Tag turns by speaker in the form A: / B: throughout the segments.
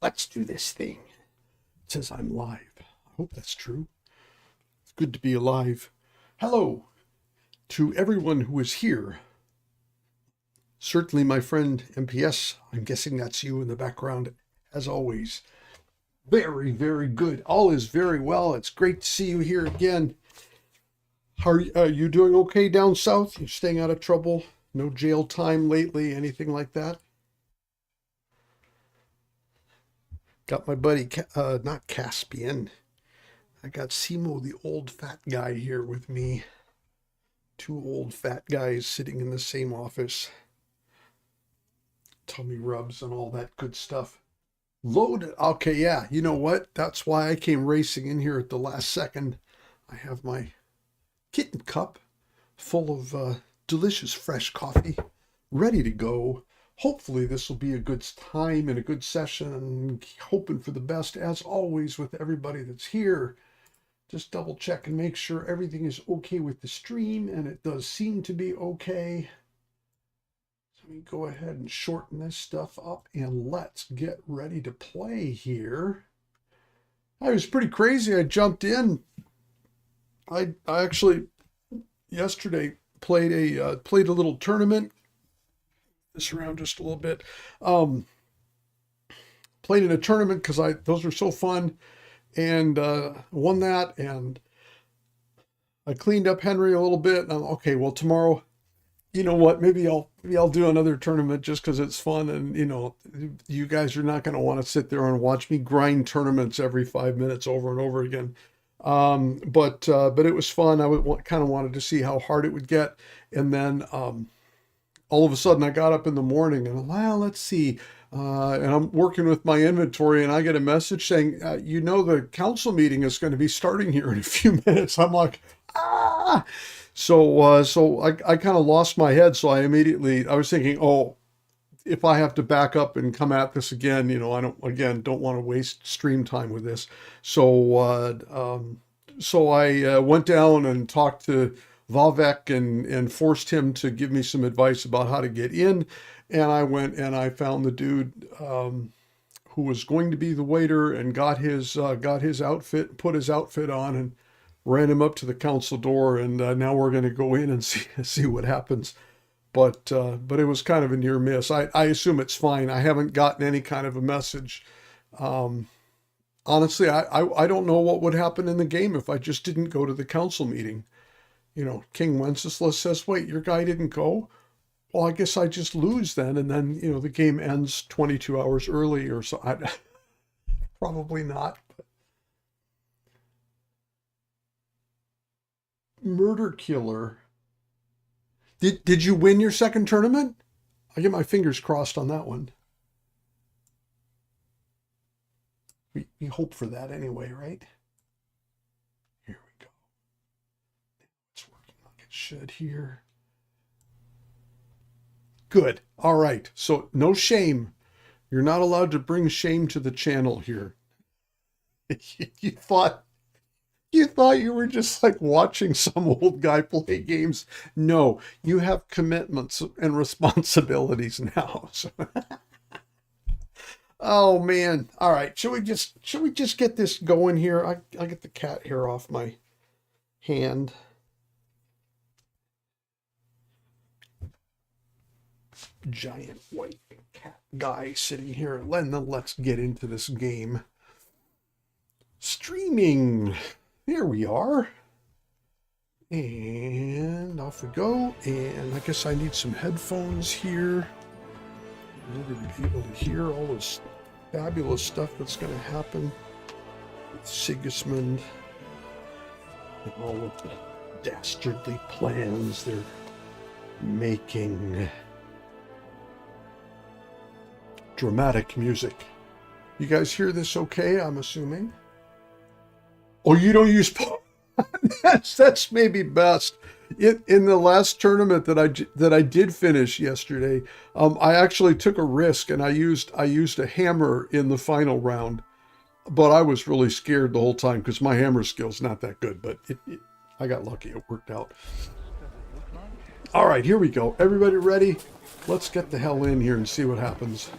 A: Let's do this thing. It says I'm live. I hope that's true. It's good to be alive. Hello to everyone who is here. Certainly my friend MPS, I'm guessing that's you in the background, as always. Very, very good. All is very well. It's great to see you here again. How are you doing okay down south? You staying out of trouble? No jail time lately? Anything like that? Got my buddy, not Caspian. I got Simo, the old fat guy, here with me. Two old fat guys sitting in the same office. Tummy rubs and all that good stuff. Loaded. Okay, yeah. You know what? That's why I came racing in here at the last second. I have my kitten cup full of delicious fresh coffee, ready to go. Hopefully this will be a good time and a good session, and hoping for the best as always with everybody that's here. Just double check and make sure everything is okay with the stream, and it does seem to be okay. So let me go ahead and shorten this stuff up and let's get ready to play here. I was pretty crazy. I jumped in. I actually yesterday played a little tournament. This around just a little bit. Played in a tournament because those are so fun, and won that. And I cleaned up Henry a little bit. And I'm okay. Well, tomorrow, you know what? Maybe I'll do another tournament just because it's fun. And you know, you guys are not going to want to sit there and watch me grind tournaments every 5 minutes over and over again. But it was fun. I kind of wanted to see how hard it would get, and then all of a sudden I got up in the morning and, well, let's see. And I'm working with my inventory and I get a message saying, the council meeting is going to be starting here in a few minutes. I'm like, ah! So I kind of lost my head. So I was thinking, oh, if I have to back up and come at this again, I don't want to waste stream time with this. So I went down and talked to Vavek and forced him to give me some advice about how to get in. And I went and I found the dude who was going to be the waiter and got his outfit, put his outfit on, and ran him up to the council door. And now we're going to go in and see what happens. But it was kind of a near miss. I assume it's fine. I haven't gotten any kind of a message. Honestly, I don't know what would happen in the game if I just didn't go to the council meeting. King Wenceslas says, wait, your guy didn't go? Well, I guess I just lose then. And then, the game ends 22 hours early or so. Probably not. But. Murder Killer. Did you win your second tournament? I get my fingers crossed on that one. We hope for that anyway, right? Here we go. It's working like it should here. Good. All right. So no shame. You're not allowed to bring shame to the channel here. You thought you were just like watching some old guy play games. No, you have commitments and responsibilities now. So. Oh man. All right. Should we just get this going here? I'll get the cat hair off my hand. Giant white cat guy sitting here. And then let's get into this game. Streaming. There we are. And off we go. And I guess I need some headphones here in order to be able to hear all this fabulous stuff that's going to happen with Sigismund and all of the dastardly plans they're making. Dramatic music. You guys hear this okay, I'm assuming? Oh, you don't use that's maybe best. In the last tournament that I did finish yesterday, I actually took a risk and I used a hammer in the final round, but I was really scared the whole time because my hammer skill's not that good. But I got lucky; it worked out. All right, here we go. Everybody ready? Let's get the hell in here and see what happens.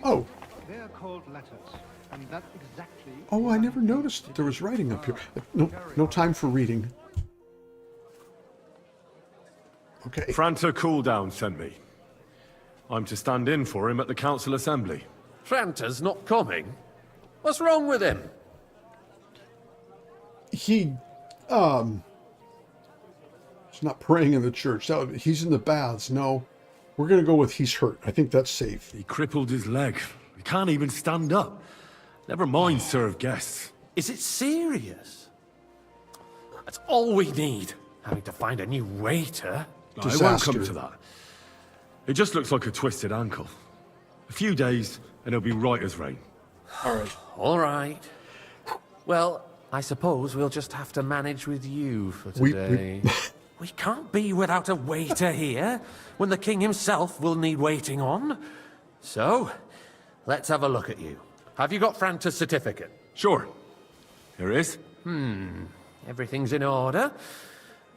A: Oh,
B: They're called letters, and that's exactly...
A: Oh, I never noticed that there was writing up here. No time for reading. Okay.
C: Franta Cooldown sent me. I'm to stand in for him at the council assembly.
D: Franta's not coming? What's wrong with him?
A: He's not praying in the church. He's in the baths. No, we're going to go with he's hurt. I think that's safe.
C: He crippled his leg. He can't even stand up. Never mind serve guests.
D: Is it serious? That's all we need. Having to find a new waiter.
C: I won't come to that. It just looks like a twisted ankle. A few days, and he'll be right as rain.
A: All right.
D: All right. Well, I suppose we'll just have to manage with you for today. We can't be without a waiter here, when the king himself will need waiting on. So, let's have a look at you. Have you got Franta's certificate?
C: Sure. Here it is.
D: Everything's in order.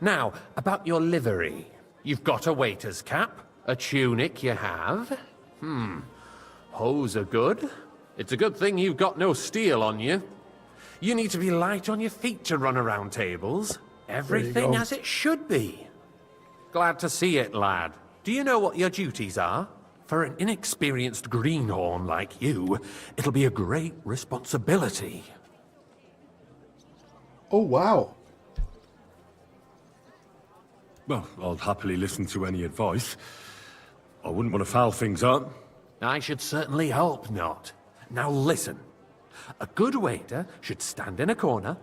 D: Now, about your livery. You've got a waiter's cap. A tunic you have. Hose are good. It's a good thing you've got no steel on you. You need to be light on your feet to run around tables. Everything as it should be. Glad to see it, lad. Do you know what your duties are? For an inexperienced greenhorn like you, it'll be a great responsibility.
A: Oh, wow.
C: Well, I'll happily listen to any advice. I wouldn't want to foul things up.
D: I should certainly hope not. Now listen. A good waiter should stand in a corner,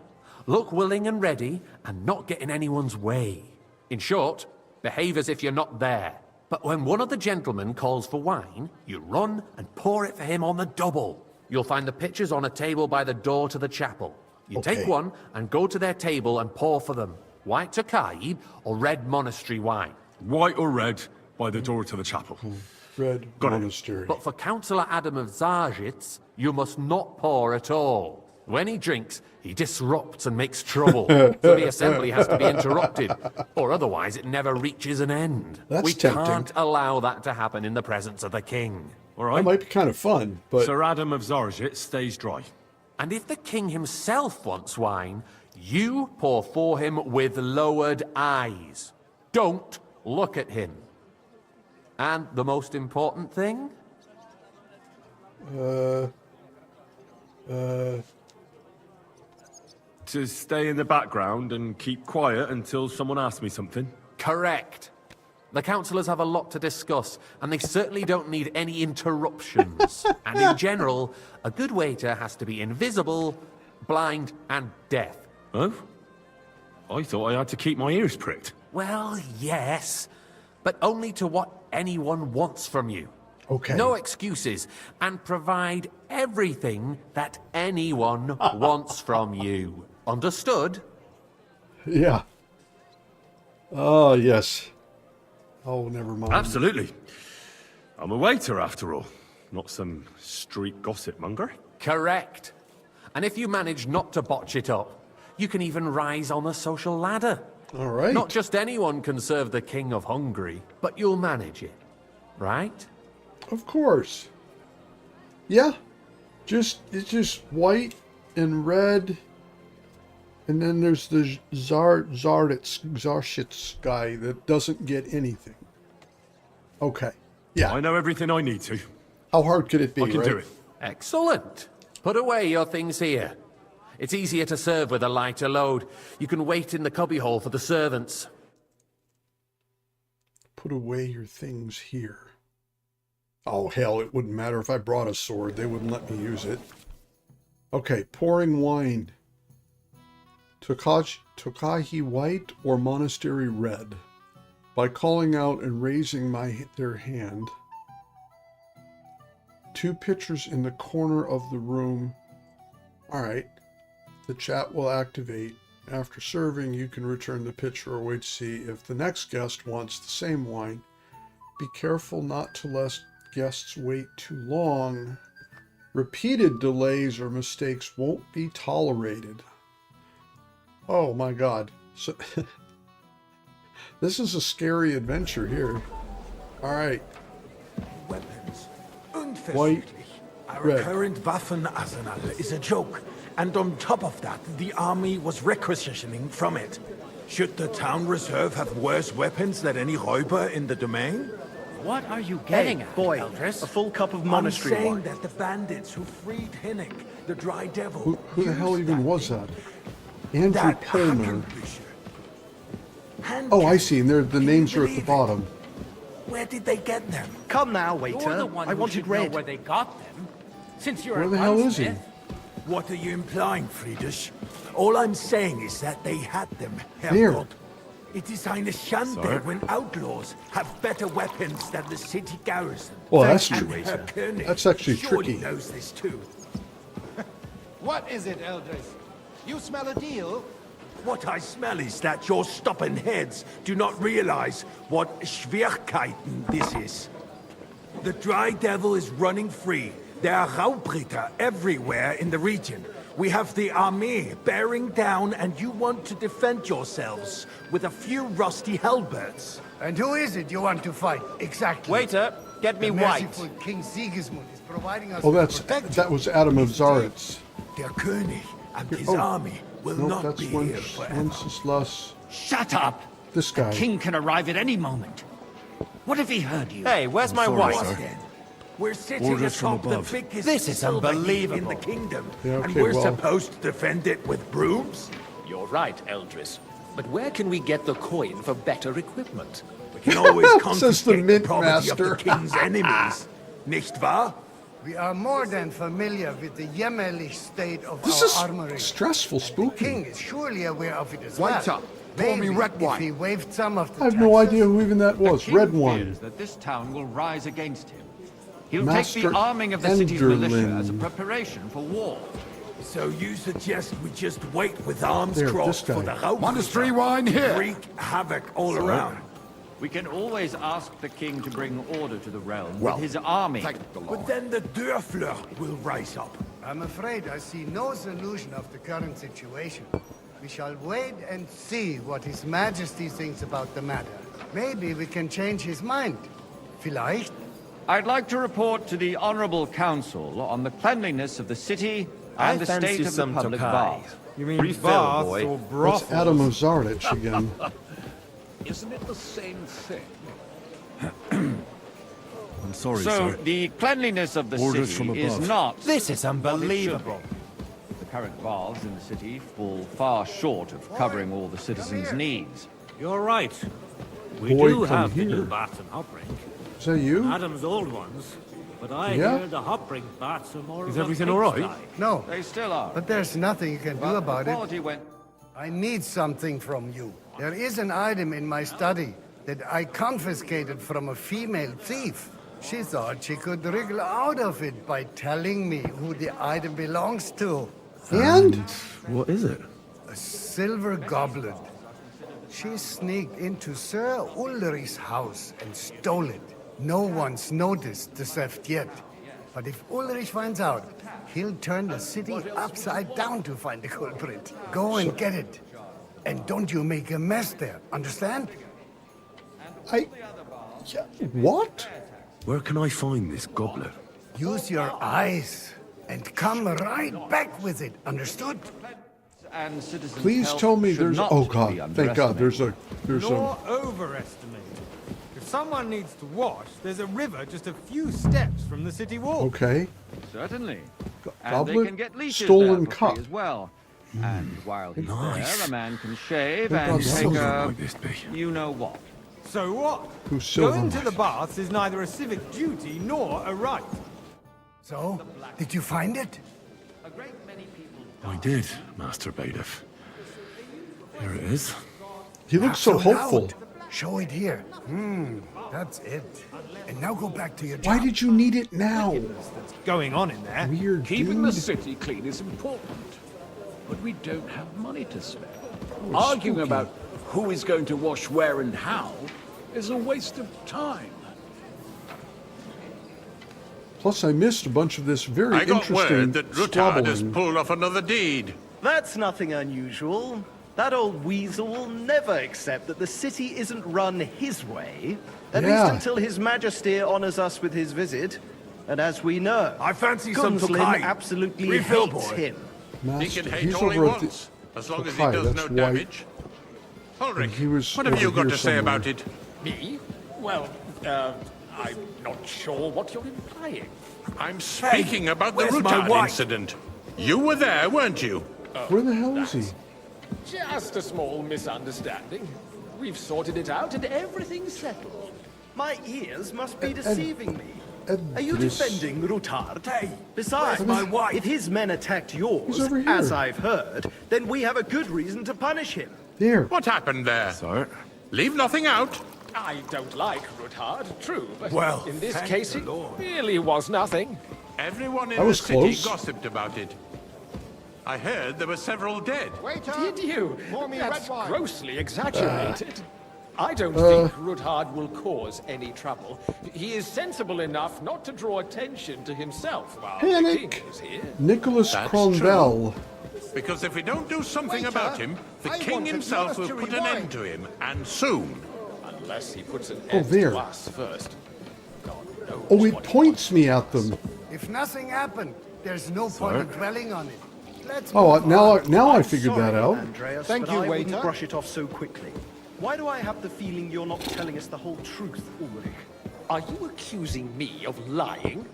D: look willing and ready, and not get in anyone's way. In short, behave as if you're not there. But when one of the gentlemen calls for wine, you run and pour it for him on the double. You'll find the pitchers on a table by the door to the chapel. You take one and go to their table and pour for them. White Tokaib or red monastery wine?
C: White or red, by the door to the chapel.
A: Red monastery.
D: But for Councillor Adam of Zarjitz, you must not pour at all. When he drinks, he disrupts and makes trouble. So the assembly has to be interrupted, or otherwise it never reaches an end.
A: That's tempting.
D: Can't allow that to happen in the presence of the king.
C: All right?
A: That might be kind of fun, but...
C: Sir Adam of Zarjit stays dry.
D: And if the king himself wants wine, you pour for him with lowered eyes. Don't look at him. And the most important thing?
C: To stay in the background and keep quiet until someone asks me something.
D: Correct. The councillors have a lot to discuss, and they certainly don't need any interruptions. And in general, a good waiter has to be invisible, blind, and deaf.
C: Oh? I thought I had to keep my ears pricked.
D: Well, yes, but only to what anyone wants from you.
A: Okay.
D: No excuses, and provide everything that anyone wants from you. Understood?
A: Yeah. Oh, yes. Oh, never mind.
C: Absolutely. I'm a waiter, after all. Not some street gossip monger.
D: Correct. And if you manage not to botch it up, you can even rise on the social ladder.
A: All right.
D: Not just anyone can serve the King of Hungary, but you'll manage it, right?
A: Of course. Yeah. It's just white and red. And then there's the Zarshitz guy that doesn't get anything. Okay. Yeah.
C: I know everything I need to.
A: How hard could it be,
C: I can
A: right?
C: do it.
D: Excellent. Put away your things here. It's easier to serve with a lighter load. You can wait in the cubbyhole for the servants.
A: Put away your things here. Oh, hell, it wouldn't matter if I brought a sword. They wouldn't let me use it. Okay, pouring wine. Tokahi white or monastery red. By calling out and raising their hand. 2 pitchers in the corner of the room. All right. The chat will activate. After serving, you can return the pitcher or wait to see if the next guest wants the same wine. Be careful not to let guests wait too long. Repeated delays or mistakes won't be tolerated. Oh my God. So this is a scary adventure here. All right.
E: Weapons.
A: White
E: Our
A: Red.
E: current Waffen arsenal is a joke, and on top of that, the army was requisitioning from it. Should the town reserve have worse weapons than any Räuber in the domain?
F: What are you getting at,
G: boy,
F: Eldris?
G: a full cup of
E: I'm
G: monastery
E: saying
G: wine.
E: that the bandits who freed Hinnick, the Dry Devil,
A: Who the hell
E: used
A: even was
E: thing.
A: that? Andrew
E: That
A: Palmer.
E: Hand
A: Oh, I
E: cannon.
A: see. And the
E: Can you
A: names are at the
E: believe it?
A: bottom.
E: Where did they get them?
G: Come now,
F: You're
G: waiter.
F: the one
G: I
F: who
G: wanted
F: should know
G: red.
F: where they got them. Since you're
A: Where
F: a
A: the hell is he?
F: gunsmith.
E: What are you implying, Friedrich? All I'm saying is that they had them,
A: There.
E: Herrgott. It is eine Schande when outlaws have better weapons than the city garrison.
A: Well, that's
E: And
A: true.
E: Herr König
A: That's actually
E: surely
A: tricky.
E: knows this too.
B: What is it, Eldris? You smell a deal?
E: What I smell is that your stubborn heads do not realize what Schwierigkeiten this is. The Dry Devil is running free. There are Raubritter everywhere in the region. We have the army bearing down, and you want to defend yourselves with a few rusty halberds.
H: And who is it you want to fight, exactly?
G: Waiter, get me
H: The
G: white.
H: merciful King Sigismund is providing us
A: Oh,
H: with
A: that's
H: protection.
A: that was Adam of Zaritz.
E: Der König and his
A: Oh.
E: army will
A: Nope,
E: not
A: that's
E: be here forever.
A: Wenceslas.
F: Shut up!
A: This
F: The
A: guy.
F: king can arrive at any moment. What if he heard you?
G: Hey, where's my
C: sorry,
G: white?
C: sir.
E: What then? We're sitting
C: Orders from
E: atop the
C: above.
E: biggest
F: This is
E: silver heap in
F: unbelievable.
E: the kingdom,
A: Yeah,
E: and
A: okay,
E: we're
A: well-
E: supposed to defend it with brooms?
I: You're right, Eldris. But where can we get the coin for better equipment?
E: We can always
A: Says the
E: confiscate the
A: mint
E: property
A: master.
E: of the king's enemies, nicht wahr?
H: We are more than familiar with the jämmerlich state of
A: This
H: our
A: is
H: armory.
A: stressful,
H: The
A: spooky.
H: king is surely aware of it as
B: White
H: well.
B: up. Pour me
H: Maybe
B: red
H: if
B: wine.
H: he waived some of the
A: I have no
H: taxes.
A: idea who even that was.
J: King
A: Red one.
J: fears that this town will rise against him. He'll
A: Master
J: take the arming of the city's militia
A: Enderlin.
J: as a preparation for war.
E: So you suggest we just wait with arms
A: There,
E: crossed
A: this
E: for
A: guy.
E: the Raubritter
B: Monastery wine
E: to
B: here.
E: wreak havoc all around?
J: We can always ask the king to bring order to the realm with his army.
B: Thank the
E: But
B: Lord.
E: then the Dörfler will rise up.
H: I'm afraid I see no solution of the current situation. We shall wait and see what His Majesty thinks about the matter. Maybe we can change his mind. Vielleicht?
J: I'd like to report to the Honorable Council on the cleanliness of the city
G: I
J: and the
G: fancy
J: state of the
G: some
J: public
G: Tokai.
J: baths.
K: You mean
G: Refill,
K: baths
G: boy.
K: or
A: That's
K: brothels?
A: Adam of Zaritz again.
I: Isn't it the same thing?
C: I'm sorry,
J: So
C: sir.
J: the cleanliness of the
C: Orders from
J: city is
C: above.
J: not.
G: This is unbelievable.
J: The current baths in the city fall far short of covering all the citizens' needs.
K: You're right. We
A: Boy,
K: do
A: come
K: have the
A: here.
K: new baths and hot brink.
A: Is that you?
K: Adam's old ones. But I
A: Yeah?
K: hear the hot brink baths are more
C: Is
K: of a
C: everything all right?
K: pigsty.
H: No,
J: They still are.
H: but there's nothing you can do
J: But
H: about
J: the
H: it.
J: quality went.
H: I need something from you. There is an item in my study that I confiscated from a female thief. She thought she could wriggle out of it by telling me who the item belongs to.
A: And
C: What is it?
H: A silver goblet. She sneaked into Sir Ulrich's house and stole it. No one's noticed the theft yet. But if Ulrich finds out, he'll turn the city upside down to find the culprit. Go and get it. And don't you make a mess there, understand?
A: yeah, what?
C: Where can I find this goblet?
H: Use your eyes and come right back with it, understood?
J: And citizens'
A: Please
J: health
A: tell me
J: should
A: there's.
J: not
A: Oh
J: be
A: God! Thank God! There's a.
K: Nor overestimate. If someone needs to wash, there's a river just a few steps from the city wall.
A: Okay.
J: Certainly. And
A: Goblet?
J: they can get leashes
A: Stolen
J: there for free
A: cup.
J: as well. And while he's
C: Nice.
J: there, a man can shave
A: Thank
J: and
A: God
J: take
A: that
J: a
C: might this be?
J: you know what.
K: So what?
A: Who's silver?
K: Going to the baths is neither a civic duty nor a right.
H: So, did you find it?
C: I did, Master Bailiff. Here it is.
A: He looks so
H: Not
A: hopeful.
H: loud. Show it here. That's it. And now go back to your job.
A: Why did you need it now?
K: That's going on in there.
A: Weird
I: Keeping the
A: dude.
I: city clean is important. But we don't have money to spend.
A: Oh,
I: Arguing
A: spooky.
I: about who is going to wash where and how is a waste of time.
A: Plus, I missed a bunch of this very
L: I got
A: interesting
L: word that Ruttard has
A: squabbling.
L: pulled off another deed.
G: That's nothing unusual. That old weasel will never accept that the city isn't run his way. At
A: Yeah.
G: least until His Majesty honors us with his visit. And as we know,
E: I fancy some
G: Gunslin
E: Tokai.
G: absolutely
E: Refill,
G: hates
E: boy.
G: him.
L: He can hate
A: He's
L: all he
A: over at
L: wants, as long as he
A: Tokai,
L: does no
A: that's white.
L: damage. Ulrich,
A: he was
L: what have
A: over
L: you got
A: here
L: to say
A: somewhere.
L: about it?
I: Me? Well, I'm not sure what you're implying.
L: I'm speaking about the
E: where's my
L: Rutard
E: wife?
L: incident. You were there, weren't you?
A: Where the hell is he?
I: Just a small misunderstanding. We've sorted it out and everything's settled.
G: My ears must be deceiving me.
A: Ed,
G: Are you
A: this-
G: defending Rutard?
E: Hey,
G: Besides,
E: where's my wife?
G: if his men attacked yours,
A: He's over here.
G: as I've heard, then we have a good reason to punish him.
A: There.
L: What happened there?
C: Sir?
L: Leave nothing out.
I: I don't like Rutard, true, but
E: Well,
I: in this
E: thank
I: case
E: the
I: it
E: Lord.
I: really was nothing.
L: Everyone in
A: That
L: the
A: was
L: city
A: close.
L: gossiped about it. I heard there were several dead.
B: Waiter!
I: Did you?
B: Pour me
I: That's
B: red wine.
I: grossly exaggerated. I don't think Rutard will cause any trouble. He is sensible enough not to draw attention to himself while the
A: Panic.
I: king is here.
A: Nicholas
L: That's
A: Cromwell.
L: Because if we don't do something
B: Waiter,
L: about him, the
B: I
L: king
B: wanted
L: himself will
B: monastery
L: put an
B: wine.
L: end to him, and soon.
I: Unless he puts an
A: Oh,
I: end
A: there.
I: to us first. God knows
A: Oh, he
I: what
A: points me at them.
H: If nothing happened, there's no point in dwelling on it. Let's
A: Oh,
H: move on.
A: now I
G: I'm
A: figured
G: sorry,
A: that out.
G: Andreas,
B: Thank
G: but
B: you,
G: I wouldn't
B: waiter.
G: brush it off so quickly. Why do I have the feeling you're not telling us the whole truth, Ulrich?
I: Are you accusing me of lying?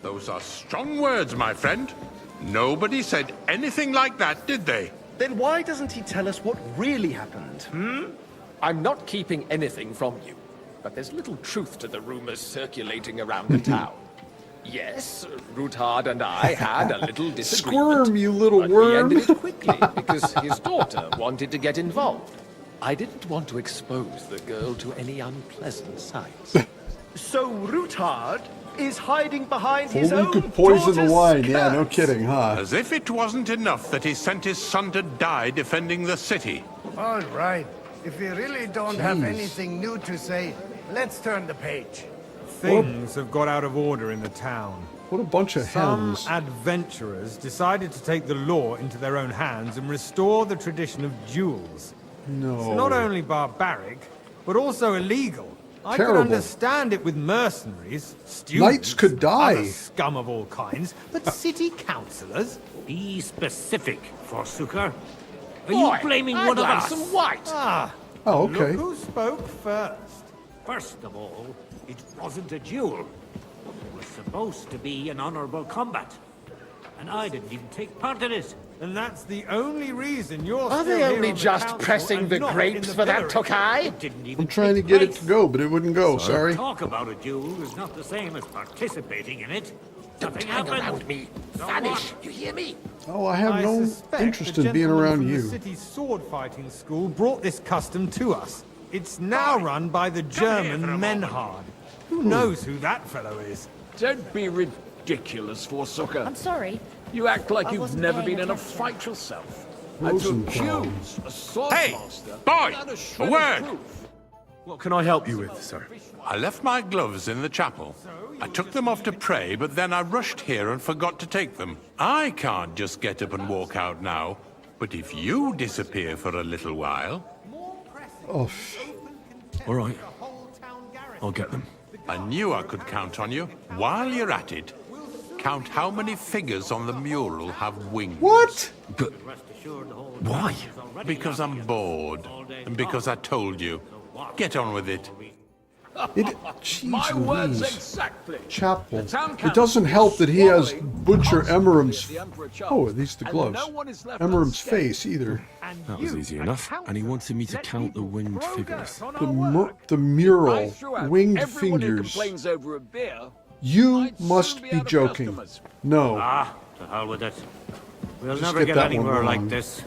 L: Those are strong words, my friend. Nobody said anything like that, did they?
G: Then why doesn't he tell us what really happened?
I: I'm not keeping anything from you, but there's little truth to the rumors circulating around the town. Yes, Rutard and I had a little disagreement.
A: Squirm, you little
I: but we
A: worm.
I: ended it quickly because his daughter wanted to get involved. I didn't want to expose the girl to any unpleasant sights.
G: So Rutard is hiding behind his
A: Only
G: own
A: could poison the
G: daughter's
A: wine. Yeah, no
G: skirts.
A: kidding, huh?
L: As if it wasn't enough that he sent his son to die defending the city.
H: All right. If we really don't have
A: Jeez.
H: anything new to say, let's turn the page.
K: Things have got out of order in the town.
A: What a bunch of
K: Some
A: hens.
K: adventurers decided to take the law into their own hands and restore the tradition of duels.
A: No.
K: It's not only barbaric, but also illegal. I
A: Terrible.
K: could understand it with mercenaries, students,
A: Knights could die.
K: other scum of all kinds, but city councillors?
F: Be specific, Forsooker. Are
I: Boy,
F: you blaming
I: I'd
F: one of
I: like
F: us?
I: some white.
K: Ah,
A: Oh,
K: look
A: okay.
K: who spoke first.
F: First of all, it wasn't a duel. It was supposed to be an honorable combat. And I didn't even take part in it.
K: And that's the only reason you're
I: Are
K: still
I: they
K: here
I: only
K: on the
I: just
K: council
I: pressing
K: and
I: the
K: not in
I: grapes
K: the
I: for that
K: pillory.
I: Tokai?
F: It didn't even
A: I'm trying to
F: take
A: get it
F: place.
A: to go, but it wouldn't go. Sorry.
F: Talk about a duel is not the same as participating in it.
I: Don't
F: Nothing
I: hang
F: happened.
I: around me.
F: So
I: Vanish,
F: what?
I: you hear me?
A: Oh, I have
K: I
A: no
K: suspect
A: interest
K: the
A: in being
K: gentleman
A: around
K: from
A: you.
K: The city's sword fighting school brought this custom to us. It's now run by the
F: here for a
K: German
F: moment.
K: Menhard. Who knows who that fellow is?
M: Don't be ridiculous, Forsooker.
N: I'm sorry.
M: You act like
N: I
M: you've
N: wasn't
M: never
N: paying
M: been in a
N: attention.
M: fight yourself. And to
A: Rosenthal.
M: accuse a sword
L: Hey,
M: master
L: boy,
M: without
L: a
M: shred of
L: word.
M: proof.
C: What can I help you with, sir?
L: I left my gloves in the chapel. I took them off to pray, but then I rushed here and forgot to take them. I can't just get up and walk out now. But if you disappear for a little while,
A: Oh,
C: All right. I'll get them.
L: I knew I could count on you. While you're at it, count how many figures on the mural have wings.
A: what?
C: But why?
L: Because I'm bored, and because I told you. Get on with it.
A: Jeez
M: My words
A: Louise.
M: exactly.
A: Chapel.
M: The town
A: It
M: council
A: doesn't help that he has
M: formally
A: Butcher
M: constantly
A: Emmeram's.
M: gives the Emperor charge,
A: Oh, these are the
M: and
A: gloves.
M: no one is left
A: Emmeram's
M: unscathed.
A: face either.
C: That was easy enough. And he wanted me to count the winged figures.
A: The mural,
M: Right throughout,
A: winged
M: everyone who
A: fingers.
M: complains over a beer
A: You
M: might soon
A: must
M: be
A: be
M: out of
A: joking.
M: customers.
A: No.
F: Ah, to hell with it. We'll
A: Just
F: never
A: get
F: get
A: that one
F: anywhere
A: wrong.
F: like this.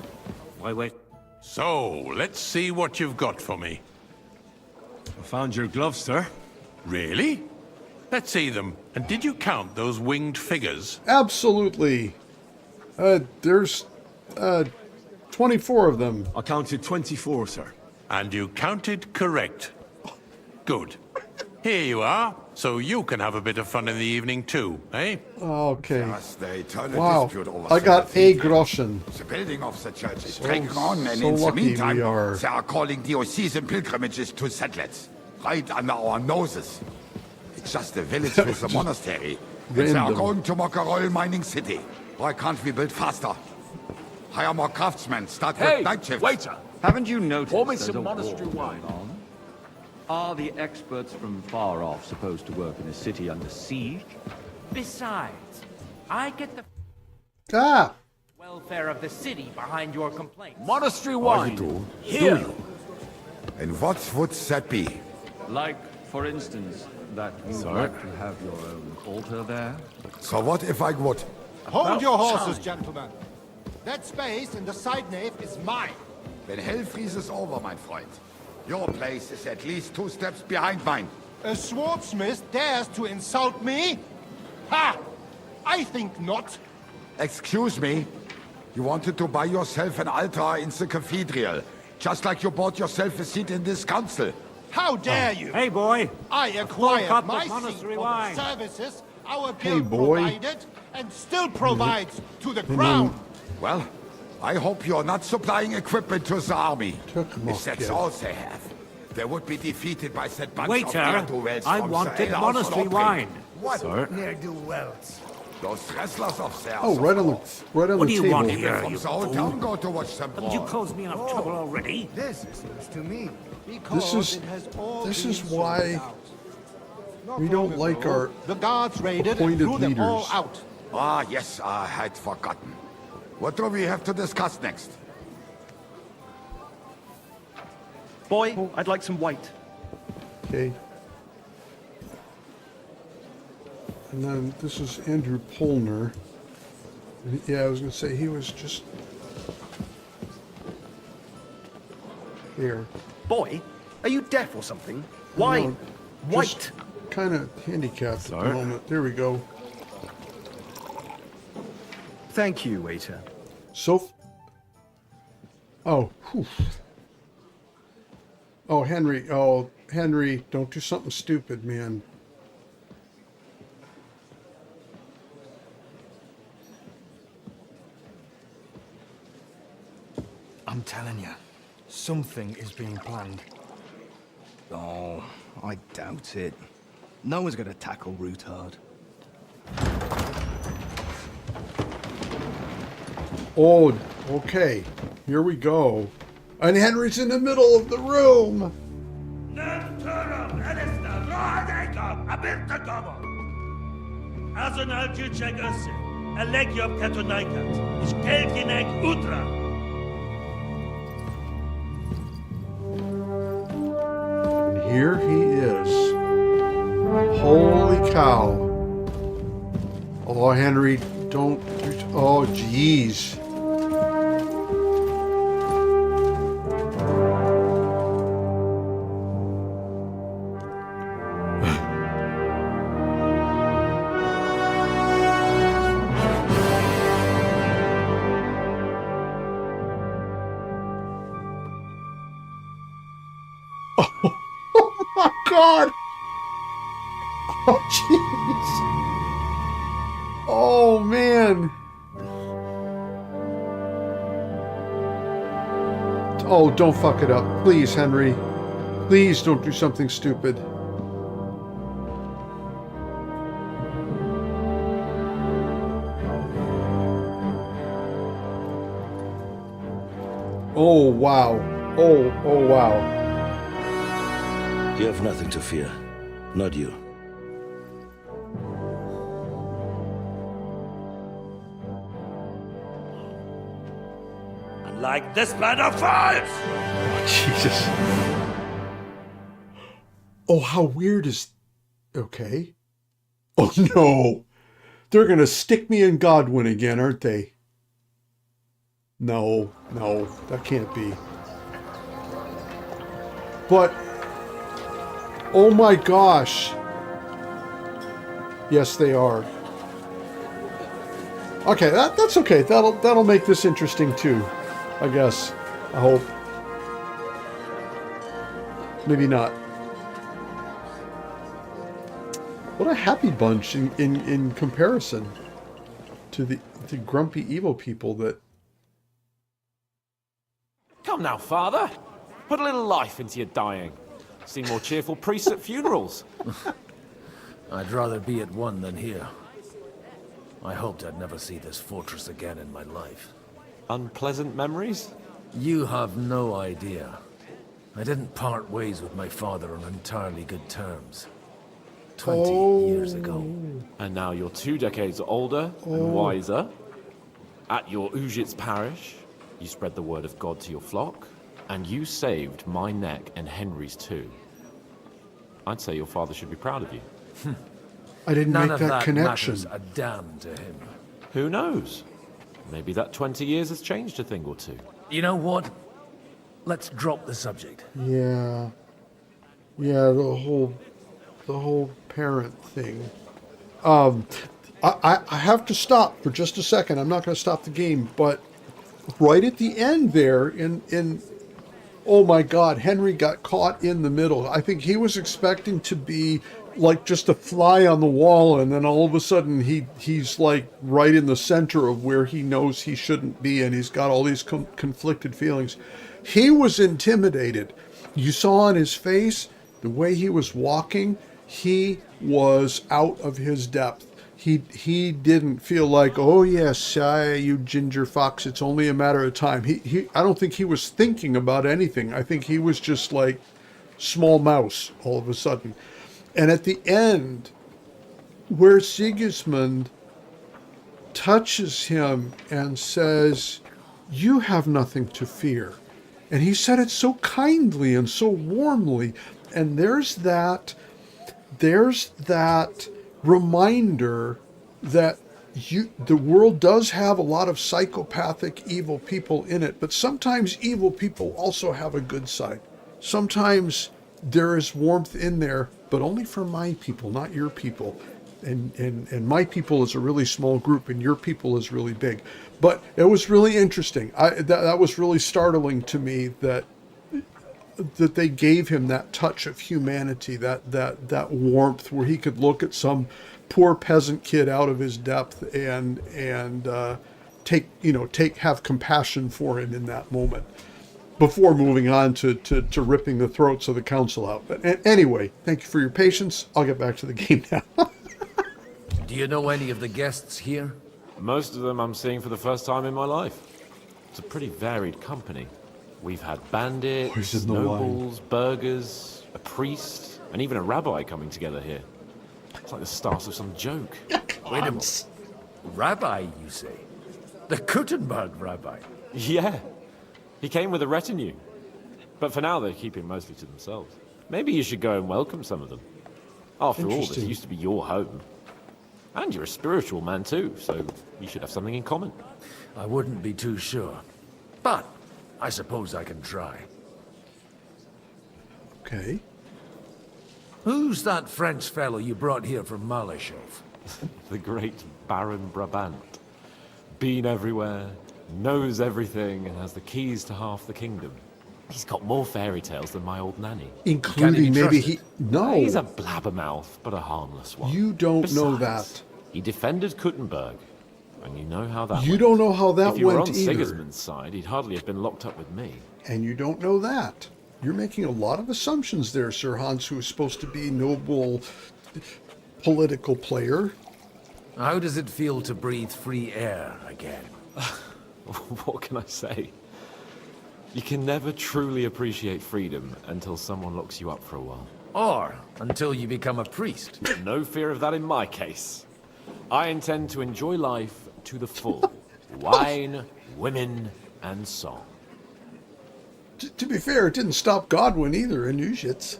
F: Why wait?
L: So, let's see what you've got for me.
C: I found your gloves, sir.
L: Really? Let's see them. And did you count those winged figures?
A: Absolutely. There's 24 of them.
C: I counted 24, sir.
L: And you counted correct. Good. Here you are, so you can have a bit of fun in the evening too, eh?
A: Okay.
B: The eternal
A: Wow.
B: dispute over
A: I
B: the
A: got a
B: cathedral.
A: groschen.
B: The building of the church is
A: So-
B: dragging on, and
A: so
B: in the
A: lucky
B: meantime,
A: we are.
B: they are calling diocesan pilgrimages to settlers, right under our noses. It's just a village with a monastery,
N: It's now
A: Random.
N: going to Mokarol Mining City. Why can't we build faster? Hire more craftsmen, start
I: Hey,
N: with night shifts.
I: waiter!
J: Haven't you noticed
I: Pour me
J: there's
I: some
J: a
I: monastery
J: war
I: wine.
J: going on? Are the experts from far off supposed to work in a city under siege?
O: Besides, I get the
A: Ah!
O: welfare of the city behind your complaints.
I: Monastery
N: I
I: wine!
N: do.
I: Here!
N: Do you? And what would that be?
J: Like, for instance, that you'd like to have your own altar there?
N: So what if I would?
B: Hold your horses, gentlemen. That space in the side nave is mine.
N: Then hell freezes over, my friend. Your place is at least 2 steps behind mine.
B: A swordsmith dares to insult me? Ha! I think not.
N: Excuse me? You wanted to buy yourself an altar in the cathedral, just like you bought yourself a seat in this council.
B: How dare you?
F: Hey, boy.
B: I acquired
F: cup
B: my
F: of
B: seat
F: monastery
B: for
F: wine.
B: the services our
A: Hey,
B: guild
A: boy.
B: provided and still provides to the crown.
N: Well, I hope you're not supplying equipment to the army.
A: Took 'em
N: If
A: off,
N: that's
A: kid.
N: all they have, they would be defeated by that bunch of
F: Waiter,
N: ne'er-do-wells
F: I
N: from
F: wanted
N: the Hell
F: monastery
N: House
F: wine.
N: What?
H: Ne'er-do-wells.
N: Those wrestlers of theirs.
A: Oh, right on the
F: What do you
A: table.
F: want
N: People
F: here,
N: from
F: you
N: the whole
F: fool?
N: town go to watch them
F: Haven't you
N: brawl.
F: caused me enough trouble already?
H: This is news to me.
B: Because
A: This is-
B: it has all
A: this
B: been
A: is why
B: sorted out. Not
A: we don't
B: long
A: like
B: ago,
A: our
B: the guards raided and
A: appointed
B: threw them all
A: leaders.
B: out.
N: Ah, yes, I had forgotten. What do we have to discuss next?
G: Boy, I'd like some white.
A: Okay. And then this is Andrew Polner. Yeah, I was going to say he was just here.
G: Boy, are you deaf or something? Why?
A: No,
G: White.
A: Kind of handicapped at the moment. There we go.
G: Thank you, waiter.
A: Oh, whew. Oh, Henry. Oh, Henry, don't do something stupid, man.
K: I'm telling you, something is being planned.
P: Oh, I doubt it. No one's gonna tackle Rootard.
A: Oh, okay. Here we go. And Henry's in the middle of the room. And here he is. Holy cow. Oh, Henry, don't. Oh, jeez. Oh my God! Oh jeez! Oh man! Oh, don't fuck it up, please, Henry. Please don't do something stupid. Oh wow! Oh wow!
Q: You have nothing to fear. Not you.
R: Like this man of falls!
A: Oh, Jesus. Oh, how weird is... Okay. Oh, no. They're going to stick me in Godwin again, aren't they? No, no, that can't be. But... Oh my gosh. Yes, they are. Okay, that's okay. That'll make this interesting too. I guess. I hope. Maybe not. What a happy bunch in comparison to the grumpy evil people that...
S: Come now, father. Put a little life into your dying. See more cheerful priests at funerals.
T: I'd rather be at one than here.
S: I hoped I'd never see this fortress again in my life.
I: Unpleasant memories?
S: You have no idea. I didn't part ways with my father on entirely good terms. 20 years ago.
I: And now you're 2 decades older and wiser. At your Ujit's parish, you spread the word of God to your flock, and you saved my neck and Henry's too. I'd say your father should be proud of you.
A: I didn't
S: None
A: make
S: of
A: that connection.
S: matters a damn to him.
I: Who knows? Maybe that 20 years has changed a thing or two.
S: You know what? Let's drop the subject.
A: Yeah. Yeah, the whole parent thing. I have to stop for just a second. I'm not going to stop the game, but right at the end there in oh my God, Henry got caught in the middle. I think he was expecting to be like just a fly on the wall, and then all of a sudden he's like right in the center of where he knows he shouldn't be, and he's got all these conflicted feelings. He was intimidated. You saw on his face, the way he was walking, he was out of his depth. He didn't feel like, oh yes, you ginger fox, it's only a matter of time. I don't think he was thinking about anything. I think he was just like small mouse all of a sudden. And at the end, where Sigismund touches him and says, you have nothing to fear. And he said it so kindly and so warmly. And there's that reminder that the world does have a lot of psychopathic evil people in it, but sometimes evil people also have a good side. Sometimes there is warmth in there, but only for my people, not your people. And my people is a really small group, and your people is really big. But it was really interesting. That was really startling to me that they gave him that touch of humanity, that warmth, where he could look at some poor peasant kid out of his depth and have compassion for him in that moment, before moving on to ripping the throats of the council out. But anyway, thank you for your patience. I'll get back to the game now.
S: Do you know any of the guests here?
I: Most of them I'm seeing for the first time in my life. It's a pretty varied company. We've had bandits, nobles, burghers, a priest, and even a rabbi coming together here. It's like the start of some joke.
S: Wait a minute. Rabbi, you say? The Kuttenberg rabbi?
I: Yeah. He came with a retinue. But for now, they're keeping mostly to themselves. Maybe you should go and welcome some of them. After all, this used to be your home. And you're a spiritual man too, so you should have something in common.
S: I wouldn't be too sure. But I suppose I can try.
A: Okay.
S: Who's that French fellow you brought here from Malachov?
I: The great Baron Brabant. Been everywhere, knows everything, and has the keys to half the kingdom. He's got more fairy tales than my old nanny.
A: Including maybe he... No.
I: He's a blabbermouth, but a harmless one.
A: You don't know
I: Besides,
A: that.
I: He defended Kuttenberg, and you know how that
A: You
I: went.
A: don't know how that
I: If you were
A: went
I: on
A: either.
I: Sigismund's side, he'd hardly have been locked up with me.
A: And you don't know that. You're making a lot of assumptions there, Sir Hans, who is supposed to be noble political player.
S: How does it feel to breathe free air again?
I: What can I say? You can never truly appreciate freedom until someone locks you up for a while.
S: Or until you become a priest.
I: No fear of that in my case. I intend to enjoy life to the full. Wine, women, and song.
A: To be fair, it didn't stop Godwin either in Ujits.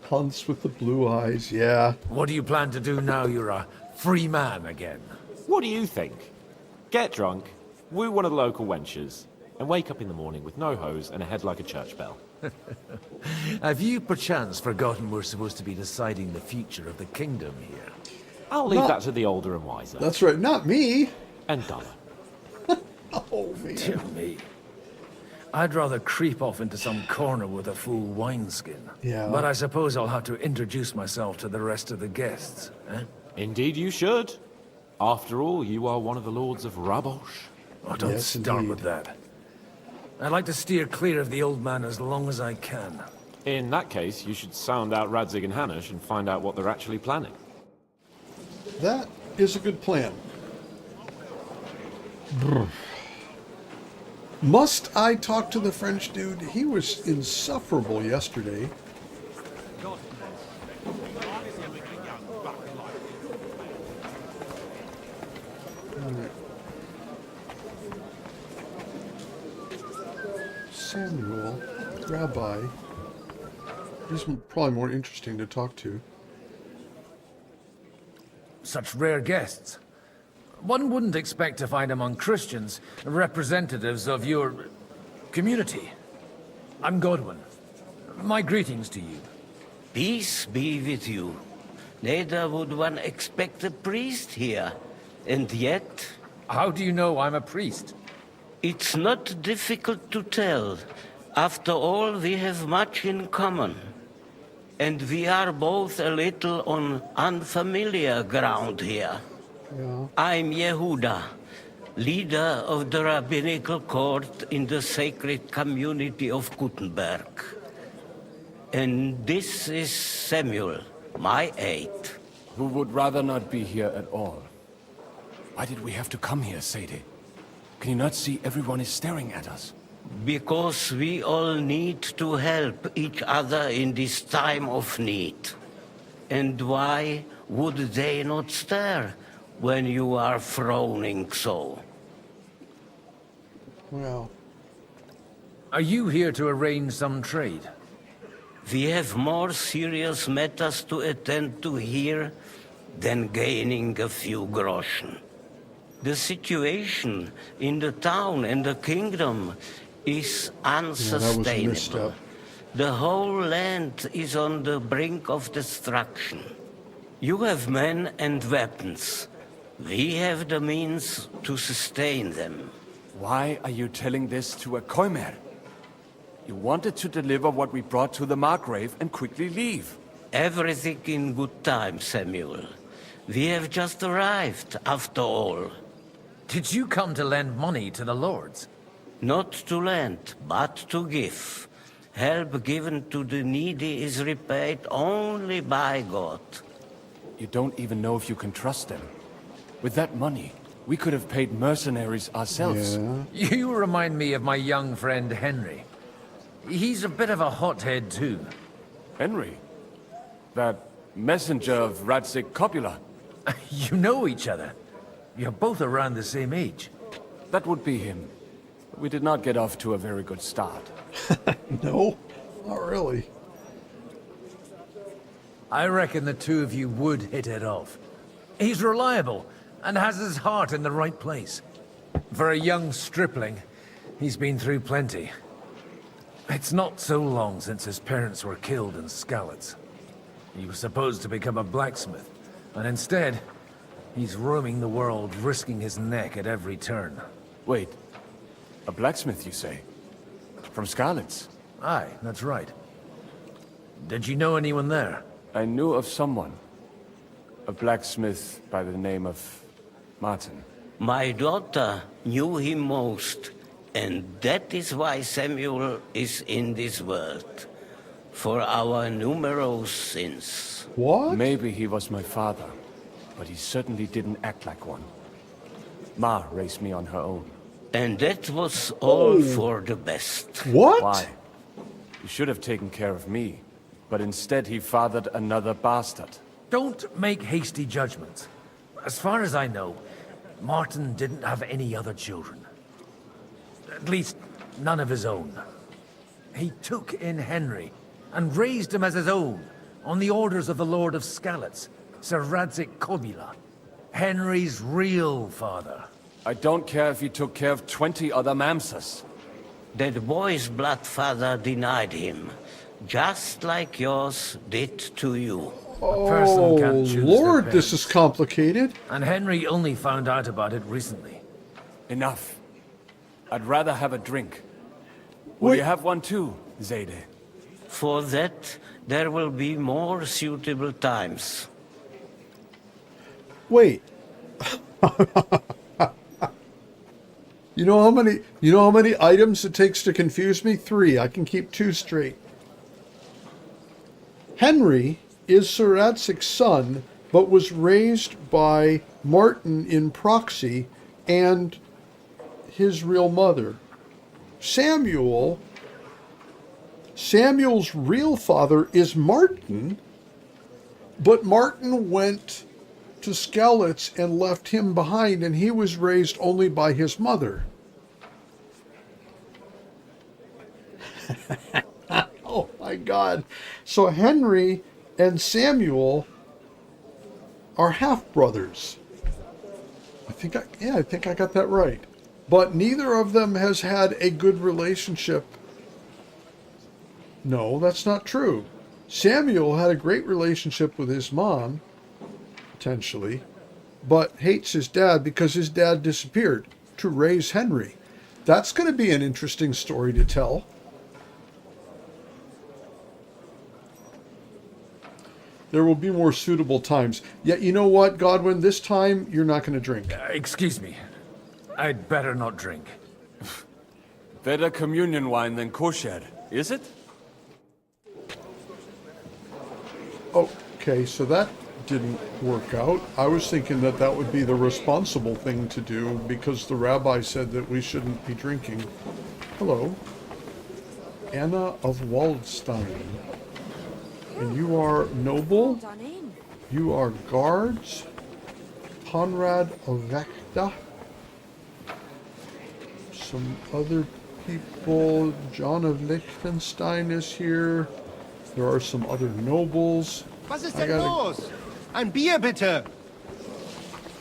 A: Hans with the blue eyes, yeah.
S: What do you plan to do now you're a free man again?
I: What do you think? Get drunk, woo one of the local wenches, and wake up in the morning with no hose and a head like a church bell.
S: Have you perchance forgotten we're supposed to be deciding the future of the kingdom here?
I: I'll leave that to the older and wiser.
A: That's right, not me.
I: And duller.
A: Oh, man.
S: Dear me. I'd rather creep off into some corner with a full wineskin.
A: Yeah.
S: But I suppose I'll have to introduce myself to the rest of the guests, eh?
I: Indeed you should. After all, you are one of the lords of Raborsch.
S: Oh, don't start with that. I'd like to steer clear of the old man as long as I can.
I: In that case, you should sound out Radzig and Hanush and find out what they're actually planning.
A: That is a good plan. Brr. Must I talk to the French dude? He was insufferable yesterday. Alright. Samuel, Rabbi. He's probably more interesting to talk to.
S: Such rare guests. One wouldn't expect to find among Christians representatives of your community. I'm Godwin. My greetings to you.
T: Peace be with you. Neither would one expect a priest here. And yet...
S: How do you know I'm a priest?
T: It's not difficult to tell. After all, we have much in common. And we are both a little on unfamiliar ground here.
A: Yeah.
T: I'm Yehuda, leader of the rabbinical court in the sacred community of Kuttenberg. And this is Samuel, my aide.
I: Who would rather not be here at all. Why did we have to come here, Sadie? Can you not see everyone is staring at us?
T: Because we all need to help each other in this time of need. And why would they not stare when you are frowning so?
A: Well.
S: Are you here to arrange some trade?
T: We have more serious matters to attend to here than gaining a few groschen. The situation in the town and the kingdom is unsustainable. The whole land is on the brink of destruction. You have men and weapons. We have the means to sustain them.
I: Why are you telling this to a Koimer? You wanted to deliver what we brought to the Margrave and quickly leave.
T: Everything in good time, Samuel. We have just arrived, after all.
S: Did you come to lend money to the lords?
T: Not to lend, but to give. Help given to the needy is repaid only by God.
I: You don't even know if you can trust them. With that money, we could have paid mercenaries ourselves.
A: Yeah.
S: You remind me of my young friend Henry. He's a bit of a hothead too.
I: Henry? That messenger of Radzik Copula?
S: You know each other. You're both around the same age.
I: That would be him. We did not get off to a very good start.
A: No, not really.
S: I reckon the two of you would hit it off. He's reliable and has his heart in the right place. For a young stripling, he's been through plenty. It's not so long since his parents were killed in Skalitz. He was supposed to become a blacksmith, and instead, he's roaming the world, risking his neck at every turn.
I: Wait, a blacksmith, you say? From Skalitz?
S: Aye, that's right. Did you know anyone there?
I: I knew of someone. A blacksmith by the name of Martin.
T: My daughter knew him most, and that is why Samuel is in this world. For our numerous sins.
A: What?
I: Maybe he was my father, but he certainly didn't act like one. Ma raised me on her own.
T: And that was all for the best.
A: What?
I: Why? He should have taken care of me, but instead he fathered another bastard.
S: Don't make hasty judgments. As far as I know, Martin didn't have any other children. At least, none of his own. He took in Henry and raised him as his own on the orders of the Lord of Skalitz, Sir Radzik Kobila, Henry's real father.
I: I don't care if he took care of 20 other mamsas.
T: That boy's bloodfather denied him, just like yours did to you.
S: A person can't choose their
A: Lord, this is
S: parents.
A: complicated.
S: And Henry only found out about it recently.
I: Enough. I'd rather have a drink. Will
A: Wait.
I: you have one too, Zayde?
T: For that, there will be more suitable times.
A: Wait. You know how many items it takes to confuse me? 3. I can keep 2 straight. Henry is Sir Radzik's son, but was raised by Martin in proxy and his real mother. Samuel's real father is Martin, but Martin went to Skalitz and left him behind, and he was raised only by his mother. Oh my God. So Henry and Samuel are half-brothers. I think I got that right. But neither of them has had a good relationship. No, that's not true. Samuel had a great relationship with his mom, potentially, but hates his dad because his dad disappeared to raise Henry. That's going to be an interesting story to tell. There will be more suitable times. Yet, you know what, Godwin? This time, you're not going to drink.
S: Excuse me. I'd better not drink.
R: Better communion wine than kosher, is it?
A: Okay, so that didn't work out. I was thinking that that would be the responsible thing to do because the rabbi said that we shouldn't be drinking. Hello. Anna of Waldstein. And you are noble. You are guards. Conrad of Vechta. Some other people. John of Liechtenstein is here. There are some other nobles.
B: Was ist denn los? Ein Bier bitte.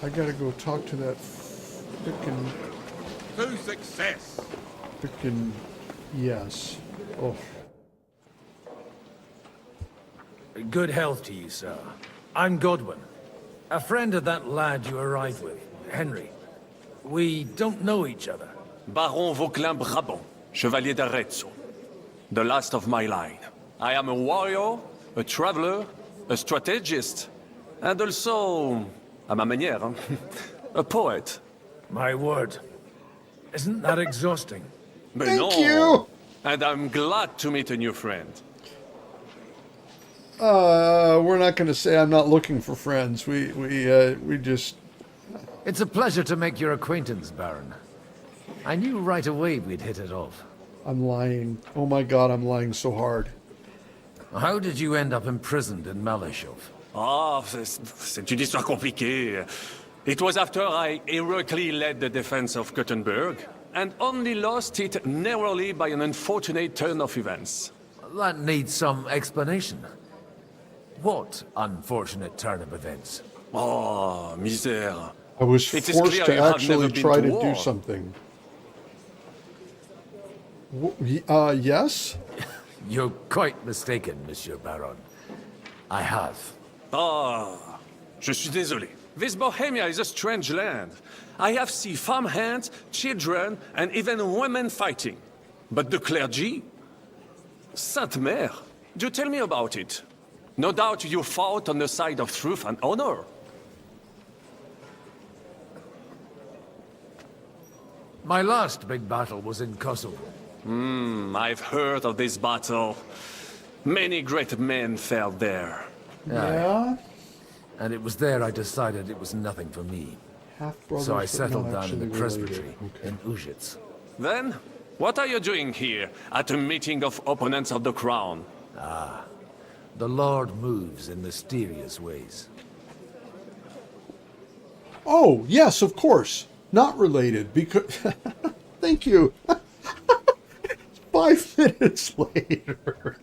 A: I gotta go talk to that frickin'.
L: To success.
A: Frickin'. Yes. Oh.
S: Good health to you, sir. I'm Godwin, a friend of that lad you arrived with, Henry. We don't know each other.
R: Baron Vauquelin Brabant, Chevalier d'Arezzo. The last of my line. I am a warrior, a traveler, a strategist, and also, à ma manière, a poet.
S: My word. Isn't that exhausting?
R: But
A: Thank
R: no.
A: you!
R: And I'm glad to meet a new friend.
A: We're not going to say I'm not looking for friends. We just...
S: It's a pleasure to make your acquaintance, Baron. I knew right away we'd hit it off.
A: I'm lying. Oh my God, I'm lying so hard.
S: How did you end up imprisoned in Malashov?
R: C'est une histoire compliquée. It was after I heroically led the defense of Kuttenberg, and only lost it narrowly by an unfortunate turn of events.
S: That needs some explanation. What unfortunate turn of events?
R: Oh, misère.
A: I was
R: It is
A: forced
R: clear
A: to
R: you have
A: actually
R: never been
A: try
R: to
A: to do
R: war.
A: something. Yes?
S: You're quite mistaken, Monsieur Baron. I have.
R: Je suis désolé. This Bohemia is a strange land. I have seen farmhands, children, and even women fighting. But the clergy? Sainte Mère, do tell me about it. No doubt you fought on the side of truth and honor.
S: My last big battle was in Kosovo.
R: I've heard of this battle. Many great men fell there.
A: Yeah?
S: And it was there I decided it was nothing for me.
A: Half-brothers,
S: So I
A: but
S: settled
A: not
S: down in the
A: actually
S: presbytery
A: related. Okay.
S: in Ujits.
R: Then, what are you doing here at a meeting of opponents of the crown?
S: The Lord moves in mysterious ways.
A: Oh, yes, of course. Not related, because... Thank you. 5 minutes later.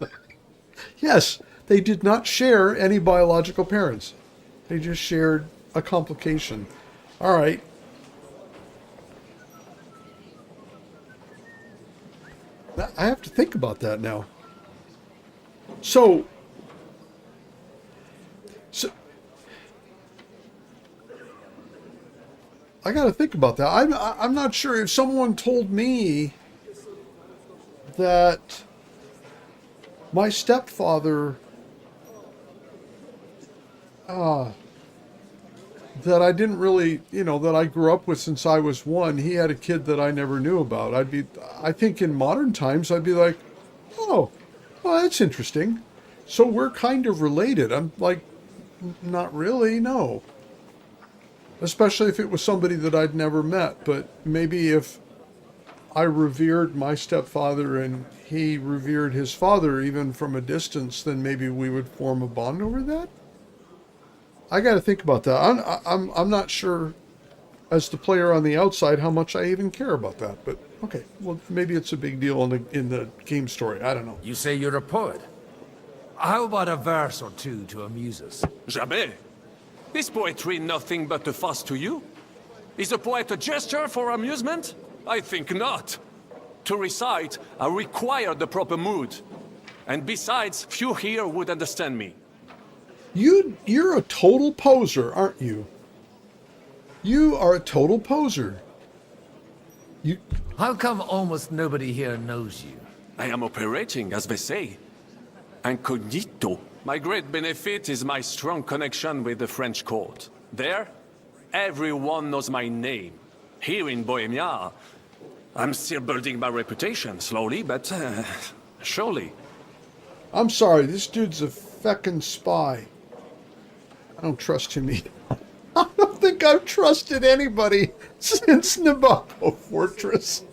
A: Yes, they did not share any biological parents. They just shared a complication. All right. I have to think about that now. So I got to think about that. I'm not sure if someone told me that my stepfather that I didn't really, that I grew up with since I was 1, he had a kid that I never knew about. I think in modern times, I'd be like, oh, well, that's interesting. So we're kind of related. I'm like, Not really, no. Especially if it was somebody that I'd never met. But maybe if I revered my stepfather and he revered his father even from a distance, then maybe we would form a bond over that. I got to think about that. I'm not sure as the player on the outside how much I even care about that. But okay, well maybe it's a big deal in the game story. I don't know.
S: You say you're a poet. How about a verse or two to amuse us?
R: Jamais. Is poetry nothing but a fuss to you? Is a poet a gesture for amusement? I think not. To recite, I require the proper mood. And besides, few here would understand me.
A: You're a total poser, aren't you? You are a total poser.
S: How come almost nobody here knows you?
R: I am operating, as they say. Incognito. My great benefit is my strong connection with the French court. There, everyone knows my name. Here in Bohemia, I'm still building my reputation, slowly, but surely.
A: I'm sorry, this dude's a feckin' spy. I don't trust him either. I don't think I've trusted anybody since Raborsch Fortress.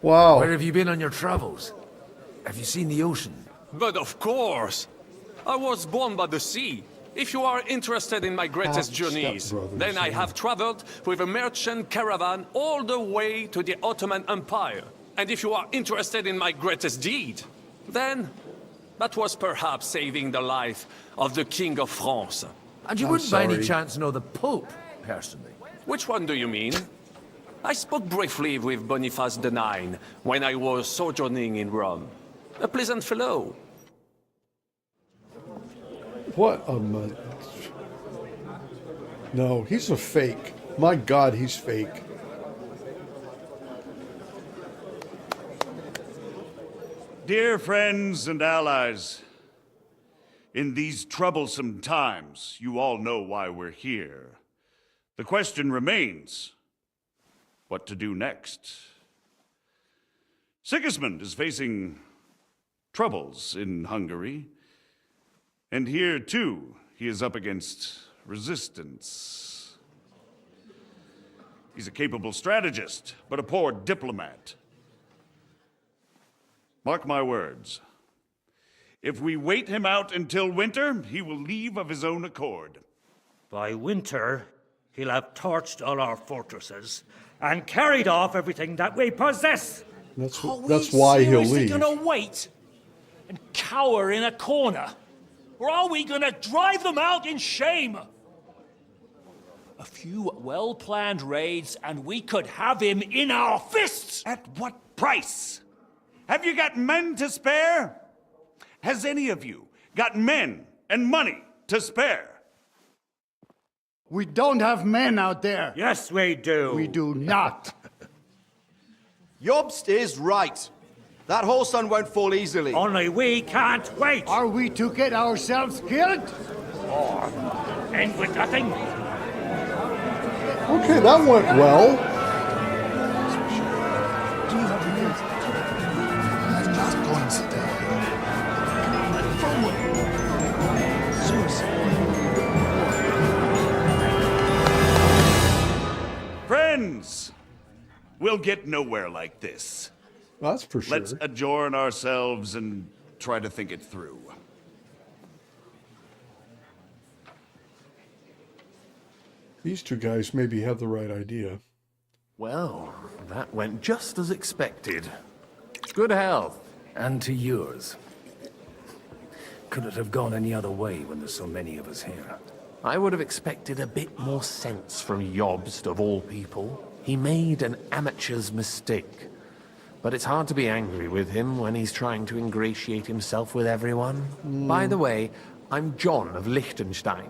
A: Wow.
S: Where have you been on your travels? Have you seen the ocean?
R: But of course! I was born by the sea. If you are interested in my greatest journeys, then I have traveled with a merchant caravan all the way to the Ottoman Empire. And if you are interested in my greatest deed, then that was perhaps saving the life of the King of France.
S: And you wouldn't by any chance know the Pope, personally?
R: Which one do you mean? I spoke briefly with Boniface IX when I was sojourning in Rome. A pleasant fellow.
A: What a No, he's a fake. My God, he's fake.
U: Dear friends and allies, in these troublesome times, you all know why we're here. The question remains, what to do next? Sigismund is facing troubles in Hungary, and here, too, he is up against resistance. He's a capable strategist, but a poor diplomat. Mark my words. If we wait him out until winter, he will leave of his own accord.
F: By winter, he'll have torched all our fortresses and carried off everything that we possess.
A: That's why he'll leave.
F: Are we gonna wait and cower in a corner? Or are we gonna drive them out in shame? A few well-planned raids and we could have him in our fists!
U: At what price? Have you got men to spare? Has any of you got men and money to spare?
H: We don't have men out there.
F: Yes, we do.
H: We do not.
V: Jobst is right. That whole sun won't fall easily.
F: Only we can't wait.
H: Are we to get ourselves killed?
F: Or end with nothing?
A: Okay, that went well.
B: I'm not going to die.
U: Friends, we'll get nowhere like this.
A: That's for sure.
U: Let's adjourn ourselves and try to think it through.
A: These two guys maybe have the right idea.
D: Well, that went just as expected. Good health.
S: And to yours. Could it have gone any other way when there's so many of us here?
D: I would have expected a bit more sense from Jobst, of all people. He made an amateur's mistake. But it's hard to be angry with him when he's trying to ingratiate himself with everyone. By the way, I'm John of Liechtenstein.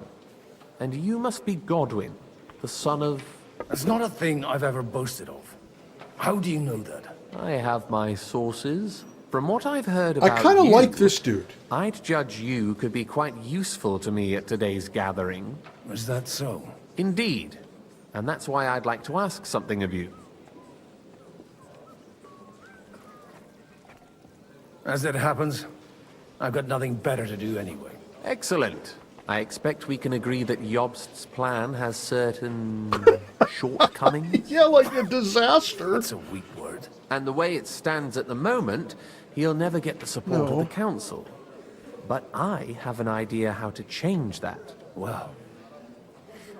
D: And you must be Godwin, the son of...
S: It's not a thing I've ever boasted of. How do you know that?
D: I have my sources. From what I've heard about
A: I kind of like this dude.
D: I'd judge you could be quite useful to me at today's gathering.
S: Was that so?
D: Indeed. And that's why I'd like to ask something of you.
S: As it happens, I've got nothing better to do anyway.
D: Excellent. I expect we can agree that Jobst's plan has certain shortcomings.
A: Yeah, like a disaster.
S: That's a weak word.
D: And the way it stands at the moment, he'll never get the support of
A: No.
D: the council. But I have an idea how to change that.
S: Well,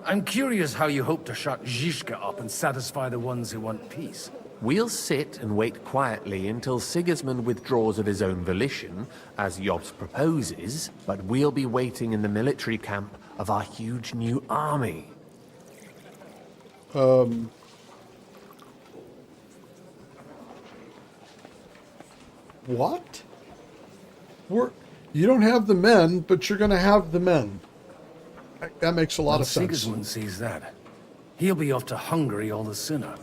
S: I'm curious how you hope to shut Zizka up and satisfy the ones who want peace.
D: We'll sit and wait quietly until Sigismund withdraws of his own volition, as Jobst proposes, but we'll be waiting in the military camp of our huge new army.
A: What? You don't have the men, but you're going to have the men. That makes a lot of sense.
S: Sigismund sees that. He'll be off to Hungary all the sooner.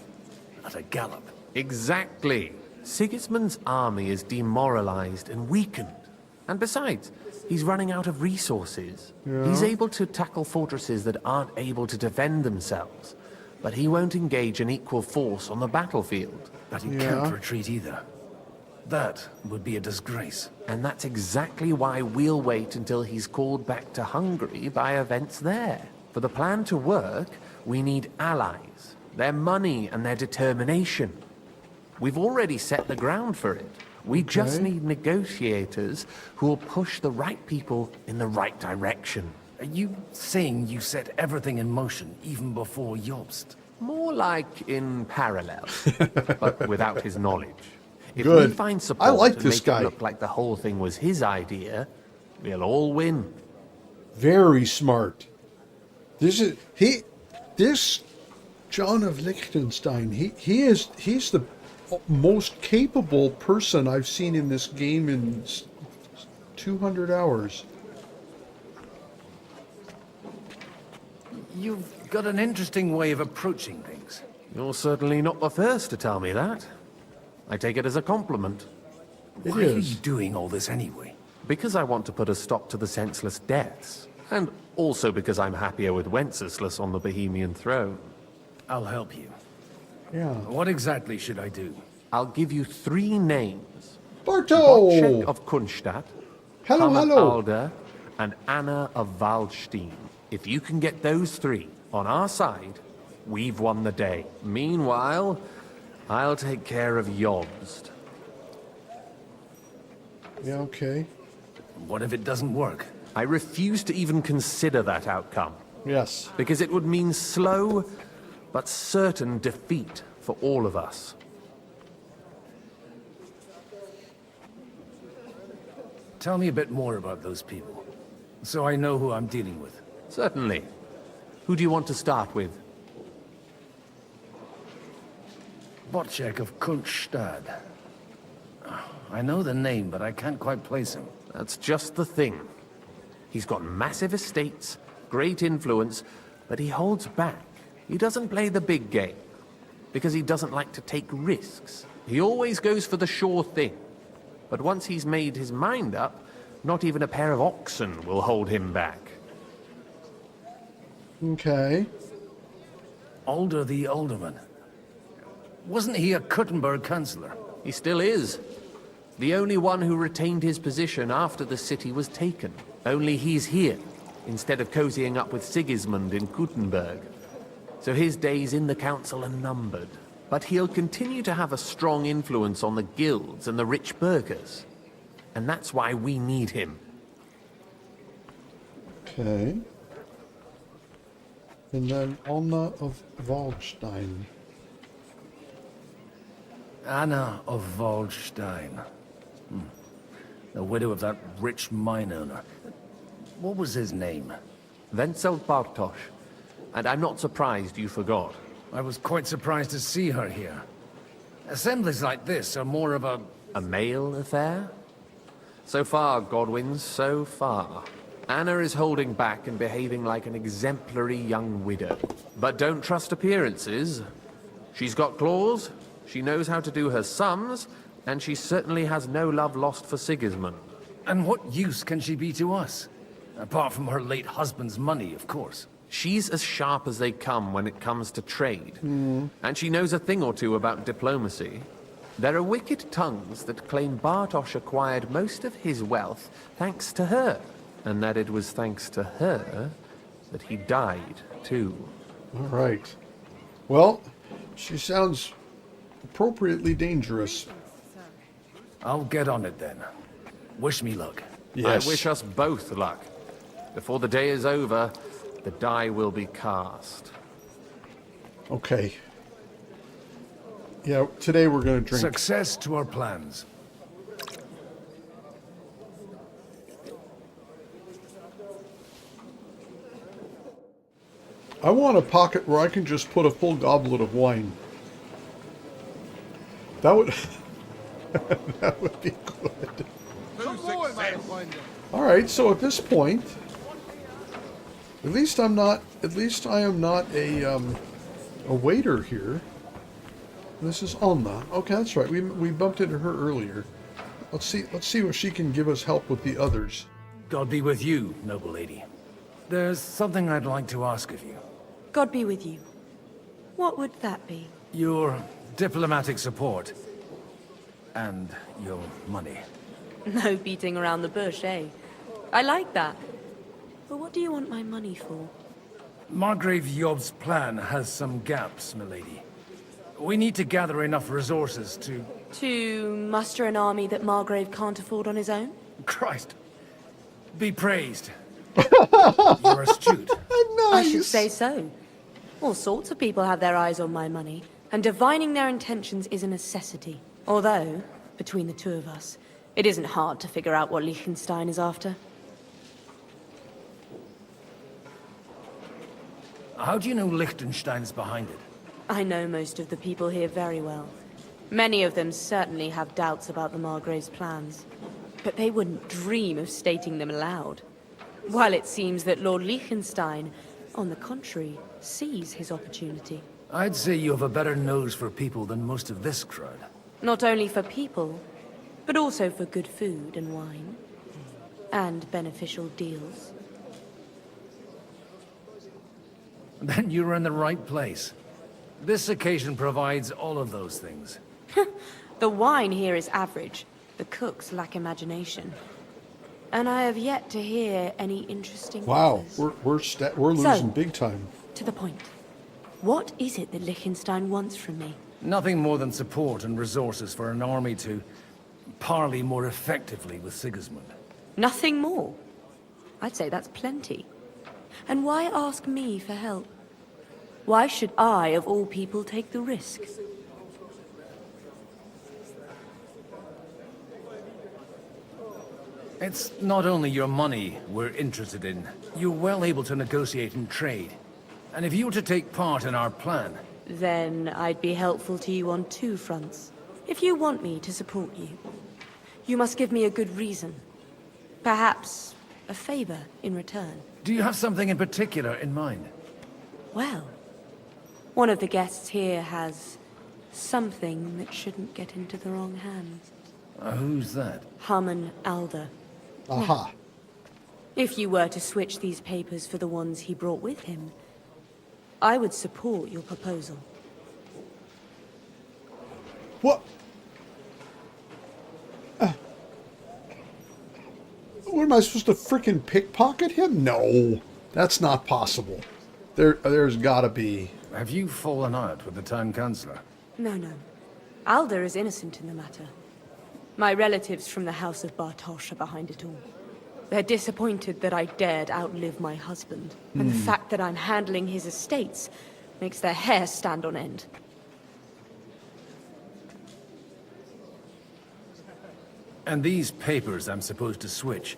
S: At a gallop.
D: Exactly. Sigismund's army is demoralized and weakened. And besides, he's running out of resources.
A: Yeah.
D: He's able to tackle fortresses that aren't able to defend themselves. But he won't engage an equal force on the battlefield.
S: But he can't retreat either. That would be a disgrace.
D: And that's exactly why we'll wait until he's called back to Hungary by events there. For the plan to work, we need allies, their money and their determination. We've already set the ground for it. We just need negotiators who will push the right people in the right direction.
S: Are you saying you set everything in motion even before Jobst?
D: More like in parallel, but without his knowledge. If
A: Good.
D: we find support
A: I like
D: and
A: this
D: make
A: guy.
D: it look like the whole thing was his idea, we'll all win.
A: Very smart. This John of Liechtenstein, he's the most capable person I've seen in this game in 200 hours.
S: You've got an interesting way of approaching things.
D: You're certainly not the first to tell me that. I take it as a compliment.
A: It
S: Why are
A: is.
S: you doing all this anyway?
D: Because I want to put a stop to the senseless deaths. And also because I'm happier with Wenceslas on the Bohemian throne.
S: I'll help you.
A: Yeah.
S: What exactly should I do?
D: I'll give you 3 names.
A: Barto!
D: Wojciech of Kunstadt,
A: Hello,
D: Hammer
A: hello.
D: Alder, and Anna of Waldstein. If you can get those 3 on our side, we've won the day. Meanwhile, I'll take care of Jobst.
A: Yeah, okay.
S: What if it doesn't work?
D: I refuse to even consider that outcome.
A: Yes.
D: Because it would mean slow, but certain defeat for all of us.
S: Tell me a bit more about those people, so I know who I'm dealing with.
D: Certainly. Who do you want to start with?
S: Wojciech of Kunstadt. I know the name, but I can't quite place him.
D: That's just the thing. He's got massive estates, great influence, but he holds back. He doesn't play the big game, because he doesn't like to take risks. He always goes for the sure thing. But once he's made his mind up, not even a pair of oxen will hold him back.
A: Okay.
S: Alder the Alderman. Wasn't he a Kuttenberg councillor?
D: He still is. The only one who retained his position after the city was taken. Only he's here, instead of cozying up with Sigismund in Kuttenberg. So his days in the council are numbered. But he'll continue to have a strong influence on the guilds and the rich burghers. And that's why we need him.
A: Okay. And then Anna of Waldstein.
S: Anna of Waldstein. The widow of that rich mine owner. What was his name?
D: Wenzel Bartosz. And I'm not surprised you forgot.
S: I was quite surprised to see her here. Assemblies like this are more of a...
D: A male affair? So far, Godwin, so far. Anna is holding back and behaving like an exemplary young widow. But don't trust appearances. She's got claws, she knows how to do her sums, and she certainly has no love lost for Sigismund.
S: And what use can she be to us? Apart from her late husband's money, of course.
D: She's as sharp as they come when it comes to trade. And she knows a thing or two about diplomacy. There are wicked tongues that claim Bartosz acquired most of his wealth thanks to her, and that it was thanks to her that he died, too.
A: All right. Well, she sounds appropriately dangerous.
S: I'll get on it then. Wish me luck.
A: Yes.
D: I wish us both luck. Before the day is over, the die will be cast.
A: Okay. Yeah, today we're going to drink.
S: Success to our plans.
A: I want a pocket where I can just put a full goblet of wine. That would that would be good. All right, so at this point, at least I am not a waiter here. This is Anna. Okay, that's right. We bumped into her earlier. Let's see if she can give us help with the others.
S: God be with you, noble lady. There's something I'd like to ask of you.
E: God be with you. What would that be?
S: Your diplomatic support. And your money.
E: No beating around the bush, eh? I like that. But what do you want my money for?
S: Margrave Yob's plan has some gaps, milady. We need to gather enough resources to...
E: To muster an army that Margrave can't afford on his own?
S: Christ. Be praised. You're astute.
E: Nice. I should say so. All sorts of people have their eyes on my money, and divining their intentions is a necessity. Although, between the two of us, it isn't hard to figure out what Liechtenstein is after.
S: How do you know Liechtenstein's behind it?
E: I know most of the people here very well. Many of them certainly have doubts about the Margrave's plans, but they wouldn't dream of stating them aloud. While it seems that Lord Liechtenstein, on the contrary, sees his opportunity.
S: I'd say you have a better nose for people than most of this crowd.
E: Not only for people, but also for good food and wine, and beneficial deals.
S: Then you're in the right place. This occasion provides all of those things.
E: The wine here is average. The cooks lack imagination. And I have yet to hear any interesting
A: Wow,
E: offers.
A: we're losing big time.
E: To the point. What is it that Liechtenstein wants from me?
S: Nothing more than support and resources for an army to parley more effectively with Sigismund.
E: Nothing more? I'd say that's plenty. And why ask me for help? Why should I, of all people, take the risk?
S: It's not only your money we're interested in. You're well able to negotiate and trade. And if you were to take part in our plan...
E: Then I'd be helpful to you on two fronts. If you want me to support you, you must give me a good reason. Perhaps a favor in return.
S: Do you have something in particular in mind?
E: Well, one of the guests here has something that shouldn't get into the wrong hands.
S: Who's that?
E: Harman Alder.
A: Aha.
E: If you were to switch these papers for the ones he brought with him, I would support your proposal.
A: What? What am I supposed to frickin' pickpocket him? No, that's not possible. There's gotta be.
S: Have you fallen out with the town councillor?
E: No. Alder is innocent in the matter. My relatives from the House of Bartosz are behind it all. They're disappointed that I dared outlive my husband. And the fact that I'm handling his estates makes their hair stand on end.
S: And these papers I'm supposed to switch,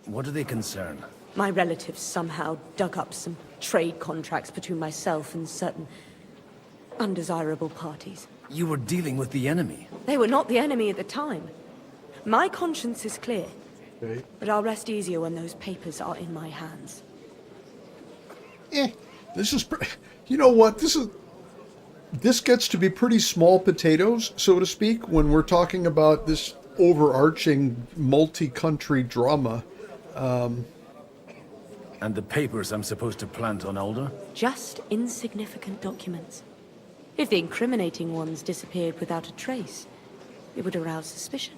S: what do they concern?
E: My relatives somehow dug up some trade contracts between myself and certain undesirable parties.
S: You were dealing with the enemy.
E: They were not the enemy at the time. My conscience is clear.
A: Okay.
E: But I'll rest easier when those papers are in my hands.
A: This is, you know what? This gets to be pretty small potatoes, so to speak, when we're talking about this overarching multi-country drama.
S: And the papers I'm supposed to plant on Alder?
E: Just insignificant documents. If the incriminating ones disappeared without a trace, it would arouse suspicion.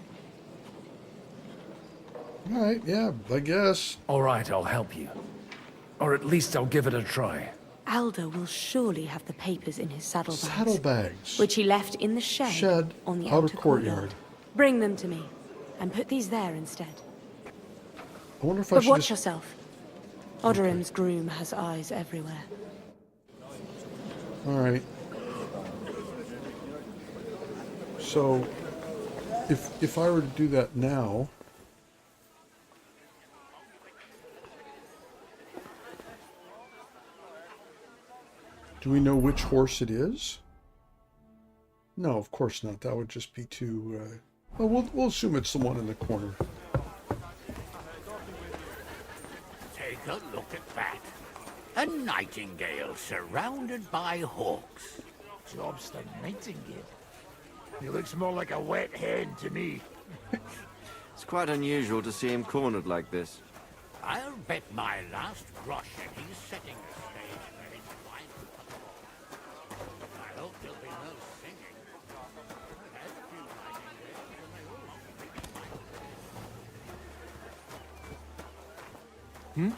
A: All right, yeah, I guess.
S: All right, I'll help you. Or at least I'll give it a try.
E: Aldo will surely have the papers in his saddlebags.
A: Saddlebags.
E: Which he left in the shed on the outer courtyard. Bring them to me, and put these there instead.
A: I wonder if I
E: but
A: should
E: watch yourself. Odorim's groom has eyes everywhere.
A: All right. So, if I were to do that now, do we know which horse it is? No, of course not. That would just be too. Well, we'll assume it's the one in the corner.
C: Take a look at that. A nightingale surrounded by hawks.
B: Job's the nightingale. He looks more like a wet hen to me.
M: It's quite unusual to see him cornered like this.
C: I'll bet my last groschen he's setting the stage for his final performance. I hope there'll be no singing. I've had a few nightingales and they all speak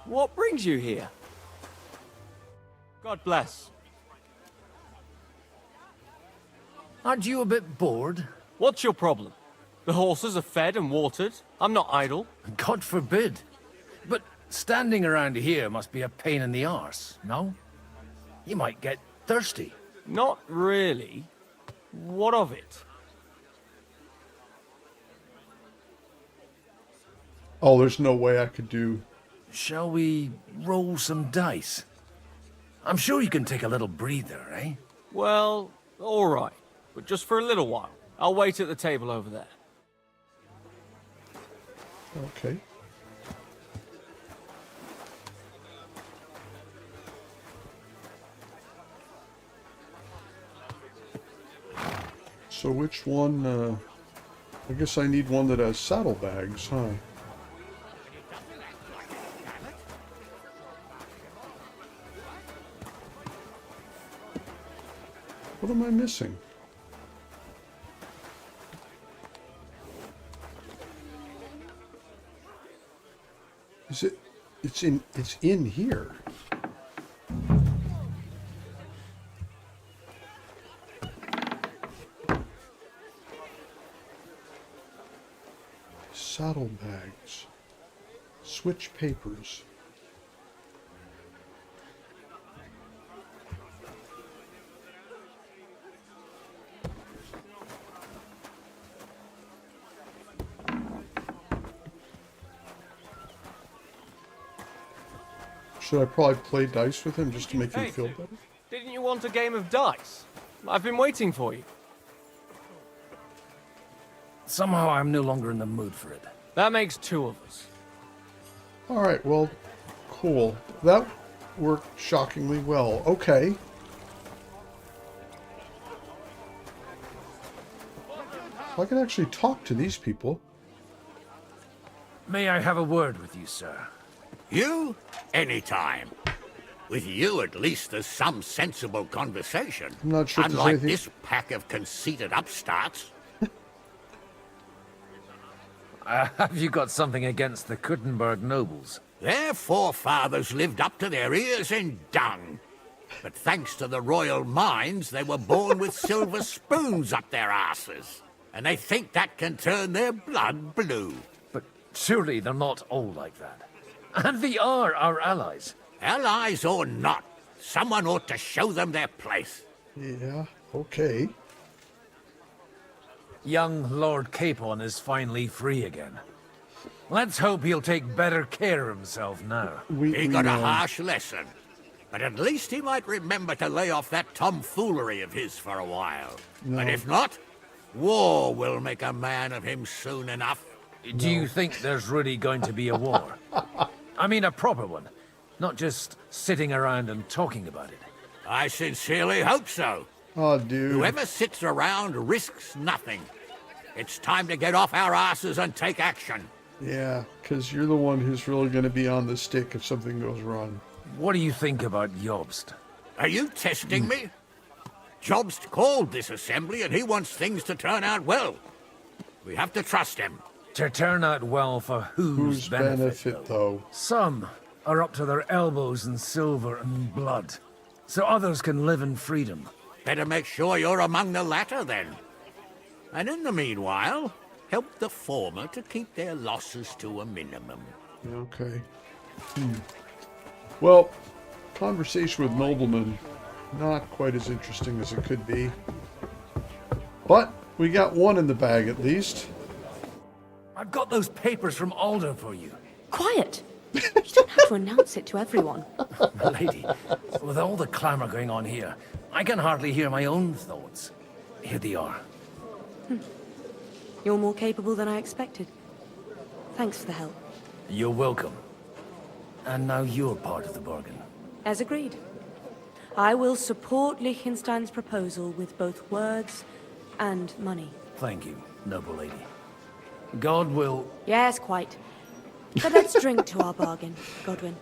C: my
W: What brings you here? God bless.
S: Aren't you a bit bored?
W: What's your problem? The horses are fed and watered. I'm not idle.
S: God forbid. But standing around here must be a pain in the arse, no? You might get thirsty.
W: Not really. What of it?
A: Oh, there's no way I could do...
S: Shall we roll some dice? I'm sure you can take a little breather, eh?
W: Well, all right. But just for a little while. I'll wait at the table over there.
A: Okay. So which one, I guess I need one that has saddlebags, huh? What am I missing? Is it? It's in here. Saddlebags. Switch papers. Should I probably play dice with him just to make him feel better?
W: Didn't you want a game of dice? I've been waiting for you.
S: Somehow I'm no longer in the mood for it.
W: That makes two of us.
A: Alright, well, cool. That worked shockingly well. Okay. So I can actually talk to these people.
S: May I have a word with you, sir?
C: You? Anytime. With you, at least, there's some sensible conversation.
A: I'm not sure if there's
C: Unlike
A: anything...
C: this pack of conceited upstarts.
S: Have you got something against the Kuttenberg nobles?
C: Their forefathers lived up to their ears in dung. But thanks to the royal mines, they were born with silver spoons up their asses. And they think that can turn their blood blue.
S: But surely they're not all like that. And they are our allies.
C: Allies or not, someone ought to show them their place.
A: Yeah, okay.
S: Young Lord Capon is finally free again. Let's hope he'll take better care of himself now.
C: He got a harsh lesson. But at least he might remember to lay off that tomfoolery of his for a while.
A: No.
C: And if not, war will make a man of him soon enough.
S: Do you think there's really going to be a war? I mean a proper one, not just sitting around and talking about it.
C: I sincerely hope so.
A: Oh, dude.
C: Whoever sits around risks nothing. It's time to get off our asses and take action.
A: Yeah, because you're the one who's really going to be on the stick if something goes wrong.
S: What do you think about Jobst?
C: Are you testing me? job's called this assembly, and he wants things to turn out well. We have to trust him.
S: To turn out well for whose benefit, though? Some are up to their elbows in silver and blood, so others can live in freedom.
C: Better make sure you're among the latter, then. And in the meanwhile, help the former to keep their losses to a minimum.
A: Okay. Well, conversation with noblemen, not quite as interesting as it could be. But we got one in the bag at least.
S: I've got those papers from Alder for you.
E: Quiet! You don't have to announce it to everyone.
S: Lady, with all the clamor going on here, I can hardly hear my own thoughts. Here they are.
E: You're more capable than I expected. Thanks for the help.
S: You're welcome. And now you're part of the bargain.
E: As agreed. I will support Liechtenstein's proposal with both words and money.
S: Thank you, noble lady. God will...
E: Yes, quite. But let's drink to our bargain, Godwin.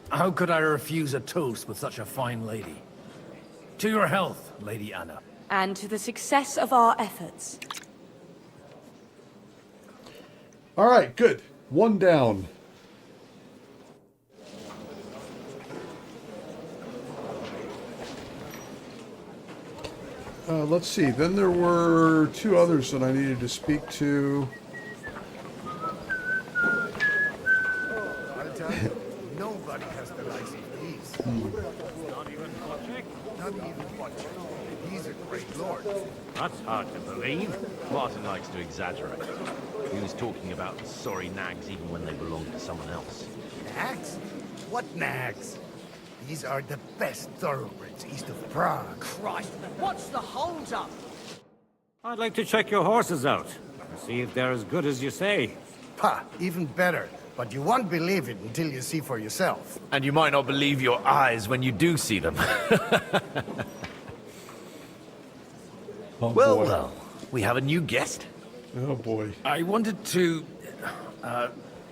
S: How could I refuse a toast with such a fine lady? To your health, Lady Anna.
E: And to the success of our efforts.
A: All right, good. One down. Let's see. Then there were two others that I needed to speak to.
H: I'll tell you, nobody has the likes of these.
J: Not even Patrick?
H: Not even Patrick. He's a great lord.
J: That's hard to believe. Martin likes to exaggerate. He was talking about the sorry nags even when they belonged to someone else.
H: Nags? What nags? These are the best thoroughbreds east of Prague.
N: Christ, what's the hold-up?
J: I'd like to check your horses out. See if they're as good as you say.
H: Pah, even better. But you won't believe it until you see for yourself.
S: And you might not believe your eyes when you do see them. Well, we have a new guest.
A: Oh boy.
S: I wanted to...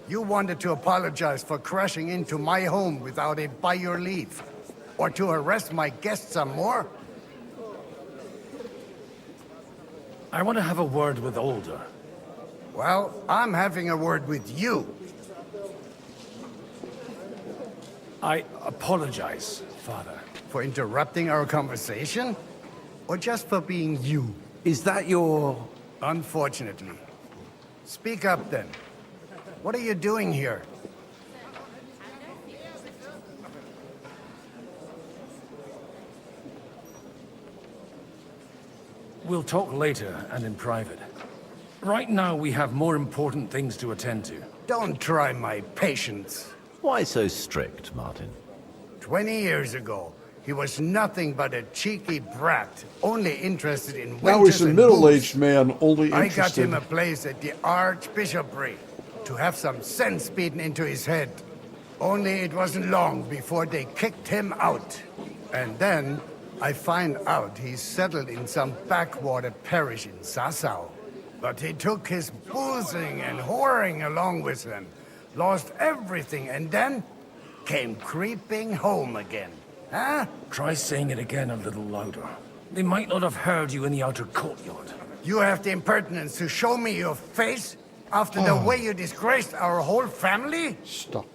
H: You wanted to apologize for crashing into my home without it by your leave. Or to harass my guests some more?
S: I want to have a word with Alder.
H: Well, I'm having a word with you.
S: I apologize, Father.
H: For interrupting our conversation? Or just for being you?
S: Is that your...
H: Unfortunately. Speak up then. What are you doing here?
S: We'll talk later and in private. Right now we have more important things to attend to.
H: Don't try my patience.
O: Why so strict, Martin?
H: 20 years ago, he was nothing but a cheeky brat, only interested in wenches.
A: Now he's a
H: and
A: middle-aged
H: booze.
A: man, only interested...
H: I got him a place at the Archbishopric to have some sense beaten into his head. Only it wasn't long before they kicked him out. And then I find out he's settled in some backwater parish in Sassau. But he took his boozing and whoring along with him, lost everything, and then came creeping home again. Huh?
S: Try saying it again a little louder. They might not have heard you in the outer courtyard.
H: You have the impertinence to show me your face after the way you disgraced our whole family?
A: Stop.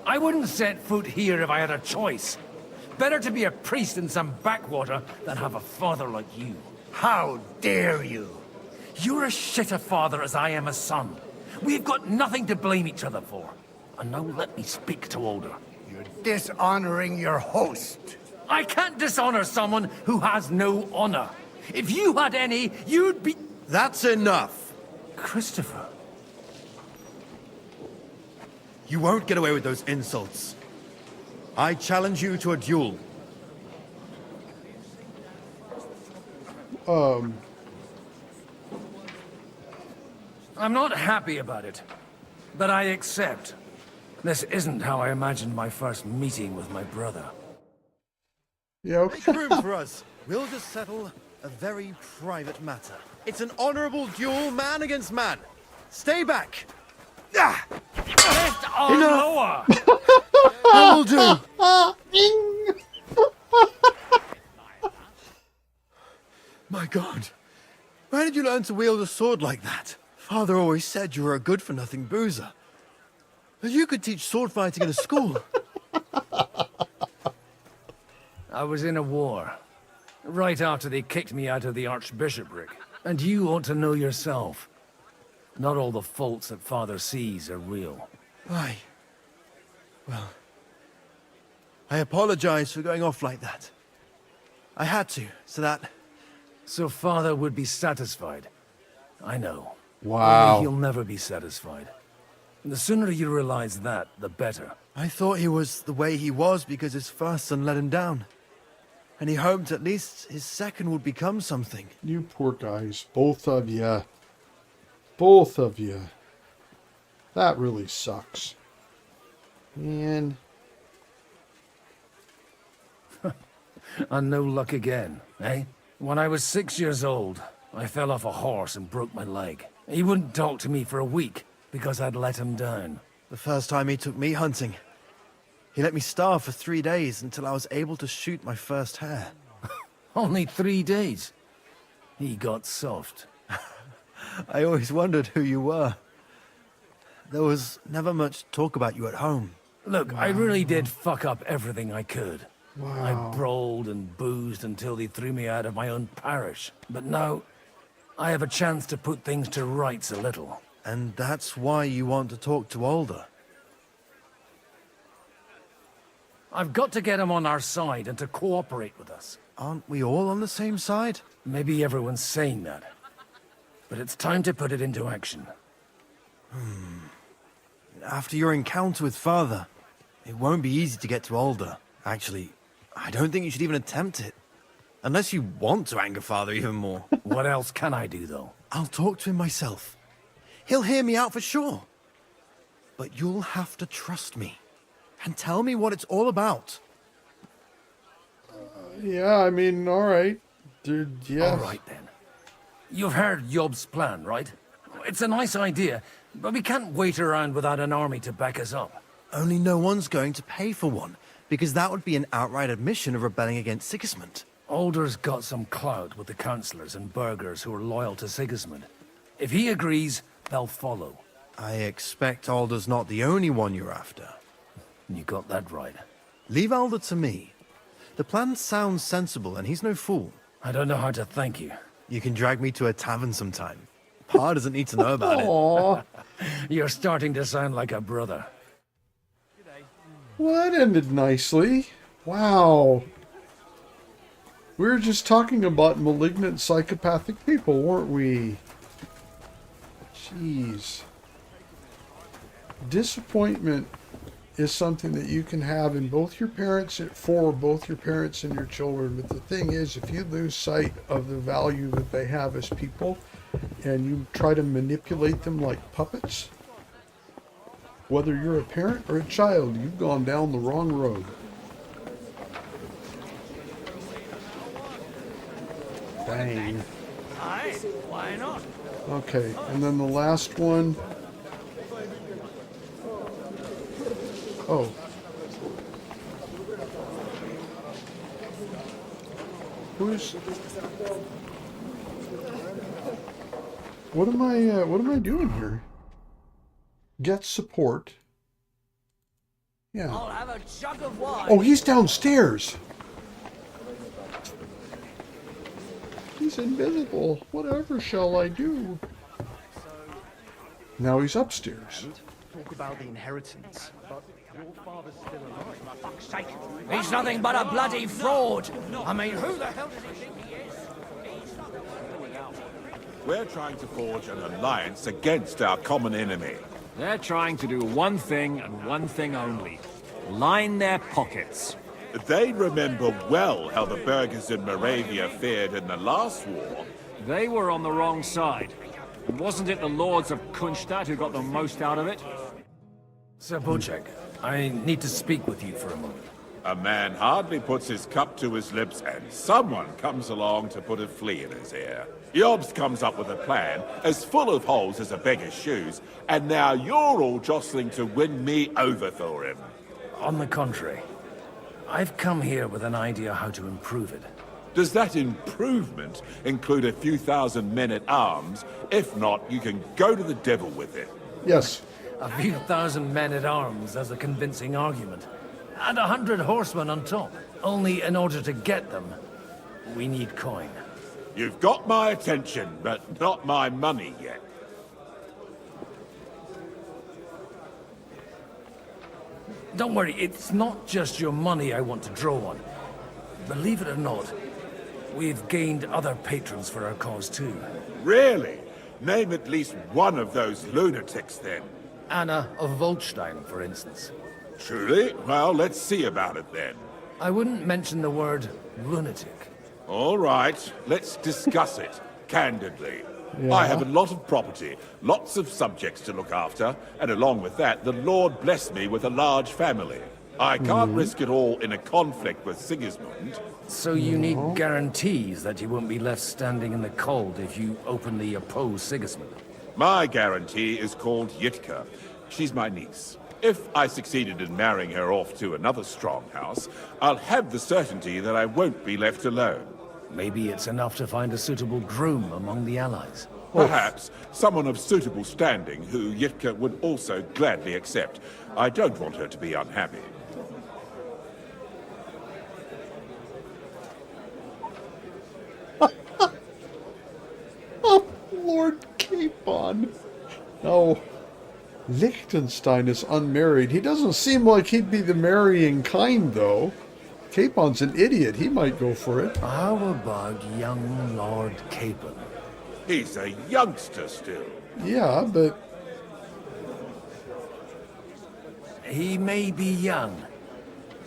S: I wouldn't set foot here if I had a choice. Better to be a priest in some backwater than have a father like you.
H: How dare you?
S: You're as shit a father as I am a son. We've got nothing to blame each other for. And now let me speak to Alder.
H: You're dishonoring your host.
S: I can't dishonor someone who has no honor. If you had any, you'd be...
V: That's enough.
S: Christopher.
V: You won't get away with those insults. I challenge you to a duel.
S: I'm not happy about it, but I accept. This isn't how I imagined my first meeting with my brother.
A: Yeah, okay.
V: Make room for us. We'll just settle a very private matter. It's an honorable duel, man against man. Stay back.
F: Lift arm lower!
V: That will do! My God. Where did you learn to wield a sword like that? Father always said you were a good-for-nothing boozer. But you could teach sword fighting in a school.
S: I was in a war. Right after they kicked me out of the archbishopric. And you ought to know yourself. Not all the faults that Father sees are real.
V: Aye. Well, I apologize for going off like that. I had to, so that...
S: So Father would be satisfied. I know.
A: Wow.
S: Only he'll never be satisfied. The sooner you realize that, the better.
V: I thought he was the way he was because his first son let him down. And he hoped at least his second would become something.
A: You poor guys. Both of you. Both of you. That really sucks. Man.
S: And no luck again, eh? When I was 6 years old, I fell off a horse and broke my leg. He wouldn't talk to me for a week because I'd let him down.
V: The first time he took me hunting, he let me starve for 3 days until I was able to shoot my first hare.
S: Only 3 days? He got soft.
V: I always wondered who you were. There was never much talk about you at home.
S: Look, I really did fuck up everything I could.
A: Wow.
S: I brawled and boozed until they threw me out of my own parish. But now, I have a chance to put things to rights a little.
V: And that's why you want to talk to Alder.
S: I've got to get him on our side and to cooperate with us.
V: Aren't we all on the same side?
S: Maybe everyone's saying that. But it's time to put it into action.
V: After your encounter with Father, it won't be easy to get to Alder. Actually, I don't think you should even attempt it. Unless you want to anger Father even more.
S: What else can I do, though?
V: I'll talk to him myself. He'll hear me out for sure. But you'll have to trust me. And tell me what it's all about.
A: Yeah, I mean, all right. Dude, yeah.
S: All right, then. You've heard Yob's plan, right? It's a nice idea, but we can't wait around without an army to back us up.
V: Only no one's going to pay for one, because that would be an outright admission of rebelling against Sigismund.
S: Alder's got some clout with the councillors and burghers who are loyal to Sigismund. If he agrees, they'll follow.
V: I expect Alder's not the only one you're after.
S: You got that right.
V: Leave Alder to me. The plan sounds sensible, and he's no fool.
S: I don't know how to thank you.
V: You can drag me to a tavern sometime. Pa doesn't need to know about it.
A: Aww.
S: You're starting to sound like a brother.
A: Well, that ended nicely. Wow. We were just talking about malignant psychopathic people, weren't we? Jeez. Disappointment is something that you can have in both your parents, for both your parents and your children. But the thing is, if you lose sight of the value that they have as people, and you try to manipulate them like puppets, whether you're a parent or a child, you've gone down the wrong road. Dang.
N: Aye, why not?
A: Okay, and then the last one. Oh. Who's... What am I doing here? Get support. Yeah.
N: I'll have a jug of wine.
A: Oh, he's downstairs. He's invisible. Whatever shall I do? Now he's upstairs.
G: Talk about the inheritance, but your father's still alive.
N: For fuck's sake. He's nothing but a bloody fraud. I mean, who the hell does he think he is?
K: We're trying to forge an alliance against our common enemy.
F: They're trying to do one thing and one thing only. Line their pockets.
K: They remember well how the burghers in Moravia fared in the last war.
F: They were on the wrong side. Wasn't it the lords of Kunstadt who got the most out of it?
S: Sir Bocek, I need to speak with you for a moment.
K: A man hardly puts his cup to his lips, and someone comes along to put a flea in his ear. Yobs comes up with a plan as full of holes as a beggar's shoes, and now you're all jostling to win me over for him.
S: On the contrary, I've come here with an idea how to improve it.
K: Does that improvement include a few thousand men-at-arms? If not, you can go to the devil with it.
A: Yes.
S: A few thousand men-at-arms as a convincing argument. And 100 horsemen on top. Only in order to get them, we need coin.
K: You've got my attention, but not my money yet.
S: Don't worry, it's not just your money I want to draw on. Believe it or not, we've gained other patrons for our cause too.
K: Really? Name at least one of those lunatics then.
S: Anna of Volstein, for instance.
K: Truly? Well, let's see about it then.
S: I wouldn't mention the word lunatic.
K: All right, let's discuss it, candidly.
A: Yeah.
K: I have a lot of property, lots of subjects to look after, and along with that, the Lord blessed me with a large family. I can't risk it all in a conflict with Sigismund.
S: So you need guarantees that you won't be left standing in the cold if you openly oppose Sigismund?
K: My guarantee is called Yitka. She's my niece. If I succeeded in marrying her off to another strong house, I'll have the certainty that I won't be left alone.
S: Maybe it's enough to find a suitable groom among the allies.
K: Perhaps someone of suitable standing who Yitka would also gladly accept. I don't want her to be unhappy.
A: Oh, Lord Capon. No. Liechtenstein is unmarried. He doesn't seem like he'd be the marrying kind, though. Capon's an idiot. He might go for it.
S: How about young Lord Capon?
K: He's a youngster still.
A: Yeah, but...
S: He may be young,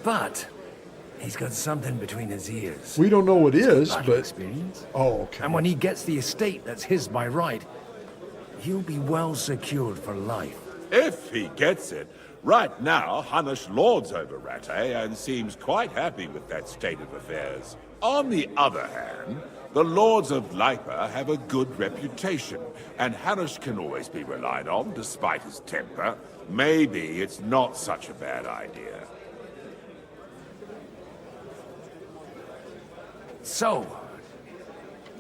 S: but he's got something between his ears.
A: We don't know what is,
S: Battle
A: but...
S: experience.
A: Oh, okay.
S: And when he gets the estate that's his by right, he'll be well secured for life.
K: If he gets it. Right now, Hanush lords over Rattay and seems quite happy with that state of affairs. On the other hand, the lords of Lipa have a good reputation, and Hanush can always be relied on despite his temper. Maybe it's not such a bad idea.
S: So,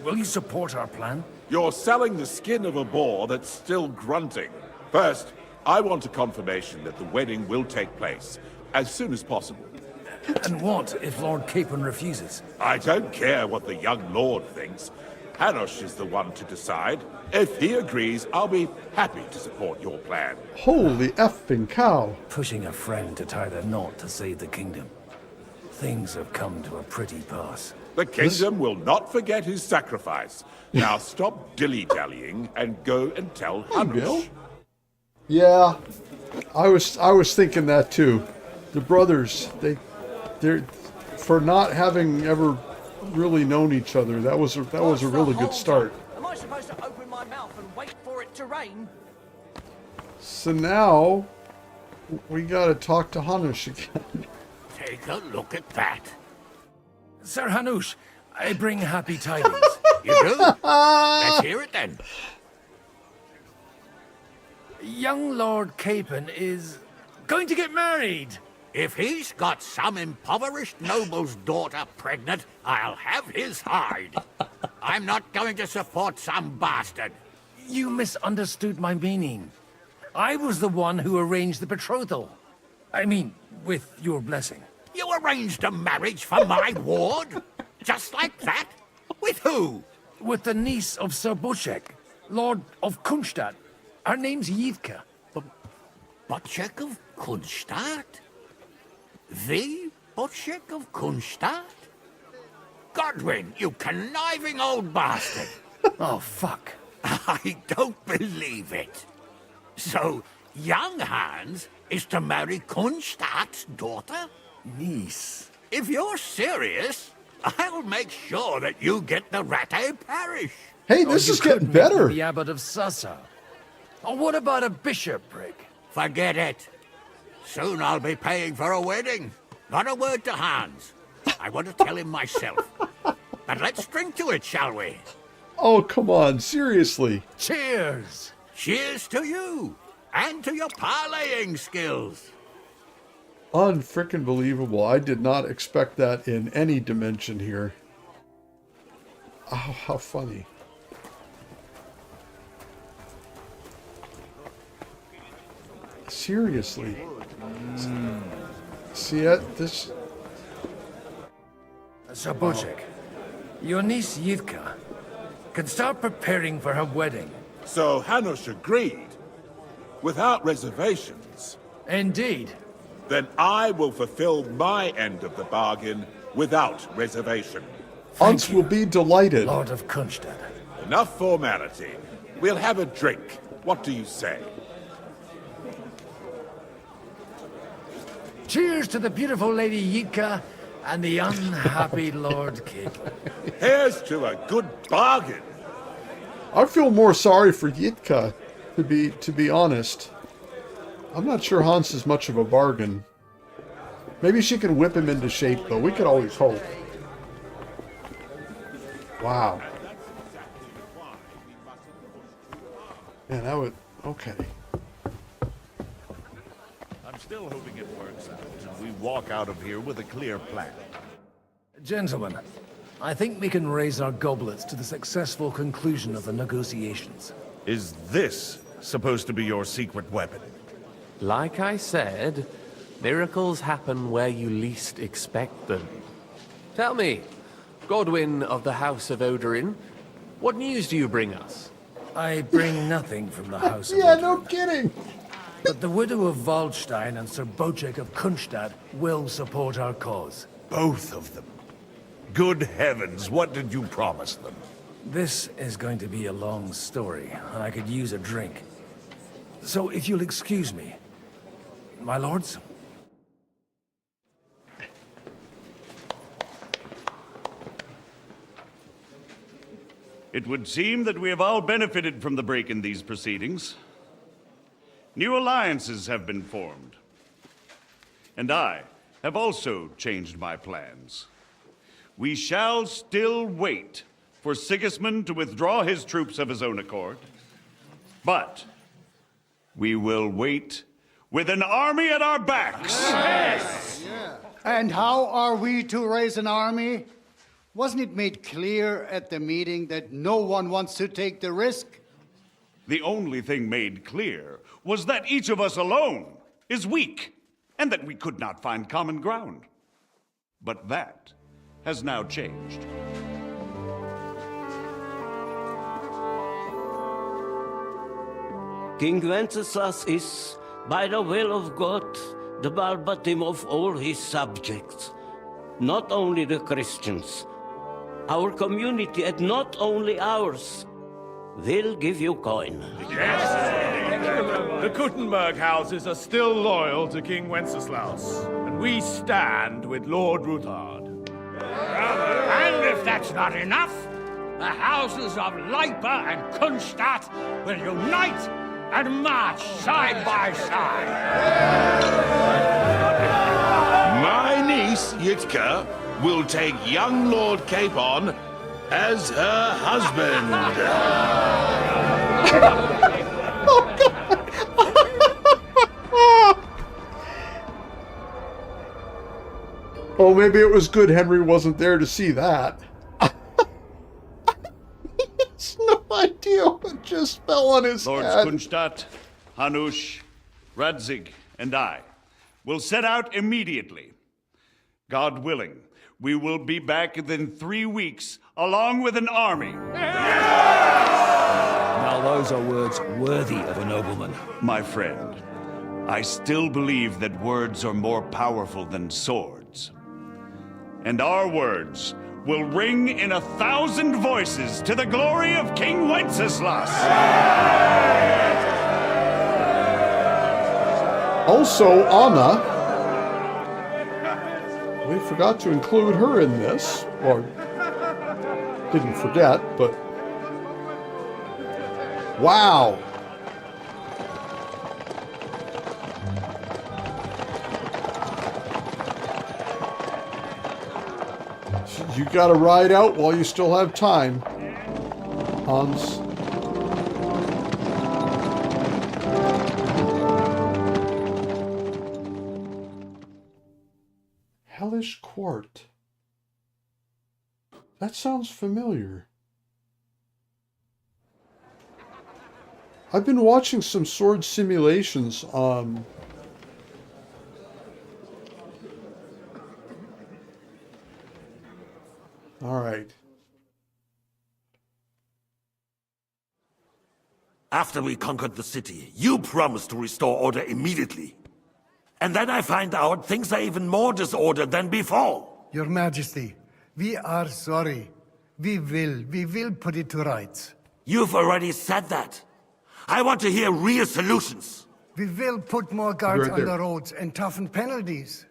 S: will you support our plan?
K: You're selling the skin of a boar that's still grunting. First, I want a confirmation that the wedding will take place as soon as possible.
S: And what if Lord Capon refuses?
K: I don't care what the young lord thinks. Hanush is the one to decide. If he agrees, I'll be happy to support your plan.
A: Holy effing cow.
S: Pushing a friend to tie the knot to save the kingdom. Things have come to a pretty pass.
K: The kingdom will not forget his sacrifice. Now stop dilly-dallying and go and tell Hanush.
A: Yeah, I was thinking that too. The brothers, they're for not having ever really known each other. That was a really good start.
N: Am I supposed to open my mouth and wait for it to rain?
A: So now we got to talk to Hanush again.
C: Take a look at that.
S: Sir Hanush, I bring happy tidings.
C: You do? Let's hear it then.
S: Young Lord Capon is going to get married.
C: If he's got some impoverished noble's daughter pregnant, I'll have his hide. I'm not going to support some bastard.
S: You misunderstood my meaning. I was the one who arranged the betrothal. I mean, with your blessing.
C: You arranged a marriage for my ward? Just like that? With who?
S: With the niece of Sir Boczek, Lord of Kunstadt. Her name's Yitka.
C: Boczek of Kunstadt? The Boczek of Kunstadt? Godwin, you conniving old bastard!
S: Oh, fuck.
C: I don't believe it. So, young Hans is to marry Kunstadt's daughter?
S: Niece.
C: If you're serious, I'll make sure that you get the Rattay parish.
A: Hey, this is getting better.
S: The abbot of Sassa. Or what about a bishopric?
C: Forget it. Soon I'll be paying for a wedding. Not a word to Hans. I want to tell him myself. But let's drink to it, shall we?
A: Oh, come on, seriously.
S: Cheers!
C: Cheers to you, and to your parlaying skills.
A: Unfrickin' believable. I did not expect that in any dimension here. Oh, how funny. Seriously. See it? This...
S: Zabojek, your niece Yivka can start preparing for her wedding.
K: So Hanush agreed, without reservations.
S: Indeed.
K: Then I will fulfill my end of the bargain without reservation.
A: Hans will be delighted.
S: Lord of Kunstadt.
K: Enough formality. We'll have a drink. What do you say?
S: Cheers to the beautiful Lady Yivka and the unhappy Lord King.
K: Here's to a good bargain.
A: I feel more sorry for Yitka, to be honest. I'm not sure Hans is much of a bargain. Maybe she can whip him into shape, though. We could always hope. Wow. Man, that would... Okay.
U: I'm still hoping it works out, and we walk out of here with a clear plan.
S: Gentlemen, I think we can raise our goblets to the successful conclusion of the negotiations.
U: Is this supposed to be your secret weapon?
D: Like I said, miracles happen where you least expect them. Tell me, Godwin of the House of Odorin, what news do you bring us?
S: I bring nothing from the House of
A: Yeah,
S: Odorin.
A: no kidding.
S: But the widow of Waldstein and Sir Bocek of Kunstadt will support our cause.
U: Both of them. Good heavens, what did you promise them?
S: This is going to be a long story, and I could use a drink. So if you'll excuse me, my lords?
U: It would seem that we have all benefited from the break in these proceedings. New alliances have been formed. And I have also changed my plans. We shall still wait for Sigismund to withdraw his troops of his own accord. But we will wait with an army at our backs.
H: Yes! And how are we to raise an army? Wasn't it made clear at the meeting that no one wants to take the risk?
U: The only thing made clear was that each of us alone is weak, and that we could not find common ground. But that has now changed.
T: King Wenceslas is, by the will of God, the balbatim of all his subjects. Not only the Christians, our community, and not only ours, will give you coin.
I: The Kuttenberg houses are still loyal to King Wenceslas, and we stand with Lord Ruthard.
N: And if that's not enough, the houses of Leipa and Kunstadt will unite and march side by side.
K: My niece, Yitka, will take young Lord Capon as her husband.
A: Oh, maybe it was good Henry wasn't there to see that. It's no idea what just fell on his
U: Lords
A: head.
U: Kunstadt, Hanush, Radzig, and I will set out immediately. God willing, we will be back within 3 weeks, along with an army.
F: Now those are words worthy of a nobleman.
U: My friend, I still believe that words are more powerful than swords. And our words will ring in 1,000 voices to the glory of King Wenceslas.
A: Also, Anna. We forgot to include her in this. Or didn't forget, but... Wow. You gotta ride out while you still have time, Hans. Hellish Court. That sounds familiar. I've been watching some sword simulations. All right.
L: After we conquered the city, you promised to restore order immediately. And then I find out things are even more disordered than before.
H: Your Majesty, we are sorry. We will put it to rights.
L: You've already said that. I want to hear real solutions.
H: We will put more guards
L: Right
H: on
L: there.
H: the roads and toughen penalties.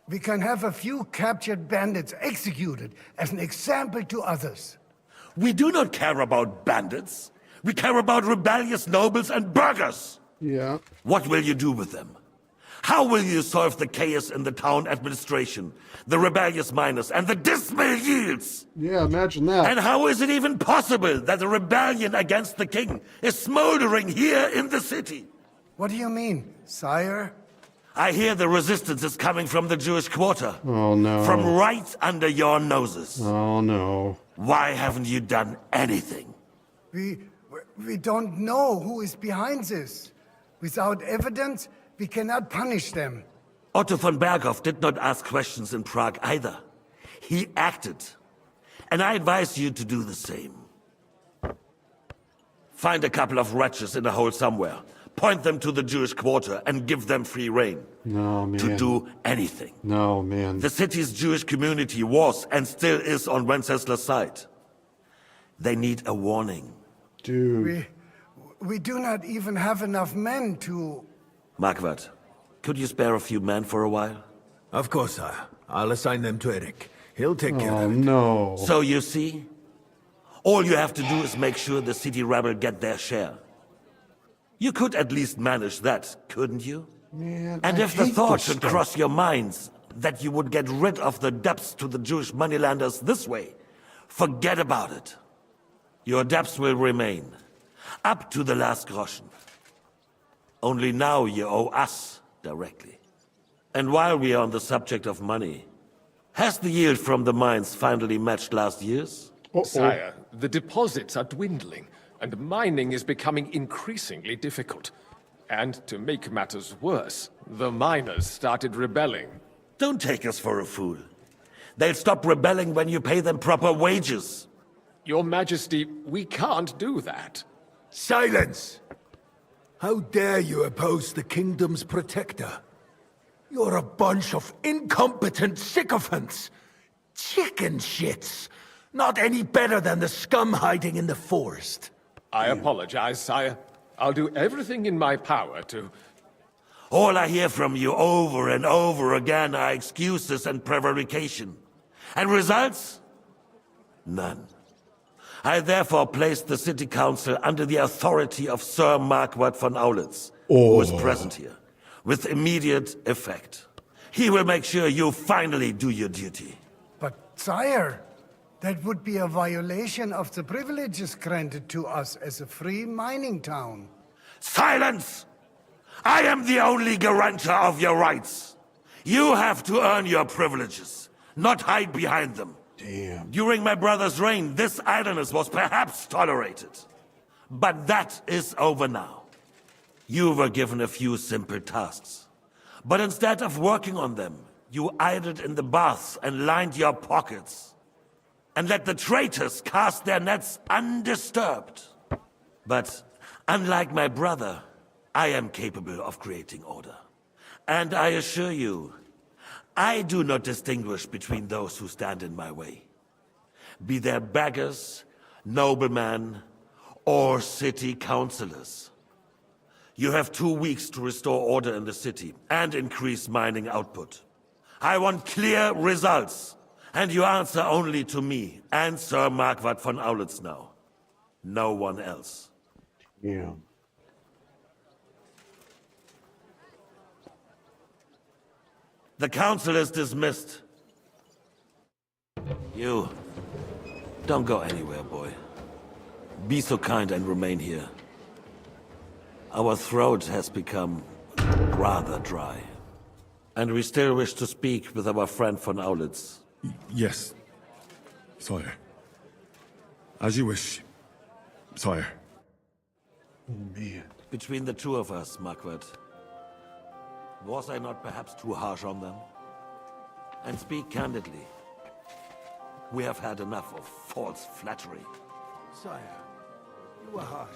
H: We can have a few captured bandits executed as an example to others.
L: We do not care about bandits. We care about rebellious nobles and burghers.
A: Yeah.
L: What will you do with them? How will you solve the chaos in the town administration, the rebellious miners, and the dismal yields?
A: Yeah, imagine that.
L: And how is it even possible that a rebellion against the king is smoldering here in the city?
H: What do you mean, sire?
L: I hear the resistance is coming from the Jewish quarter.
A: Oh, no.
L: From right under your noses.
A: Oh, no.
L: Why haven't you done anything?
H: We don't know who is behind this. Without evidence, we cannot punish them.
L: Otto von Berghoff did not ask questions in Prague either. He acted. And I advise you to do the same. Find a couple of wretches in a hole somewhere. Point them to the Jewish quarter and give them free rein.
A: No, man.
L: To do anything.
A: No, man.
L: The city's Jewish community was and still is on Wencesla's side. They need a warning.
A: Dude.
H: We do not even have enough men to...
L: Marquardt, could you spare a few men for a while?
P: Of course, sire. I'll assign them to Eric. He'll take care of it.
A: No.
L: So you see, all you have to do is make sure the city rebel get their share. You could at least manage that, couldn't you?
A: Man,
L: And
A: I
L: if the
A: hate
L: thought
A: this
L: should
A: stuff.
L: cross your minds that you would get rid of the debts to the Jewish moneylanders this way, forget about it. Your debts will remain, up to the last groschen. Only now you owe us directly. And while we are on the subject of money, has the yield from the mines finally matched last year's?
R: Sire, the deposits are dwindling, and mining is becoming increasingly difficult. And to make matters worse, the miners started rebelling.
L: Don't take us for a fool. They'll stop rebelling when you pay them proper wages.
R: Your Majesty, we can't do that.
P: Silence! How dare you oppose the kingdom's protector? You're a bunch of incompetent sycophants! Chicken shits! Not any better than the scum hiding in the forest.
R: I apologize, sire. I'll do everything in my power to...
L: All I hear from you over and over again are excuses and prevarication. And results? None. I therefore placed the city council under the authority of Sir Marquardt von Aulitz, who is present here, with immediate effect. He will make sure you finally do your duty.
H: But, sire, that would be a violation of the privileges granted to us as a free mining town.
L: Silence! I am the only guarantor of your rights. You have to earn your privileges, not hide behind them.
A: Damn.
L: During my brother's reign, this idleness was perhaps tolerated. But that is over now. You were given a few simple tasks. But instead of working on them, you idled in the baths and lined your pockets. And let the traitors cast their nets undisturbed. But unlike my brother, I am capable of creating order. And I assure you, I do not distinguish between those who stand in my way. Be they beggars, noblemen, or city councillors. You have 2 weeks to restore order in the city and increase mining output. I want clear results, and you answer only to me and Sir Marquardt von Aulitz now. No one else.
A: Yeah.
L: The council is dismissed. You... don't go anywhere, boy. Be so kind and remain here. Our throat has become rather dry. And we still wish to speak with our friend von Aulitz.
B: Yes, sire. As you wish, sire.
A: Oh, man.
L: Between the two of us, Marquardt, was I not perhaps too harsh on them? And speak candidly. We have had enough of false flattery.
P: Sire, you were harsh,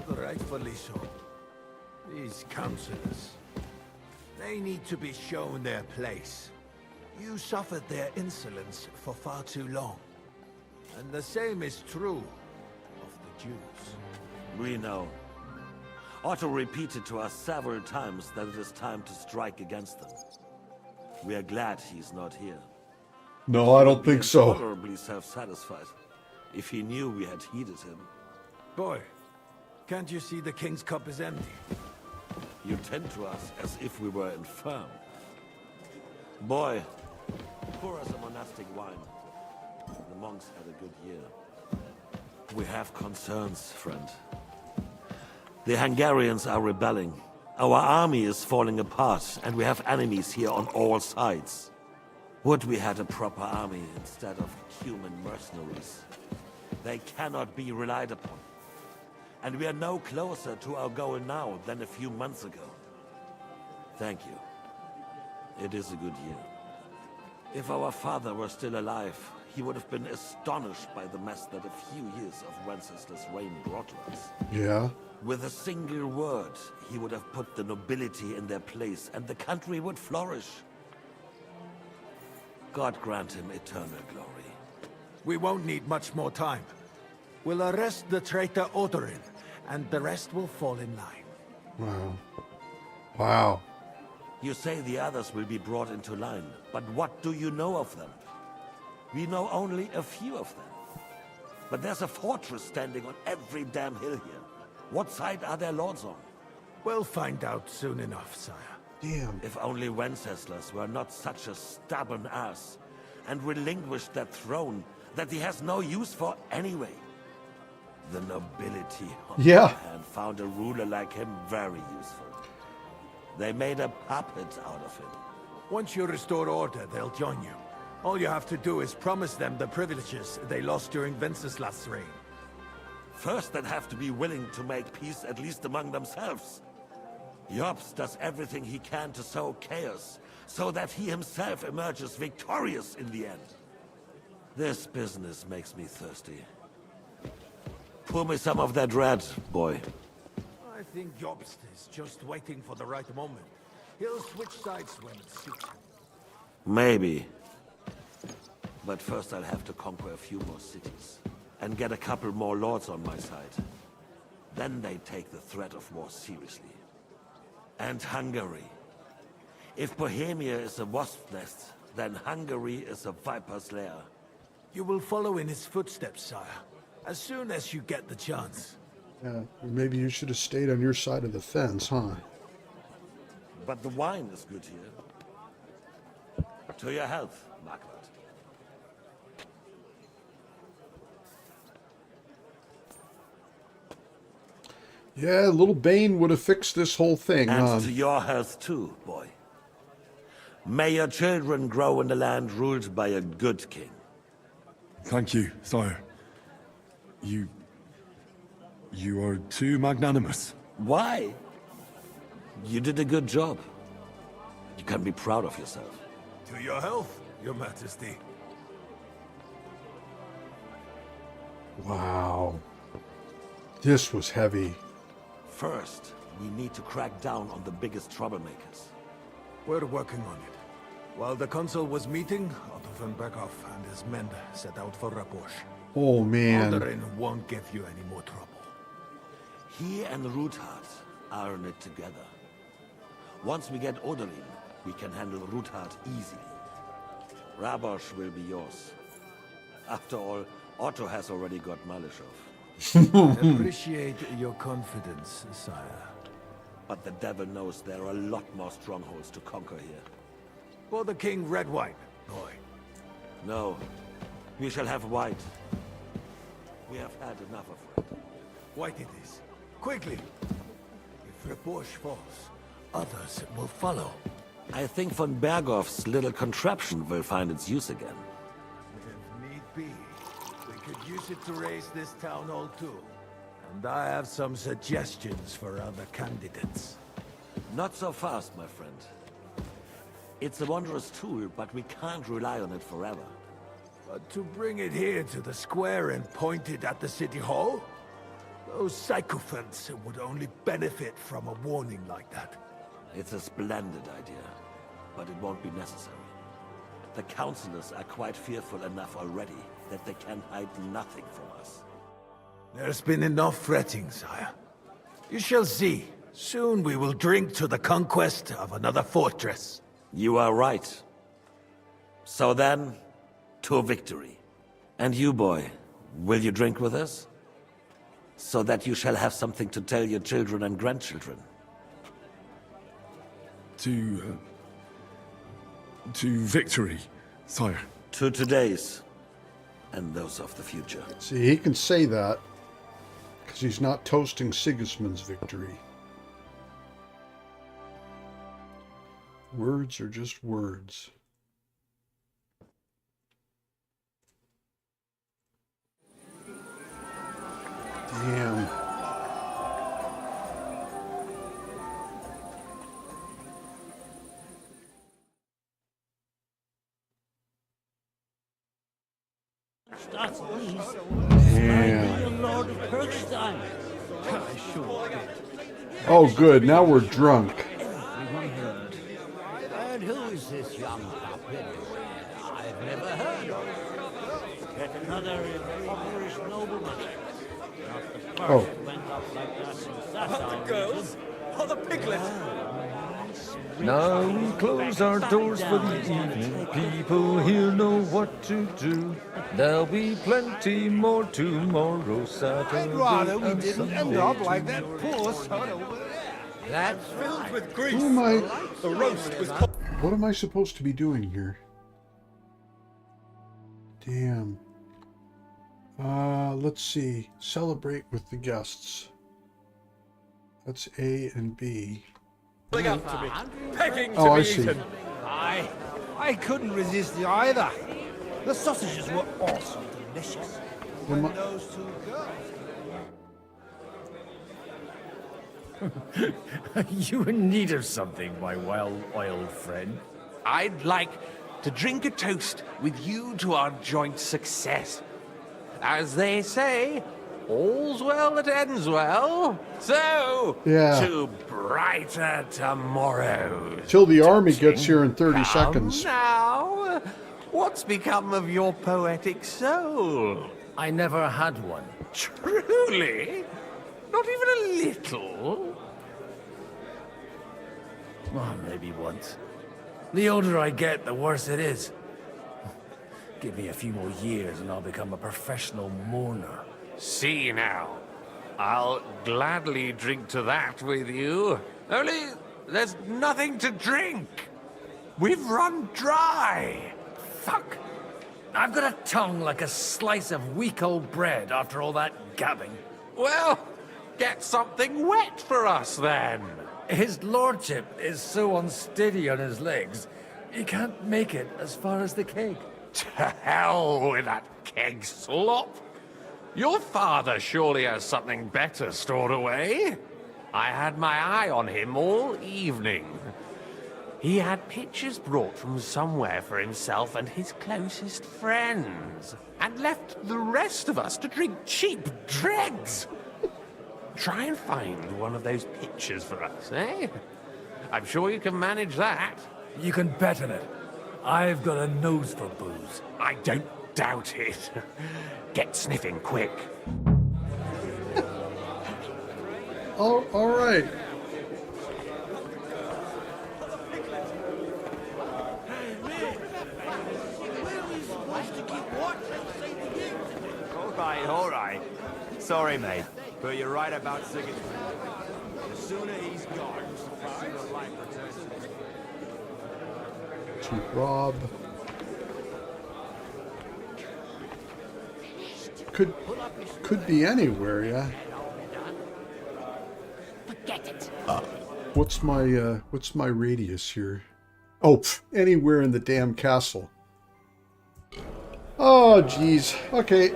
P: rightfully so. These councillors, they need to be shown their place. You suffered their insolence for far too long. And the same is true of the Jews.
L: We know. Otto repeated to us several times that it is time to strike against them. We are glad he's not here.
A: No, I don't think so.
L: Tolerably self-satisfied, if he knew we had heeded him.
P: Boy, can't you see the king's cup is empty?
L: You tend to us as if we were infirm. Boy, pour us a monastic wine. The monks had a good year. We have concerns, friend. The Hungarians are rebelling. Our army is falling apart, and we have enemies here on all sides. Would we had a proper army instead of human mercenaries. They cannot be relied upon. And we are no closer to our goal now than a few months ago. Thank you. It is a good year. If our father were still alive, he would have been astonished by the mess that a few years of Wenceslas' reign brought to us.
A: Yeah?
L: With a single word, he would have put the nobility in their place, and the country would flourish. God grant him eternal glory.
P: We won't need much more time. We'll arrest the traitor Odorin, and the rest will fall in line.
A: Wow. Wow.
L: You say the others will be brought into line, but what do you know of them? We know only a few of them. But there's a fortress standing on every damn hill here. What side are their lords on?
P: We'll find out soon enough, sire.
A: Damn.
L: If only Wenceslas were not such a stubborn ass, and relinquished that throne that he has no use for anyway. The nobility, on the other hand, found a ruler like him very useful. They made a puppet out of him.
P: Once you restore order, they'll join you. All you have to do is promise them the privileges they lost during Wenceslas' reign.
L: First, they'd have to be willing to make peace at least among themselves. Jobs does everything he can to sow chaos, so that he himself emerges victorious in the end. This business makes me thirsty. Pour me some of that red, boy.
P: I think Jobst is just waiting for the right moment. He'll switch sides when it suits him.
L: Maybe. But first I'll have to conquer a few more cities. And get a couple more lords on my side. Then they take the threat of war seriously. And Hungary. If Bohemia is a wasp nest, then Hungary is a viper's lair.
P: You will follow in his footsteps, sire. As soon as you get the chance.
A: Yeah, maybe you should have stayed on your side of the fence, huh?
L: But the wine is good here. To your health, Marquardt.
A: Yeah, little Bane would have fixed this whole thing,
L: And to your health too, boy. May your children grow in a land ruled by a good king.
B: Thank you, sire. You are too magnanimous.
L: Why? You did a good job. You can be proud of yourself.
P: To your health, your majesty.
A: Wow. This was heavy.
L: First, we need to crack down on the biggest troublemakers.
P: We're working on it. While the consul was meeting, Otto von Berghoff and his men set out for Raborsch.
A: Oh, man.
P: Odorin won't give you any more trouble.
L: He and Ruthard are in it together. Once we get Odorin, we can handle Ruthard easily. Raborsch will be yours. After all, Otto has already got Malishov.
P: Appreciate your confidence, sire.
L: But the devil knows there are a lot more strongholds to conquer here.
P: For the king, red wine, boy.
L: No, We shall have white. We have had enough of red.
P: White it is. Quickly! If Raborsch falls, others will follow.
L: I think von Berghoff's little contraption will find its use again.
P: If need be, we could use it to raise this town hall too. And I have some suggestions for other candidates.
L: Not so fast, my friend. It's a wondrous tool, but we can't rely on it forever.
P: But to bring it here to the square and point it at the city hall? Those sycophants would only benefit from a warning like that.
L: It's a splendid idea, but it won't be necessary. The councillors are quite fearful enough already that they can hide nothing from us.
P: There's been enough fretting, sire. You shall see. Soon we will drink to the conquest of another fortress.
L: You are right. So then, to victory. And you, boy, will you drink with us? So that you shall have something to tell your children and grandchildren.
B: To victory, sire.
L: To today's, and those of the future.
A: See, he can say that, because he's not toasting Sigismund's victory. Words are just words. Damn. Oh, good. Now we're drunk.
C: And who is this young pup anyway? I've never heard of him. Yet another impoverished nobleman. Not the first
A: Oh.
C: that went up like that since that
R: Are the girls? Are the piglet?
S: Now we close our doors for the evening. People here know what to do. There'll be plenty more tomorrow, Saturday.
H: I'd rather we
S: and
H: didn't end
S: Sunday
H: up like
S: too.
H: that poor son over there.
C: That's filled
R: With grease.
A: Who am I?
R: The roast was...
A: What am I supposed to be doing here? Damn. Let's see. Celebrate with the guests. That's A and B.
R: Pulling up to me. Pegging to
A: Oh, I
R: be
A: see.
R: eaten.
H: I couldn't resist you either. The sausages were also delicious.
A: Am I-
H: Those two girls.
S: You in need of something, my well-oiled friend?
M: I'd like to drink a toast with you to our joint success. As they say, all's well that ends well. So,
A: Yeah.
M: to brighter tomorrows.
A: Till the army gets here in 30 seconds.
M: Now, what's become of your poetic soul?
S: I never had one.
M: Truly? Not even a little?
S: Well, maybe once. The older I get, the worse it is. Give me a few more years and I'll become a professional mourner.
M: See now. I'll gladly drink to that with you. Only, there's nothing to drink. We've run dry.
S: Fuck. I've got a tongue like a slice of week-old bread after all that gabbing.
M: Well, get something wet for us then.
S: His lordship is so unsteady on his legs, he can't make it as far as the keg.
M: To hell with that keg slop. Your father surely has something better stored away. I had my eye on him all evening. He had pictures brought from somewhere for himself and his closest friends, and left the rest of us to drink cheap dregs. Try and find one of those pictures for us, eh? I'm sure you can manage that.
S: You can bet on it. I've got a nose for booze.
M: I don't doubt it. Get sniffing quick.
A: Oh, all right.
G: All right. Sorry, mate, but you're right about Sigismund. The sooner he's gone, the sooner life returns.
A: To rob. could be anywhere, yeah.
E: Forget it.
A: What's my radius here? Oh, anywhere in the damn castle. Oh, geez. Okay.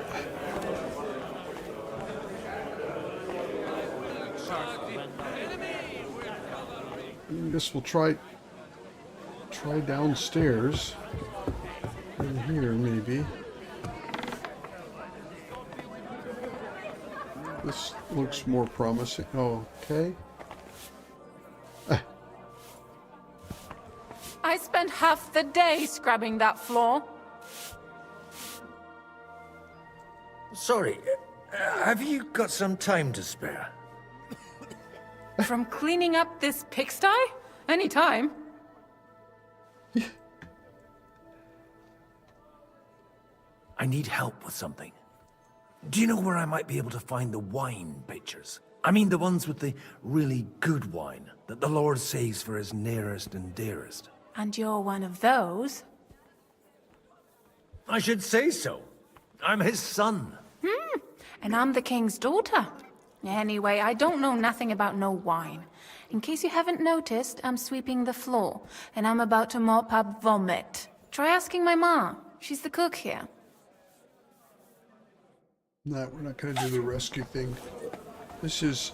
A: I guess we'll try downstairs. In here, maybe. This looks more promising. Oh, okay.
E: I spent half the day scrubbing that floor.
S: Sorry, have you got some time to spare?
E: From cleaning up this pigsty? Anytime.
S: I need help with something. Do you know where I might be able to find the wine pitchers? I mean the ones with the really good wine that the Lord saves for his nearest and dearest.
E: And you're one of those?
S: I should say so. I'm his son.
E: And I'm the king's daughter. Anyway, I don't know nothing about no wine. In case you haven't noticed, I'm sweeping the floor, and I'm about to mop up vomit. Try asking my ma. She's the cook here.
A: No, we're not going to do the rescue thing. This is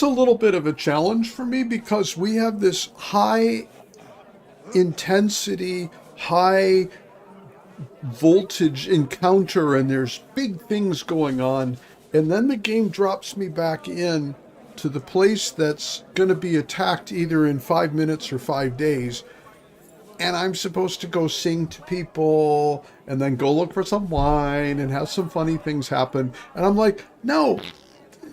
A: a little bit of a challenge for me because we have this high intensity, high voltage encounter, and there's big things going on, and then the game drops me back in to the place that's going to be attacked either in 5 minutes or 5 days. And I'm supposed to go sing to people and then go look for some wine and have some funny things happen. And I'm like, no,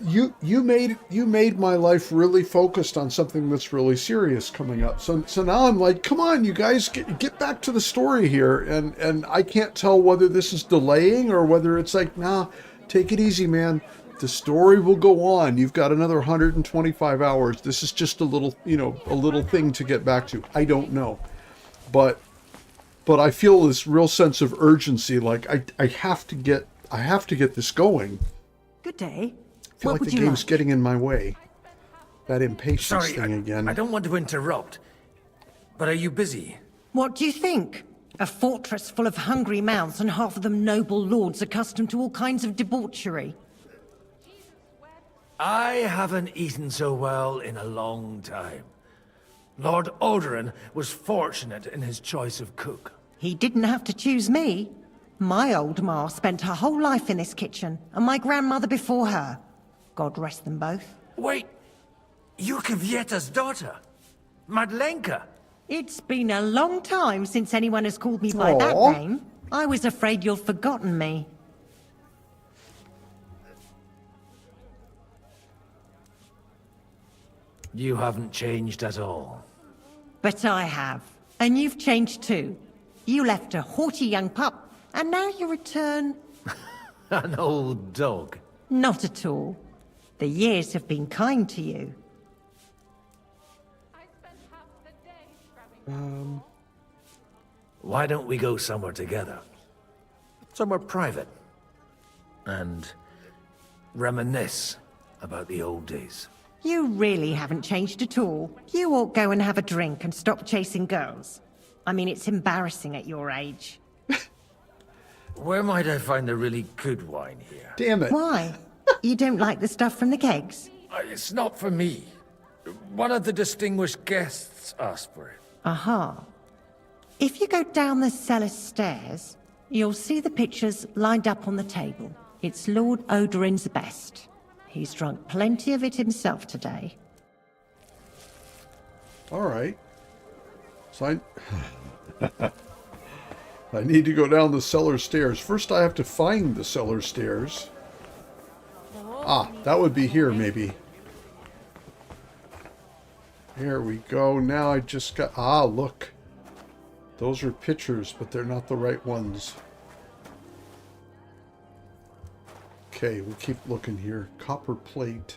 A: you made my life really focused on something that's really serious coming up. So now I'm like, come on, you guys, get back to the story here. And I can't tell whether this is delaying or whether it's like, nah, take it easy, man. The story will go on. You've got another 125 hours. This is just a little thing to get back to. I don't know. But I feel this real sense of urgency, like I have to get this going.
Q: Good day.
A: I feel like the game's getting in my way. That impatience thing again.
S: I don't want to interrupt, but are you busy?
Q: What do you think? A fortress full of hungry mouths and half of them noble lords accustomed to all kinds of debauchery.
S: I haven't eaten so well in a long time. Lord Odoran was fortunate in his choice of cook.
Q: He didn't have to choose me. My old ma spent her whole life in this kitchen, and my grandmother before her. God rest them both.
S: Wait, you're Kvieta's daughter, Madlenka.
Q: It's been a long time since anyone has called me by that name. I was afraid you'd forgotten me.
S: You haven't changed at all.
Q: But I have. And you've changed too. You left a haughty young pup, and now you return...
S: An old dog.
Q: Not at all. The years have been kind to you.
S: Why don't we go somewhere together? Somewhere private. And reminisce about the old days.
Q: You really haven't changed at all. You ought go and have a drink and stop chasing girls. I mean, it's embarrassing at your age.
S: Where might I find the really good wine here?
A: Damn it.
Q: Why? You don't like the stuff from the kegs?
S: It's not for me. One of the distinguished guests asked for it.
Q: Aha. If you go down the cellar stairs, you'll see the pictures lined up on the table. It's Lord Odoran's best. He's drunk plenty of it himself today.
A: All right. So I need to go down the cellar stairs. First, I have to find the cellar stairs. Ah, that would be here, maybe. Here we go. Now I just got... Ah, look. Those are pictures, but they're not the right ones. Okay, we'll keep looking here. Copper plate.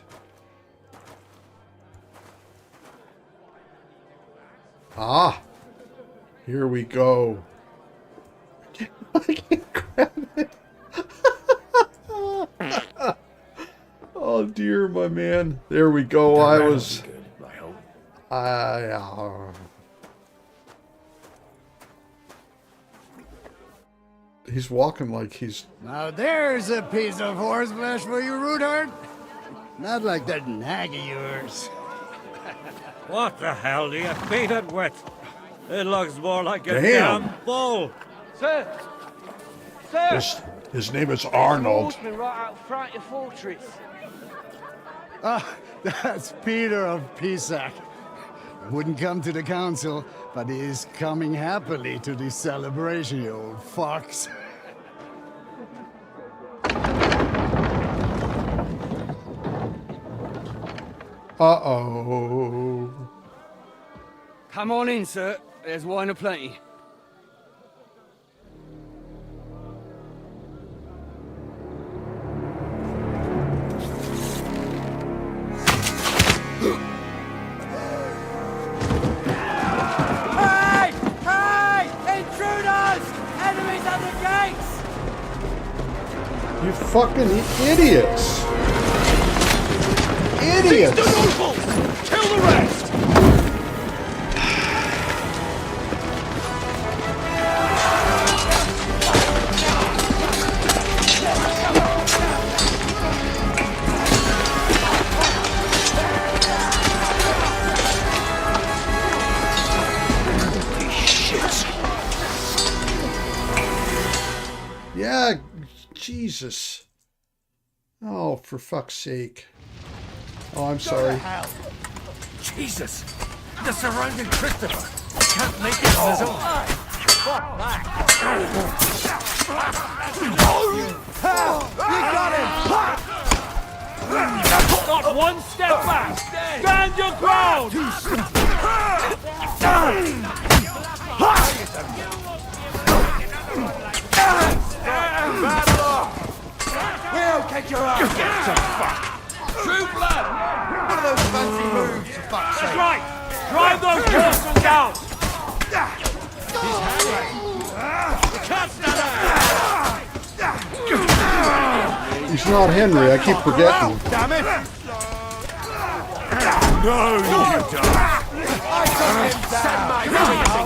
A: Ah! Here we go. can't grab it. Oh dear, my man. There we go. I was. He's walking like he's.
H: Now there's a piece of horseflesh for you, Rudart. Not like that nag of yours.
N: What the hell do you feed it with? It looks more like a
A: Damn.
N: damn bull. Sir! Sir!
A: His name is Arnold.
N: Horseman right out front of Fortress.
H: Ah, that's Peter of Pisac. Wouldn't come to the council, but he is coming happily to the celebration, you old fox.
A: Uh-oh.
N: Come on in, sir. There's wine aplenty.
J: Hey! Hey! Intruders! Enemies at the gates!
A: You fucking idiots! Idiots!
N: Seize the nobles! Kill the rest!
A: Yeah, Jesus. Oh, for fuck's sake. Oh, I'm sorry.
L: Jesus! They're surrounding Christopher! He can't make it on his own!
J: Fuck that!
N: You got him! Not one step back! Stand your ground!
J: We'll kick your ass! Get some fuck!
N: True blood!
J: One of those fancy moves, for fuck's sake!
N: That's right! Drive those horses out!
A: He's not Henry, I keep forgetting.
J: Damn it!
N: No, you don't!
J: I took him down!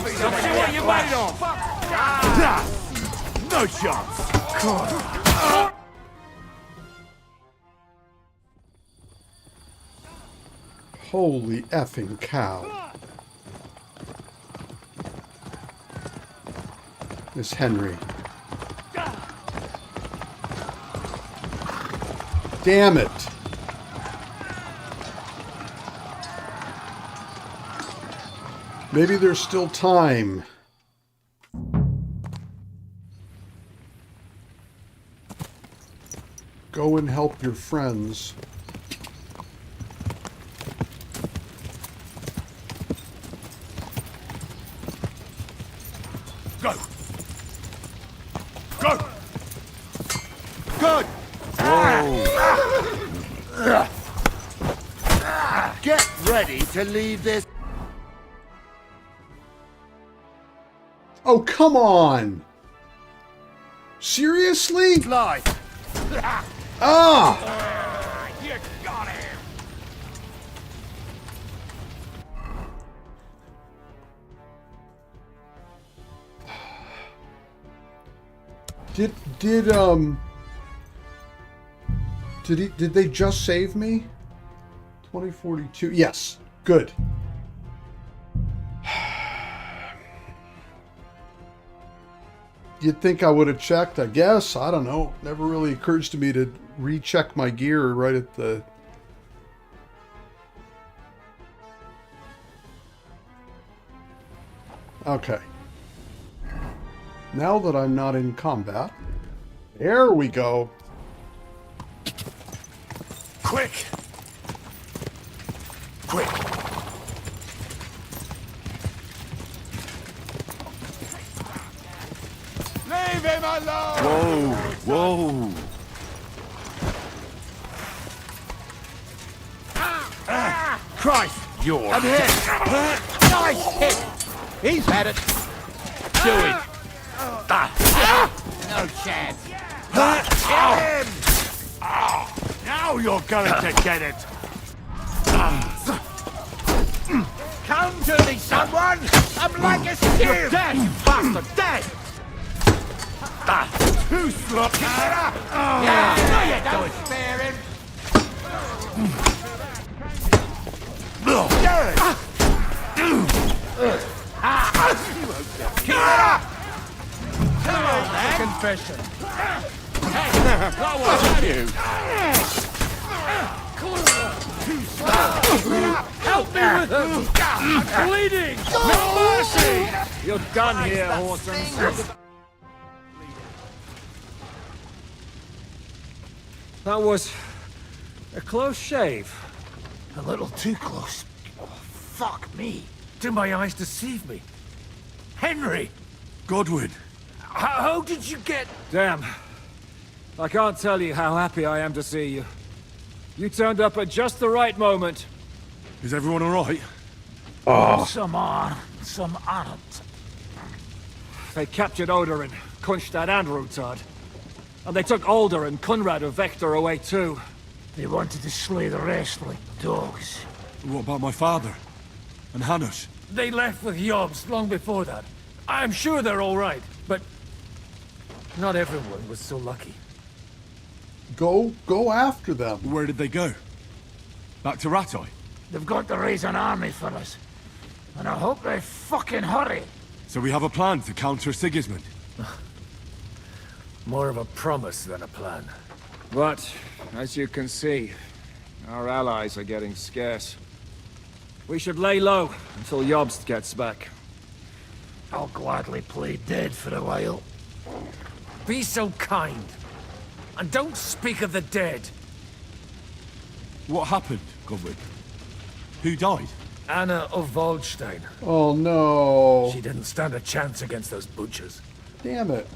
N: See what you made of! No chance!
A: Holy effing cow. Miss Henry. Damn it. Maybe there's still time. Go and help your friends.
N: Go! Go!
J: Good! Get ready to leave this.
A: Oh, come on! Seriously?
J: Fly!
A: Ah!
N: You got him!
A: Did they just save me? 2042. Yes. Good. You'd think I would have checked, I guess. I don't know. Never really occurs to me to recheck my gear right at the... Okay. Now that I'm not in combat, there we go.
L: Quick! Quick!
J: Leave him alone!
L: Whoa! Whoa!
J: Christ!
L: You're...
J: I'm hit! Nice hit! He's had it!
L: Do it!
C: No chance.
U: Kill him! Now you're going to get it!
C: Come to me, someone! I'm like a steer!
U: You're dead, you bastard! Dead! Too sloppy!
C: No, you don't spare him!
U: Keep it up!
C: Come on, man!
S: Confession.
C: Hey, what was you?
F: Help me with him! I'm bleeding! No mercy! You're done here, Horsens. That was a close shave.
J: A little too close. Oh, fuck me.
S: Do my eyes deceive me? Henry!
B: Godwin!
S: How did you get...
F: Damn. I can't tell you how happy I am to see you. You turned up at just the right moment.
B: Is everyone alright?
J: Some are, some aren't.
F: They captured Odorin, Kunstad and Rutard. And they took Alder and Kunrad of Vector away too.
J: They wanted to slay the rest like dogs.
B: What about my father? And Hanush?
S: They left with Yobs long before that. I'm sure they're all right, but... not everyone was so lucky.
A: Go after them.
B: Where did they go? Back to Rattay?
J: They've got to raise an army for us. And I hope they fucking hurry.
B: So we have a plan to counter Sigismund?
S: More of a promise than a plan.
F: But, as you can see, our allies are getting scarce. We should lay low until Jobst gets back.
J: I'll gladly play dead for a while.
S: Be so kind. And don't speak of the dead.
B: What happened, Godwin? Who died?
S: Anna of Waldstein.
A: Oh no.
S: She didn't stand a chance against those butchers.
A: Damn it.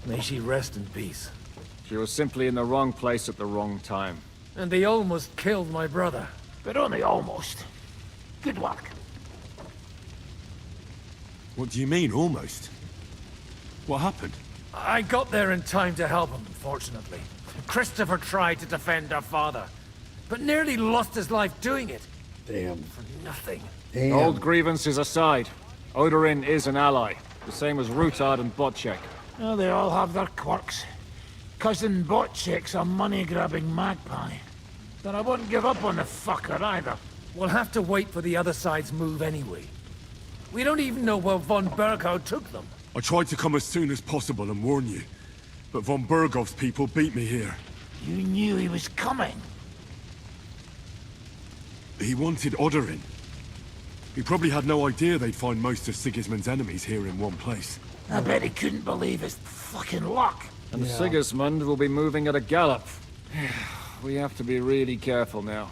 S: May she rest in peace.
F: She was simply in the wrong place at the wrong time.
S: And they almost killed my brother.
J: But only almost. Good work.
B: What do you mean, almost? What happened?
S: I got there in time to help him, fortunately. Christopher tried to defend our father, but nearly lost his life doing it.
A: Damn.
S: For nothing.
A: Damn.
F: Old grievances aside, Odorin is an ally, the same as Rutard and Botchek.
J: Oh, they all have their quirks. Cousin Botchek's a money-grabbing magpie. But I wouldn't give up on the fucker either.
S: We'll have to wait for the other side's move anyway. We don't even know where von Berghout took them.
B: I tried to come as soon as possible and warn you, but von Bergov's people beat me here.
J: You knew he was coming.
B: He wanted Odorin. He probably had no idea they'd find most of Sigismund's enemies here in one place.
J: I bet he couldn't believe his fucking luck.
F: And Sigismund will be moving at a gallop. We have to be really careful now.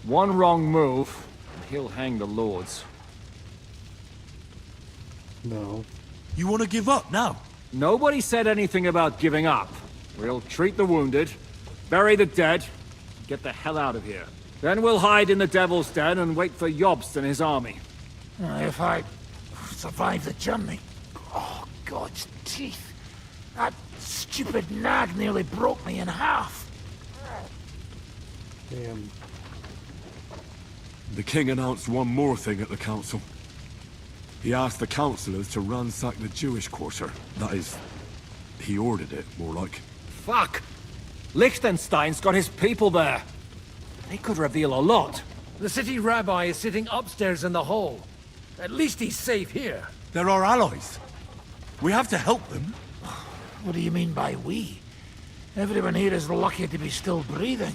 F: One wrong move, and he'll hang the lords.
A: No.
B: You want to give up now?
F: Nobody said anything about giving up. We'll treat the wounded, bury the dead, get the hell out of here. Then we'll hide in the Devil's Den and wait for Jobst and his army.
J: If I survive the journey. Oh, God's teeth. That stupid nag nearly broke me in half.
A: Damn.
B: The king announced one more thing at the council. He asked the councillors to ransack the Jewish quarter. That is, he ordered it, more like.
F: Fuck! Liechtenstein's got his people there. They could reveal a lot.
S: The city rabbi is sitting upstairs in the hall. At least he's safe here.
B: They're our allies. We have to help them.
J: What do you mean by we? Everyone here is lucky to be still breathing.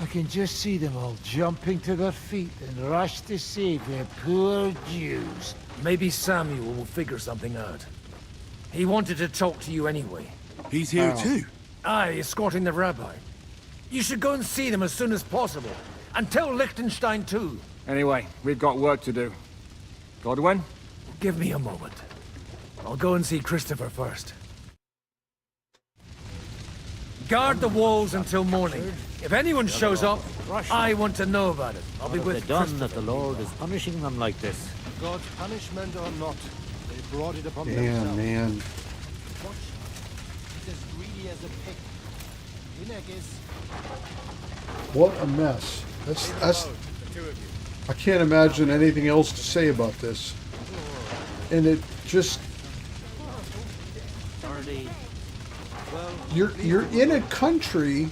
J: I can just see them all jumping to their feet and rush to save their poor Jews.
S: Maybe Samuel will figure something out. He wanted to talk to you anyway.
B: He's here too?
S: Aye, escorting the rabbi. You should go and see them as soon as possible. And tell Liechtenstein too.
F: Anyway, we've got work to do. Godwin?
S: Give me a moment. I'll go and see Christopher first. Guard the walls until morning. If anyone shows up, I want to know about it. I'll be with
O: done that the Lord is punishing them like this.
V: God's punishment or not, they brought it upon
A: Damn,
V: themselves.
A: man. What a mess. That's I can't imagine anything else to say about this. And it just you're in a country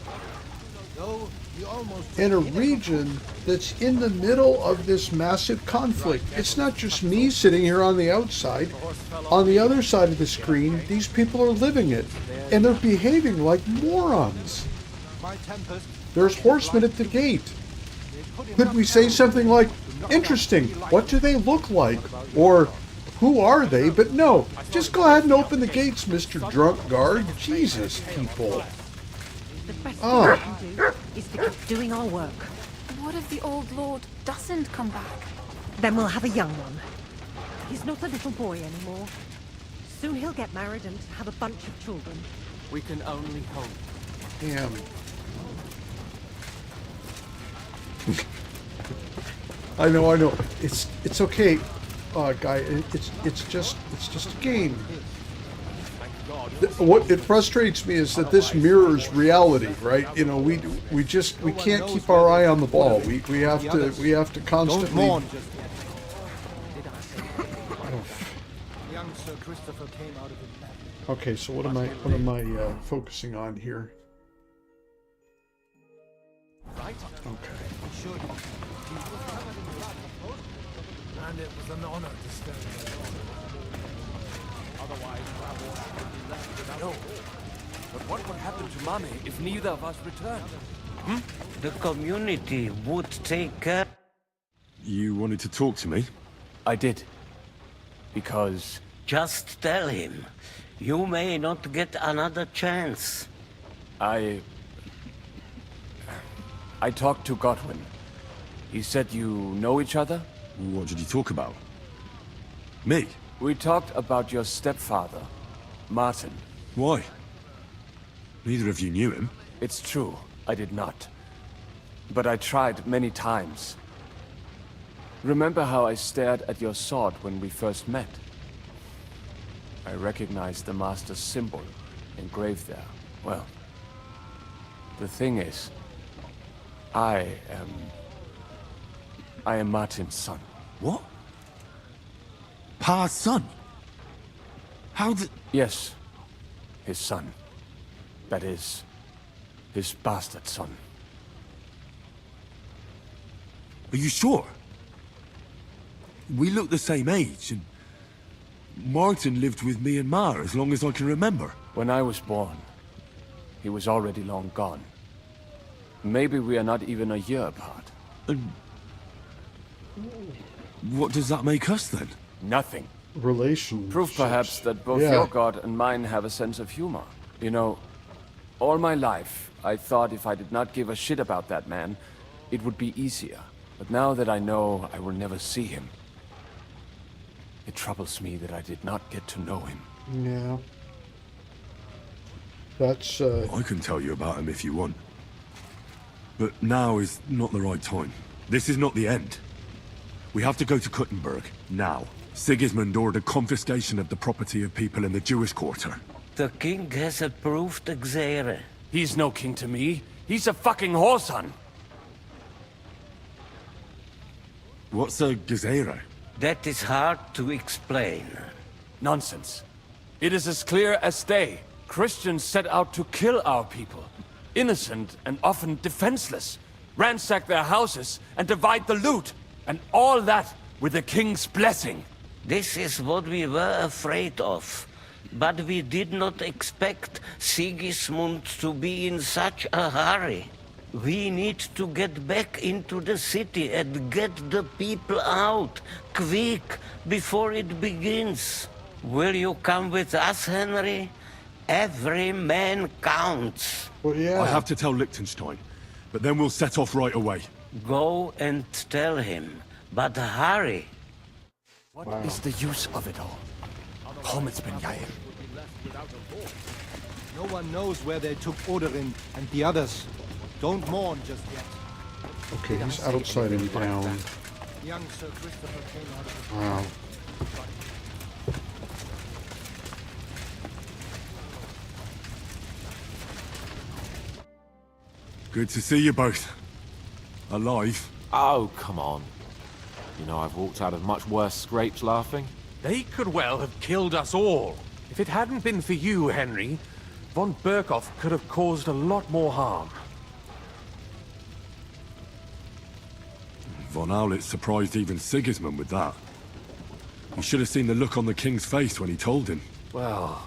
A: in a region that's in the middle of this massive conflict. It's not just me sitting here on the outside. On the other side of the screen, these people are living it, and they're behaving like morons. There's horsemen at the gate. Could we say something like, interesting, what do they look like? Or, who are they? But no, just go ahead and open the gates, Mr. Drunk Guard. Jesus, people.
Q: The best thing we can do is to keep doing our work.
E: What if the old lord doesn't come back?
Q: Then we'll have a young one. He's not a little boy anymore. Soon he'll get married and have a bunch of children.
D: We can only hope.
A: Damn. I know. It's okay, guy. It's just a game. What it frustrates me is that this mirrors reality, right? You know, we can't keep our eye on the ball. We have to constantly. Okay, so what am I focusing on here? Okay.
J: And it was an honor to stand there.
D: Otherwise, Raborsch would be left without. No. But what would happen to Mommy if neither of us returned?
T: The community would take care.
B: You wanted to talk to me?
D: I did. Because...
T: Just tell him. You may not get another chance.
D: I talked to Godwin. He said you know each other?
B: What did you talk about? Me?
D: We talked about your stepfather, Martin.
B: Why? Neither of you knew him.
D: It's true, I did not. But I tried many times. Remember how I stared at your sword when we first met? I recognized the Master's symbol engraved there. Well, the thing is, I am Martin's son.
B: What? Pa's son? How did...
D: Yes, his son. That is, his bastard son.
B: Are you sure? We look the same age, and Martin lived with me and Ma as long as I can remember.
D: When I was born, he was already long gone. Maybe we are not even a year apart.
B: And what does that make us then?
D: Nothing.
A: Relation.
D: Proof perhaps that both your god and mine have a sense of humor. You know, all my life, I thought if I did not give a shit about that man, it would be easier. But now that I know I will never see him, it troubles me that I did not get to know him.
A: Yeah. That's,
B: I can tell you about him if you want. But now is not the right time. This is not the end. We have to go to Kuttenberg, now. Sigismund ordered confiscation of the property of people in the Jewish quarter.
T: The king has approved Xere.
D: He's no king to me. He's a fucking whoreson.
B: What's a Gezerah?
T: That is hard to explain.
D: Nonsense. It is as clear as day. Christians set out to kill our people. Innocent and often defenseless. Ransack their houses and divide the loot. And all that with the king's blessing.
T: This is what we were afraid of. But we did not expect Sigismund to be in such a hurry. We need to get back into the city and get the people out, quick, before it begins. Will you come with us, Henry? Every man counts.
A: Well, yeah.
B: I have to tell Liechtenstein, but then we'll set off right away.
T: Go and tell him, but hurry.
D: What is the use of it all? Komets ben Mayhem.
V: No one knows where they took Oderin and the others. Don't mourn just yet.
A: Okay, he's outside and down.
V: Young Sir Christopher came out of the
A: Wow.
B: Good to see you both. Alive.
M: Oh, come on. You know I've walked out of much worse scrapes laughing. They could well have killed us all. If it hadn't been for you, Henry, von Berkhoff could have caused a lot more harm.
B: Von Owlet surprised even Sigismund with that. You should have seen the look on the king's face when he told him.
M: Well,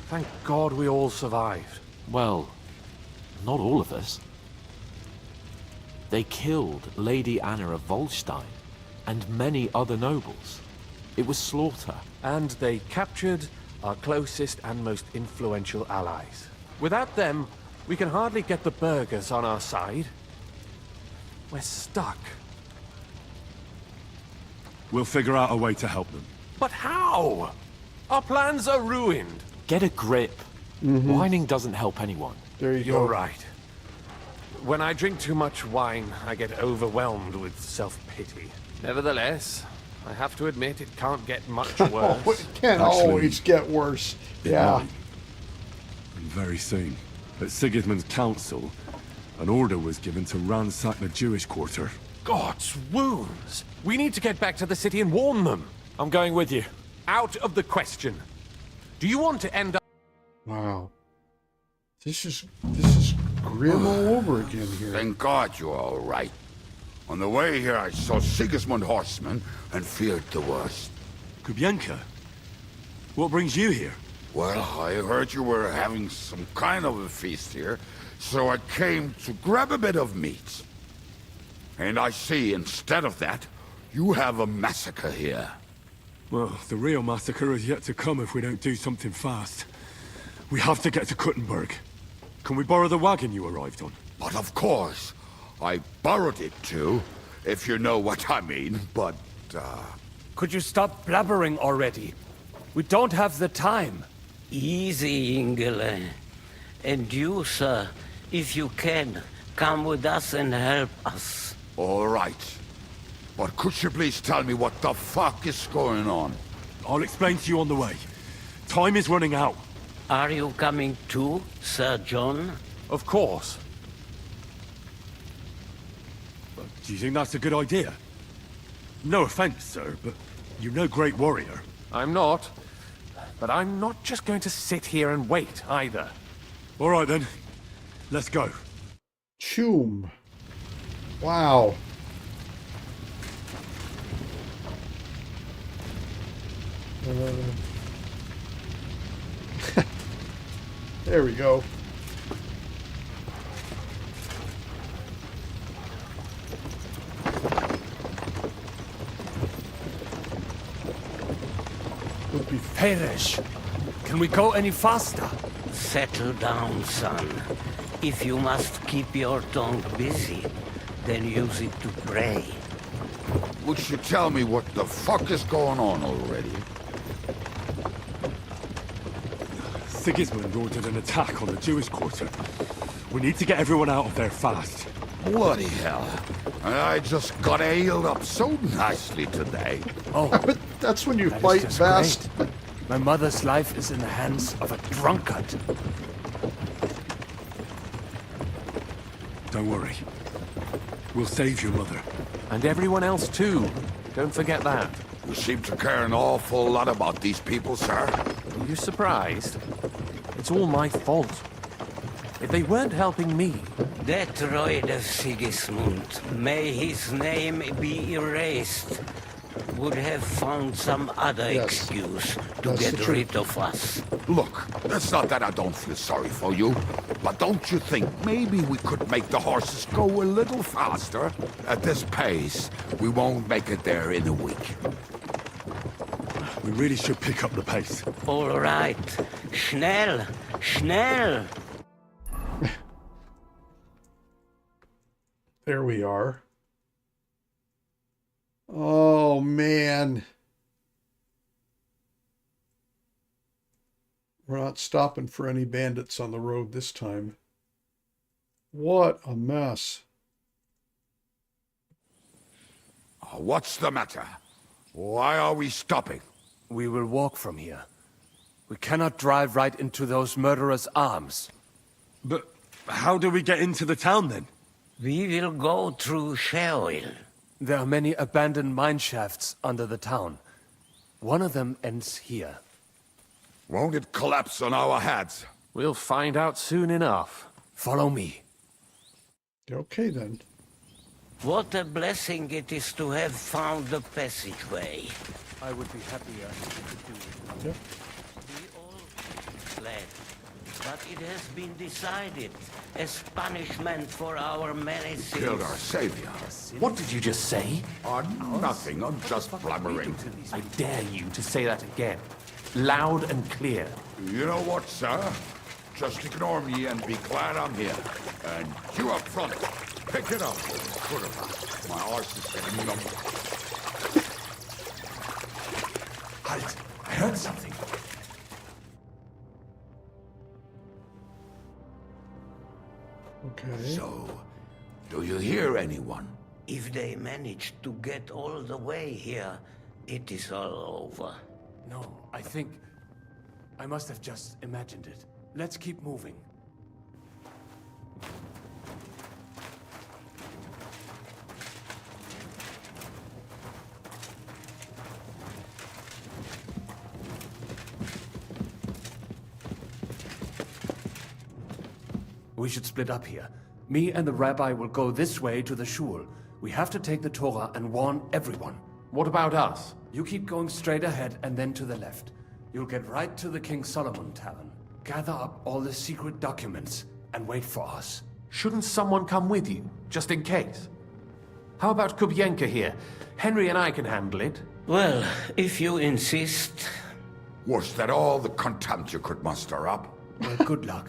M: thank God we all survived. Well, not all of us. They killed Lady Anna of Volstein and many other nobles. It was slaughter. And they captured our closest and most influential allies. Without them, we can hardly get the burghers on our side. We're stuck.
B: We'll figure out a way to help them.
M: But how? Our plans are ruined. Get a grip. Whining doesn't help anyone.
A: There you go.
M: You're right. When I drink too much wine, I get overwhelmed with self-pity. Nevertheless, I have to admit it can't get much worse.
A: Oh, it can always get worse. Yeah.
B: And very soon, at Sigismund's council, an order was given to ransack the Jewish quarter.
M: God's wounds! We need to get back to the city and warn them. I'm going with you. Out of the question. Do you want to end up...
A: Wow. This is grim all over again here.
I: Thank God you're all right. On the way here, I saw Sigismund horsemen and feared the worst.
B: Kubienka? What brings you here?
I: Well, I heard you were having some kind of a feast here, so I came to grab a bit of meat. And I see, instead of that, you have a massacre here.
B: Well, the real massacre is yet to come if we don't do something fast. We have to get to Kuttenberg. Can we borrow the wagon you arrived on?
I: But of course. I borrowed it too, if you know what I mean, but,
D: Could you stop blabbering already? We don't have the time.
T: Easy, Ingele. And you, sir, if you can, come with us and help us.
I: All right. But could you please tell me what the fuck is going on?
B: I'll explain to you on the way. Time is running out.
T: Are you coming too, Sir John?
M: Of course.
B: Do you think that's a good idea? No offense, sir, but you're no great warrior.
M: I'm not. But I'm not just going to sit here and wait, either.
B: All right, then. Let's go.
A: Choom. Wow. There we go.
D: Perish. Can we go any faster?
T: Settle down, son. If you must keep your tongue busy, then use it to pray.
I: Would you tell me what the fuck is going on already?
B: Sigismund ordered an attack on the Jewish quarter. We need to get everyone out of there fast.
I: Bloody hell. I just got ailed up so nicely today.
D: Oh,
A: but that's when you
D: that
A: fight
D: is just
A: fast.
D: great. My mother's life is in the hands of a drunkard.
B: Don't worry. We'll save your mother.
M: And everyone else too. Don't forget that.
I: You seem to care an awful lot about these people, sir.
M: Are you surprised? It's all my fault. If they weren't helping me...
T: That droid of Sigismund, may his name be erased, would have found some other excuse to get rid of us.
I: Look, it's not that I don't feel sorry for you, but don't you think maybe we could make the horses go a little faster? At this pace, we won't make it there in a week.
B: We really should pick up the pace.
T: All right. Schnell! Schnell!
A: There we are. Oh, man. We're not stopping for any bandits on the road this time. What a mess.
I: What's the matter? Why are we stopping?
D: We will walk from here. We cannot drive right into those murderers' arms.
B: But how do we get into the town then?
T: We will go through Sheol.
D: There are many abandoned mine shafts under the town. One of them ends here.
I: Won't it collapse on our heads?
M: We'll find out soon enough.
D: Follow me.
A: Okay, then.
T: What a blessing it is to have found the passageway.
D: I would be happier if you could do it.
A: Yep.
T: We all fled, but it has been decided as punishment for our many sins.
I: Killed our savior.
M: What did you just say?
I: Nothing, I'm just blabbering.
M: I dare you to say that again. Loud and clear.
I: You know what, sir? Just ignore me and be glad I'm here. And you up front, pick it up. My arse is getting numb.
M: Halt! I heard something.
A: Okay.
I: So, do you hear anyone?
T: If they manage to get all the way here, it is all over.
D: No, I think... I must have just imagined it. Let's keep moving. We should split up here. Me and the rabbi will go this way to the shul. We have to take the Torah and warn everyone.
M: What about us?
D: You keep going straight ahead and then to the left. You'll get right to the King Solomon Tavern. Gather up all the secret documents and wait for us.
M: Shouldn't someone come with you, just in case? How about Kubyenka here? Henry and I can handle it.
T: Well, if you insist.
I: Was that all the contempt you could muster up?
D: Well, good luck.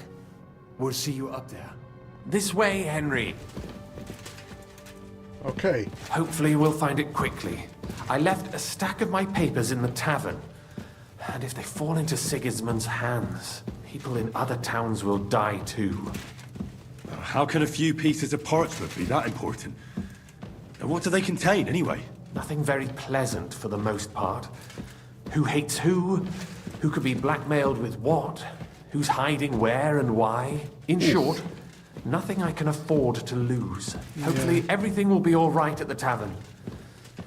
D: We'll see you up there.
M: This way, Henry.
A: Okay.
M: Hopefully we'll find it quickly. I left a stack of my papers in the tavern. And if they fall into Sigismund's hands, people in other towns will die too.
B: How can a few pieces of parchment be that important? And what do they contain, anyway?
M: Nothing very pleasant for the most part. Who hates who? Who could be blackmailed with what? Who's hiding where and why? In short, nothing I can afford to lose. Hopefully everything will be all right at the tavern.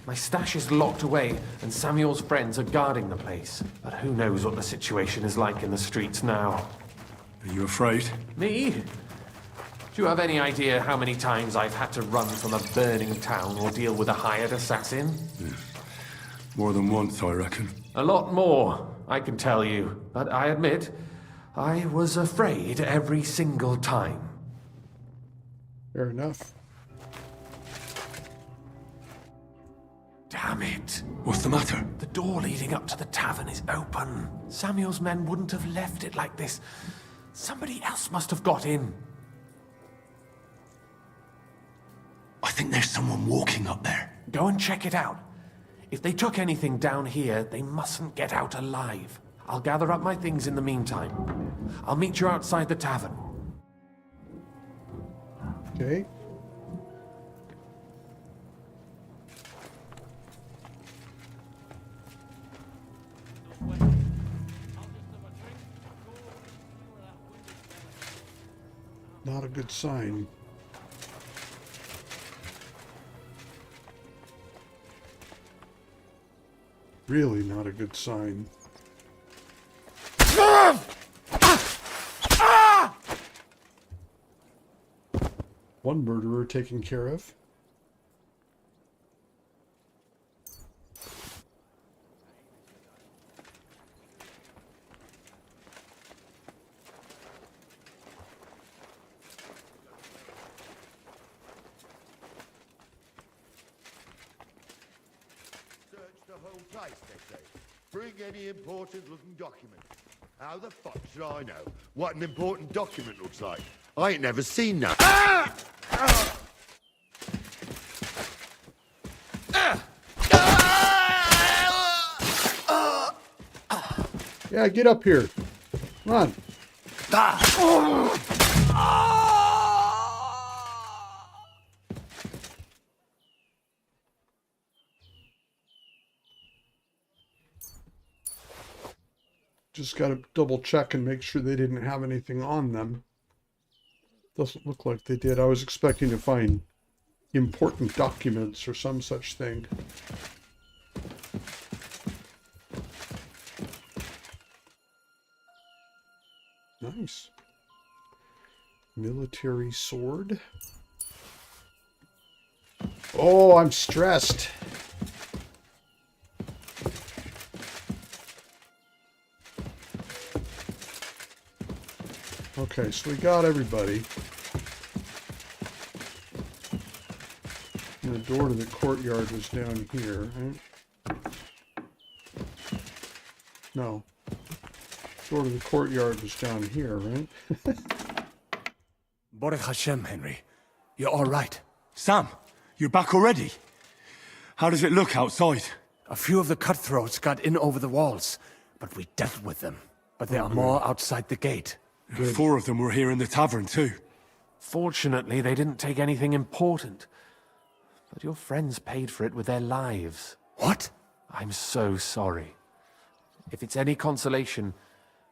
M: My stash is locked away, and Samuel's friends are guarding the place. But who knows what the situation is like in the streets now.
B: Are you afraid?
M: Me? Do you have any idea how many times I've had to run from a burning town or deal with a hired assassin?
B: More than once, I reckon.
M: A lot more, I can tell you. But I admit, I was afraid every single time.
A: Fair enough.
M: Damn it.
B: What's the matter?
M: The door leading up to the tavern is open. Samuel's men wouldn't have left it like this. Somebody else must have got in.
B: I think there's someone walking up there.
M: Go and check it out. If they took anything down here, they mustn't get out alive. I'll gather up my things in the meantime. I'll meet you outside the tavern.
A: Okay. Not a good sign. Really not a good sign. One murderer taken care of.
K: Place, they say. Bring any important looking document. How the fuck should I know what an important document looks like? I ain't never seen that.
A: Yeah, get up here. Come on. Just got to double check and make sure they didn't have anything on them. Doesn't look like they did. I was expecting to find important documents or some such thing. Nice. Military sword. Oh, I'm stressed. Okay, so we got everybody. And the door to the courtyard was down here, right? No. Door to the courtyard was down here, right?
D: Baruch Hashem, Henry. You're all right.
B: Sam, you're back already? How does it look outside?
D: A few of the cutthroats got in over the walls, but we dealt with them. But there are more outside the gate.
B: Good. 4 of them were here in the tavern, too.
M: Fortunately, they didn't take anything important. But your friends paid for it with their lives.
D: What?
M: I'm so sorry. If it's any consolation,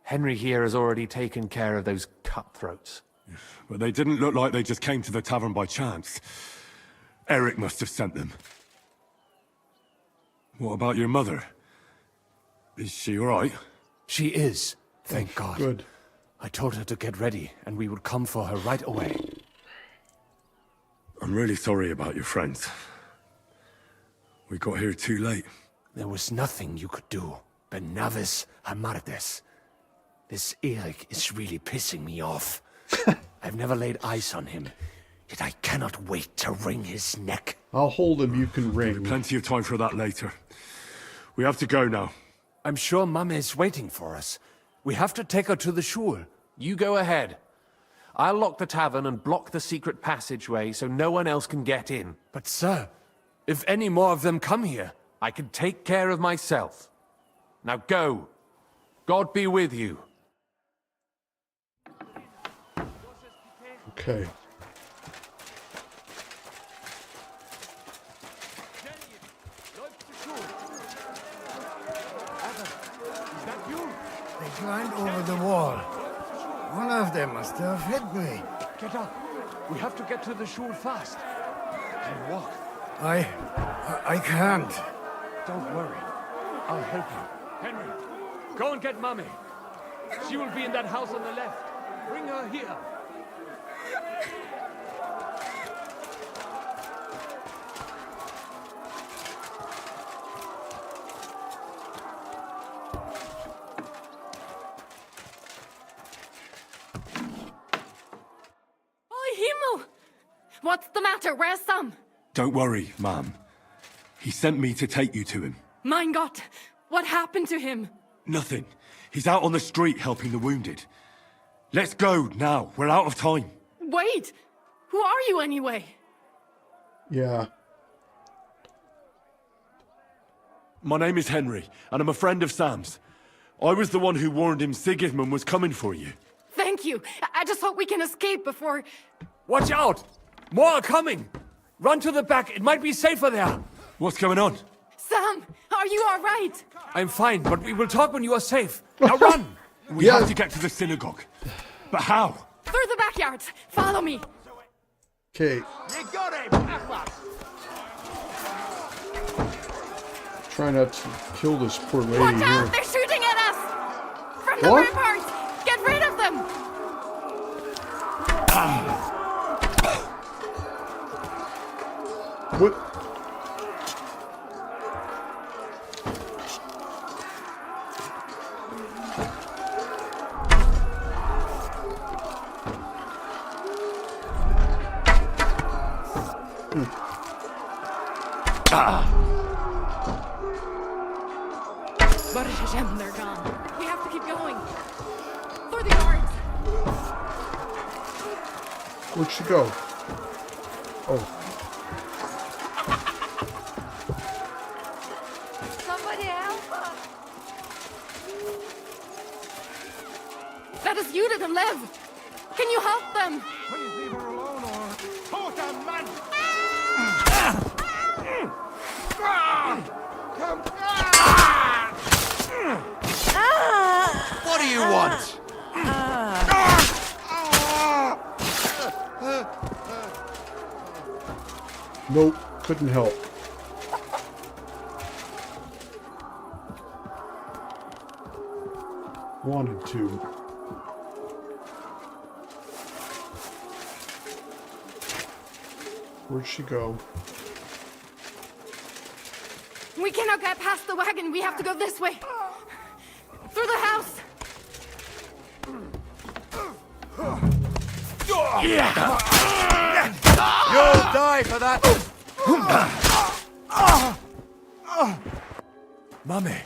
M: Henry here has already taken care of those cutthroats.
B: But they didn't look like they just came to the tavern by chance. Eric must have sent them. What about your mother? Is she all right?
D: She is, thank God.
A: Good.
D: I told her to get ready, and we would come for her right away.
B: I'm really sorry about your friends. We got here too late.
D: There was nothing you could do. Benavis Hamardes. This Eric is really pissing me off. I've never laid eyes on him, yet I cannot wait to wring his neck.
A: I'll hold him, you can ring.
B: Plenty of time for that later. We have to go now.
D: I'm sure Mama is waiting for us. We have to take her to the shul.
M: You go ahead. I'll lock the tavern and block the secret passageway so no one else can get in.
D: But sir, if any more of them come here...
M: I can take care of myself. Now go. God be with you.
A: Okay.
H: They climbed over the wall. One of them must have hit me.
D: Get up. We have to get to the shul fast. Can you walk?
H: I can't.
D: Don't worry. I'll help you. Henry, go and get Mummy. She will be in that house on the left. Bring her here.
P: What's the matter? Where's Sam?
B: Don't worry, ma'am. He sent me to take you to him.
P: Mein Gott, what happened to him?
B: Nothing. He's out on the street helping the wounded. Let's go now. We're out of time.
P: Wait! Who are you anyway?
A: Yeah.
B: My name is Henry, and I'm a friend of Sam's. I was the one who warned him Sigismund was coming for you.
P: Thank you. I just hope we can escape before...
D: Watch out! More are coming! Run to the back. It might be safer there.
B: What's going on?
P: Sam, are you all right?
D: I'm fine, but we will talk when you are safe. Now run!
B: We have to get to the synagogue. But how?
P: Through the backyard. Follow me.
A: Okay.
N: You got him!
A: Try not to kill this poor lady
P: Watch
A: here.
P: out! They're shooting at us! From the ramparts! Get rid of them!
A: What?
P: Baruch Hashem, they're gone. We have to keep going. For the guards!
A: Where'd she go? Oh.
P: Somebody help us! That is Judith and Lev! Can you help them?
N: Please leave her alone or... Toter man! Come...
G: What do you want?
A: Nope, couldn't help. Wanted to. Where'd she go?
P: We cannot get past the wagon. We have to go this way. Through the house.
G: You'll die for that!
D: Mummy,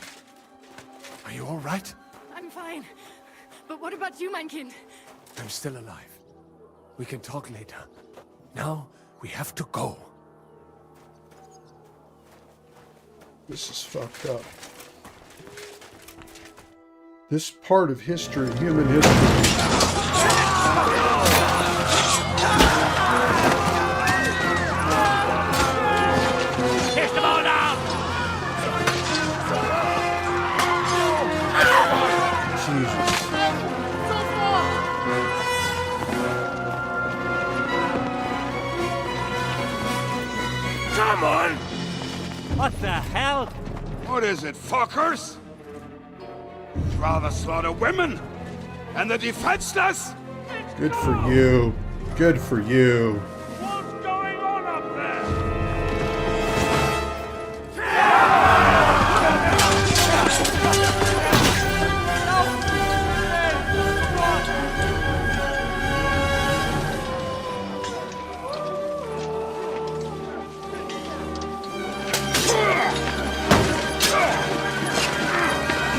D: are you all right?
P: I'm fine. But what about you, mein Kind?
D: I'm still alive. We can talk later. Now, we have to go.
A: This is fucked up. This part of history, human history.
G: Come on!
J: What the hell?
I: What is it, fuckers? You'd rather slaughter women and the defenseless?
A: Good for you. Good for you.
N: What's going on up there?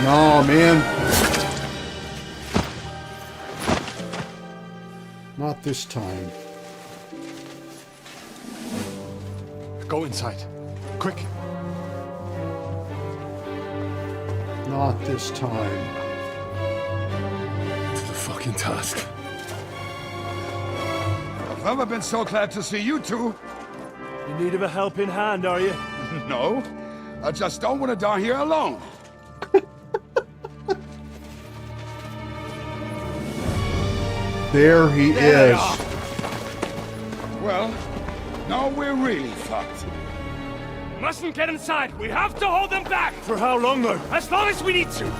A: No, man. Not this time.
D: Go inside. Quick.
A: Not this time.
B: To the fucking task.
I: I've never been so glad to see you two.
F: In need of a helping hand, are you?
I: No, I just don't want to die here alone.
A: There he is.
I: Well, now we're really fucked.
F: Mustn't get inside. We have to hold them back. For how long, though? As long as we need to.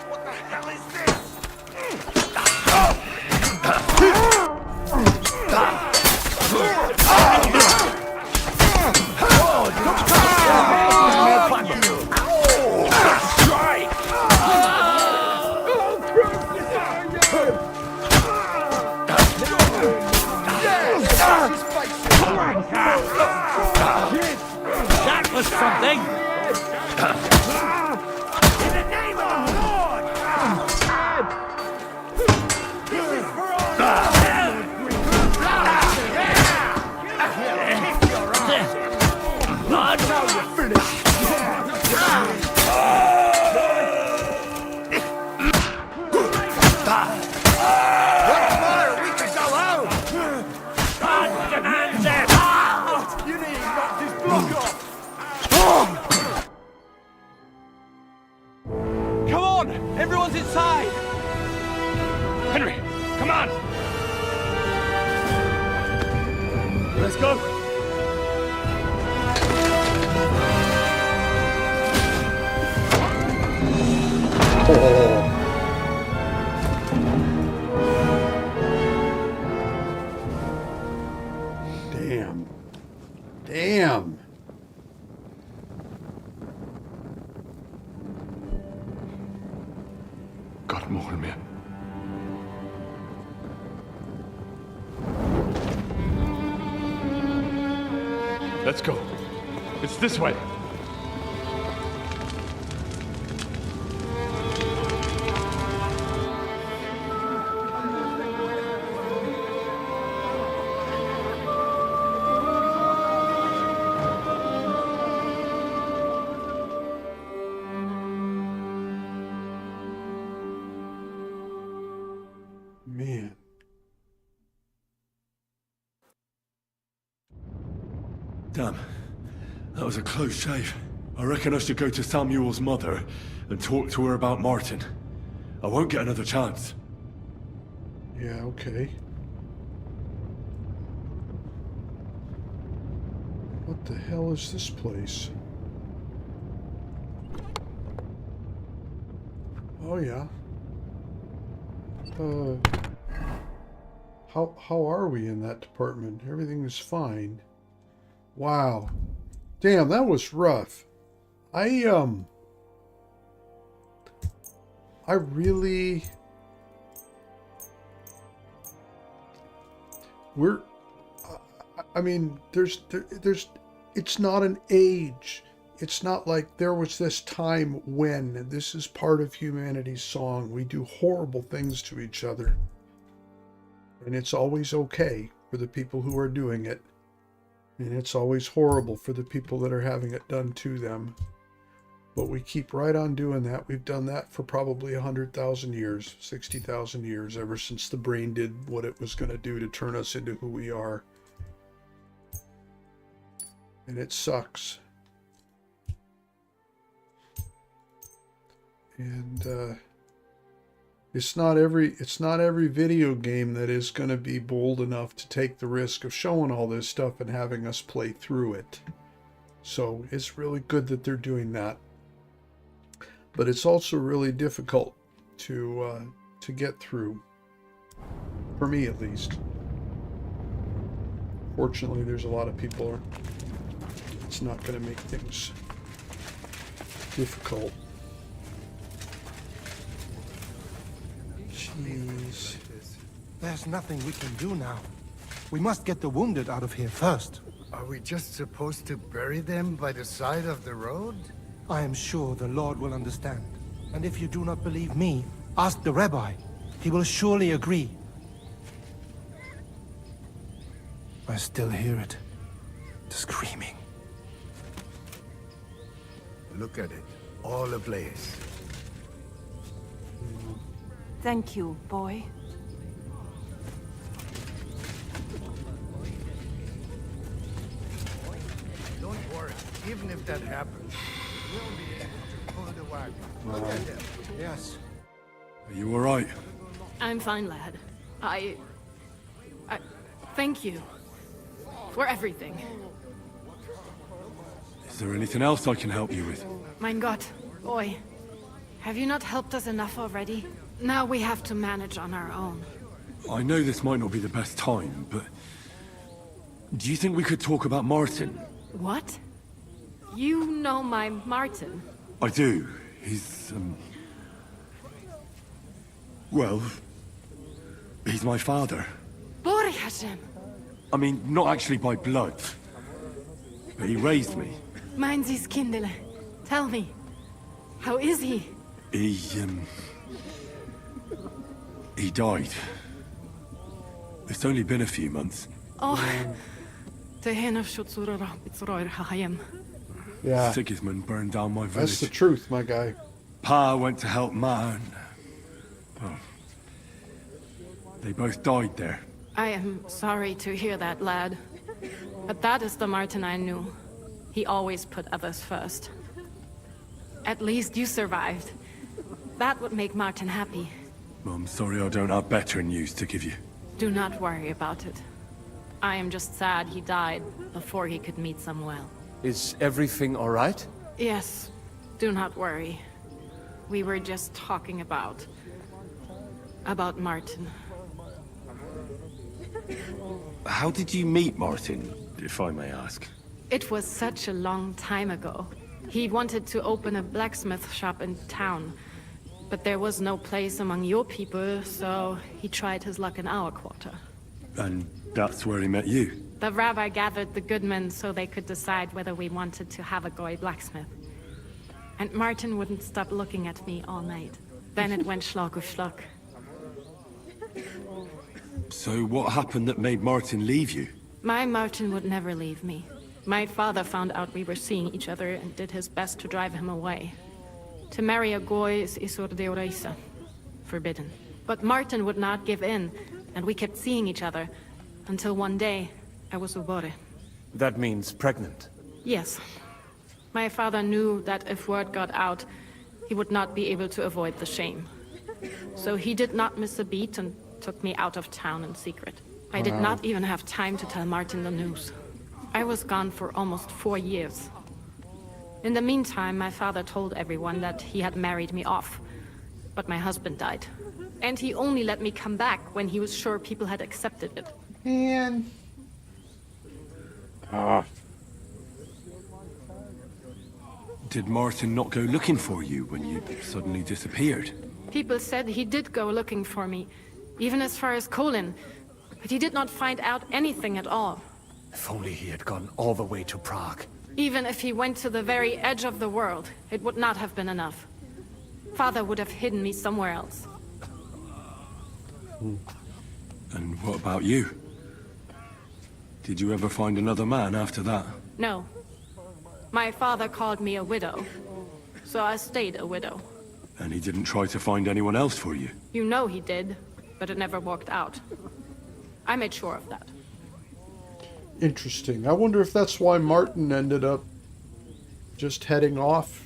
G: What the hell is this?
J: That was something!
G: In the name of the Lord! This is for all
J: Blood! Now you're finished!
G: What's the matter? We can go home!
J: God demands it!
G: You need to knock this block off!
F: Come on! Everyone's inside! Henry, come on! Let's go!
A: Oh. Damn. Damn.
B: Gott mogen mir.
F: Let's go. It's this way.
A: Man.
B: Damn. That was a close shave. I reckon I should go to Samuel's mother and talk to her about Martin. I won't get another chance.
A: Yeah, okay. What the hell is this place? Oh yeah. How are we in that department? Everything is fine. Wow. Damn, that was rough. I really... I mean, there's, it's not an age. It's not like there was this time when. This is part of humanity's song. We do horrible things to each other. And it's always okay for the people who are doing it. And it's always horrible for the people that are having it done to them. But we keep right on doing that. We've done that for probably 100,000 years, 60,000 years, ever since the brain did what it was going to do to turn us into who we are. And it sucks. And it's not every video game that is going to be bold enough to take the risk of showing all this stuff and having us play through it. So it's really good that they're doing that. But it's also really difficult to get through, for me at least. Fortunately, there's a lot of people. It's not going to make things difficult. Jeez.
V: There's nothing we can do now. We must get the wounded out of here first.
H: Are we just supposed to bury them by the side of the road?
V: I am sure the Lord will understand. And if you do not believe me, ask the rabbi. He will surely agree. I still hear it. The screaming.
H: Look at it. All ablaze.
P: Thank you, boy.
H: Don't worry. Even if that happens, we'll be able to pull the wagon. Look at them.
V: Yes.
B: Are you all right?
P: I'm fine, lad. I thank you for everything.
B: Is there anything else I can help you with?
P: Mein Gott, boy. Have you not helped us enough already? Now we have to manage on our own.
B: I know this might not be the best time, but... do you think we could talk about Martin?
P: What? You know my Martin?
B: I do. He's, well... he's my father.
P: Bore Hashem!
B: I mean, not actually by blood. But he raised me.
P: Mein Sis Kindele. Tell me. How is he?
B: He died. It's only been a few months.
P: Oh.
A: Yeah.
B: Sigismund burned down my village.
A: That's the truth, my guy.
B: Pa went to help Ma and... well, they both died there.
P: I am sorry to hear that, lad. But that is the Martin I knew. He always put others first. At least you survived. That would make Martin happy.
B: I'm sorry I don't have better news to give you.
P: Do not worry about it. I am just sad he died before he could meet Samuel.
D: Is everything all right?
P: Yes, do not worry. We were just talking about Martin.
B: How did you meet Martin, if I may ask?
P: It was such a long time ago. He wanted to open a blacksmith shop in town, but there was no place among your people, so he tried his luck in our quarter.
B: And that's where he met you?
P: The rabbi gathered the good men so they could decide whether we wanted to have a goy blacksmith. And Martin wouldn't stop looking at me all night. Then it went schlock auf schlock.
B: So what happened that made Martin leave you?
P: My Martin would never leave me. My father found out we were seeing each other and did his best to drive him away. To marry a goy is isur deoraisa, forbidden. But Martin would not give in, and we kept seeing each other, until one day, I was ubore.
D: That means pregnant?
P: Yes. My father knew that if word got out, he would not be able to avoid the shame. So he did not miss a beat and took me out of town in secret. I did not even have time to tell Martin the news. I was gone for almost 4 years. In the meantime, my father told everyone that he had married me off. But my husband died. And he only let me come back when he was sure people had accepted it.
A: Man.
B: Did Martin not go looking for you when you suddenly disappeared?
P: People said he did go looking for me, even as far as Colin. But he did not find out anything at all.
D: If only he had gone all the way to Prague.
P: Even if he went to the very edge of the world, it would not have been enough. Father would have hidden me somewhere else.
B: And what about you? Did you ever find another man after that?
P: No. My father called me a widow, so I stayed a widow.
B: And he didn't try to find anyone else for you?
P: You know he did, but it never worked out. I made sure of that.
A: Interesting. I wonder if that's why Martin ended up just heading off.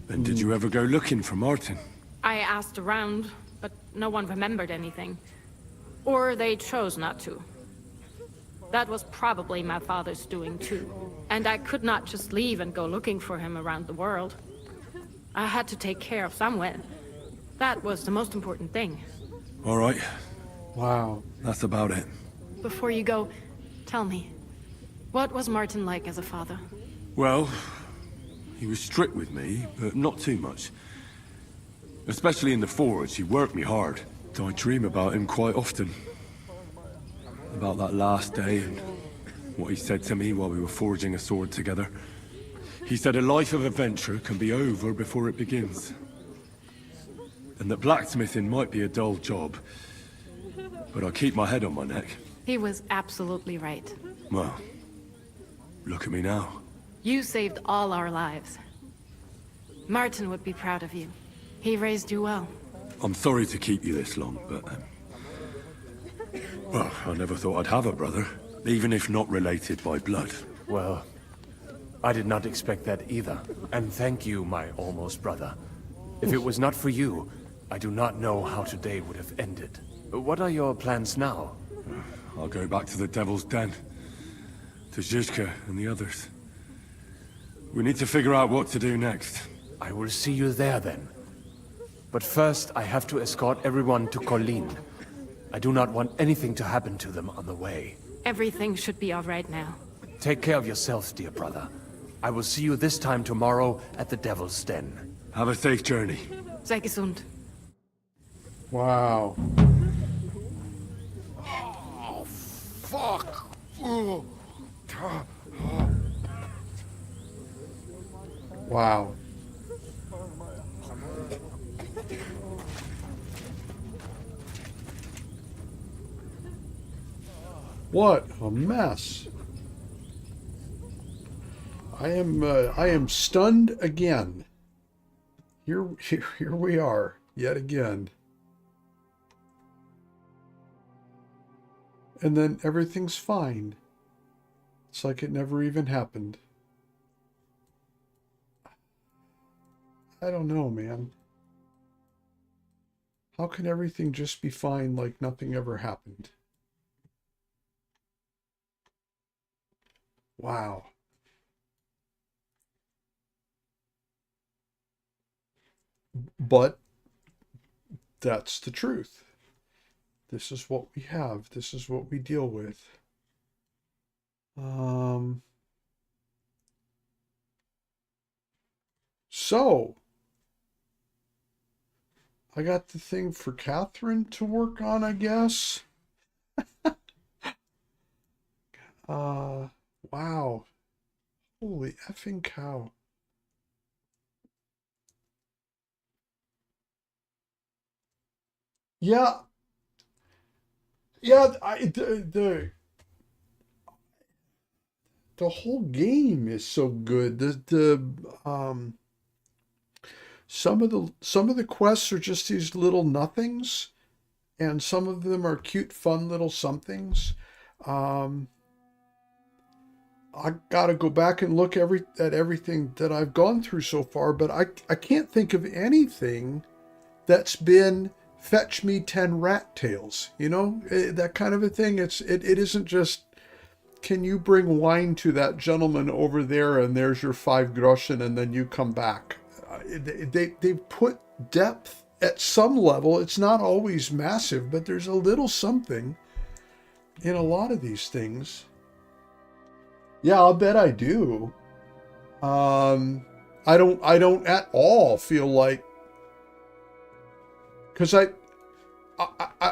B: And did you ever go looking for Martin?
P: I asked around, but no one remembered anything. Or they chose not to. That was probably my father's doing too. And I could not just leave and go looking for him around the world. I had to take care of someone. That was the most important thing.
B: All right.
A: Wow.
B: That's about it.
P: Before you go, tell me, what was Martin like as a father?
B: Well, he was strict with me, but not too much. Especially in the forge, he worked me hard. I dream about him quite often. About that last day and what he said to me while we were forging a sword together. He said a life of adventure can be over before it begins. And that blacksmithing might be a dull job, but I keep my head on my neck.
P: He was absolutely right.
B: Well, look at me now.
P: You saved all our lives. Martin would be proud of you. He raised you well.
B: I'm sorry to keep you this long, but... well, I never thought I'd have a brother, even if not related by blood.
D: Well, I did not expect that either. And thank you, my almost brother. If it was not for you, I do not know how today would have ended. What are your plans now?
B: I'll go back to the Devil's Den. To Zizka and the others. We need to figure out what to do next.
D: I will see you there then. But first, I have to escort everyone to Colleen. I do not want anything to happen to them on the way.
P: Everything should be all right now.
D: Take care of yourself, dear brother. I will see you this time tomorrow at the Devil's Den.
B: Have a safe journey.
P: Sei gesund.
A: Wow.
I: Oh, fuck.
A: Wow. What a mess. I am stunned again. Here we are, yet again. And then everything's fine. It's like it never even happened. I don't know, man. How can everything just be fine like nothing ever happened? Wow. But that's the truth. This is what we have. This is what we deal with. So, I got the thing for Catherine to work on, I guess. Wow. Holy effing cow. Yeah. Yeah, the whole game is so good. Some of the quests are just these little nothings, and some of them are cute, fun little somethings. I gotta go back and look at everything that I've gone through so far, but I can't think of anything that's been fetch me 10 rat tails, you know, that kind of a thing. It isn't just, can you bring wine to that gentleman over there and there's your 5 groschen and then you come back. They've put depth at some level. It's not always massive, but there's a little something in a lot of these things. Yeah, I'll bet I do. I don't at all feel like, because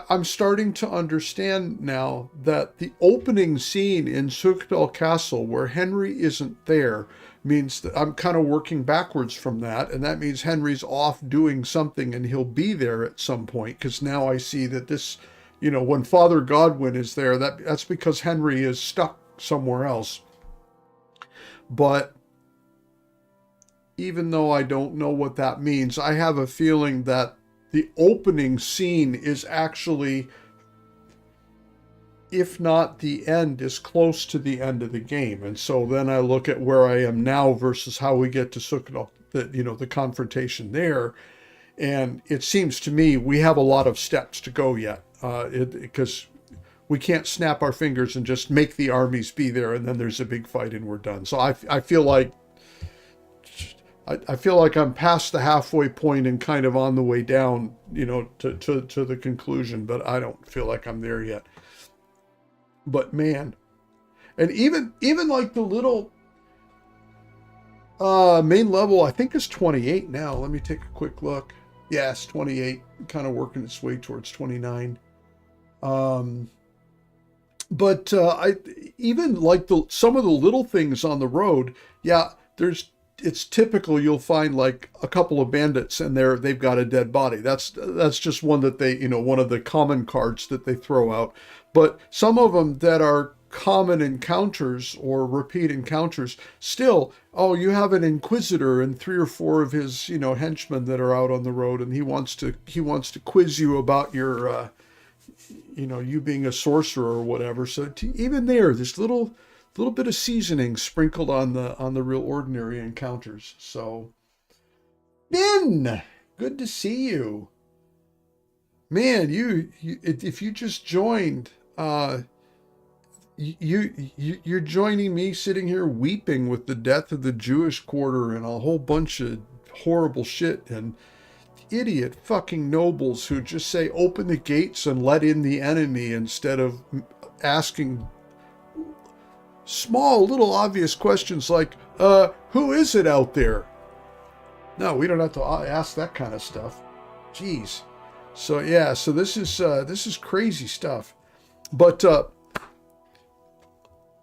A: I'm starting to understand now that the opening scene in Sukdal Castle, where Henry isn't there, means that I'm kind of working backwards from that, and that means Henry's off doing something and he'll be there at some point, because now I see that this, you know, when Father Godwin is there, that's because Henry is stuck somewhere else. But even though I don't know what that means, I have a feeling that the opening scene is actually, if not the end, is close to the end of the game. And so then I look at where I am now versus how we get to Sukdal, the confrontation there. And it seems to me we have a lot of steps to go yet, because we can't snap our fingers and just make the armies be there and then there's a big fight and we're done. So I feel like I'm past the halfway point and kind of on the way down, you know, to the conclusion, but I don't feel like I'm there yet. But man, and even like the little main level, I think is 28 now. Let me take a quick look. Yes, 28, kind of working its way towards 29. But I even like some of the little things on the road. Yeah, it's typical. You'll find like a couple of bandits and they've got a dead body. That's just one that they, you know, one of the common cards that they throw out. But some of them that are common encounters or repeat encounters, still, oh, you have an inquisitor and 3 or 4 of his, you know, henchmen that are out on the road, and he wants to quiz you about your, you know, you being a sorcerer or whatever. So even there's little bit of seasoning sprinkled on the real ordinary encounters. So, Ben, good to see you, man. You if you just joined, you're joining me sitting here weeping with the death of the Jewish quarter and a whole bunch of horrible shit and idiot fucking nobles who just say open the gates and let in the enemy instead of asking small little obvious questions like who is it out there? No, we don't have to ask that kind of stuff. Jeez. So yeah, so this is crazy stuff. But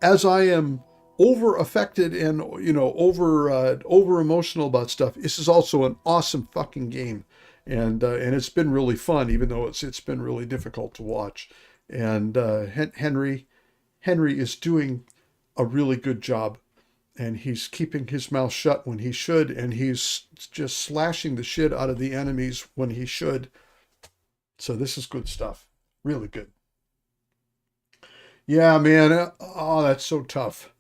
A: as I am over affected and, you know, over emotional about stuff, this is also an awesome fucking game, and it's been really fun, even though it's been really difficult to watch. And Henry is doing a really good job, and he's keeping his mouth shut when he should, and he's just slashing the shit out of the enemies when he should. So this is good stuff, really good. Yeah, man. Oh, that's so tough.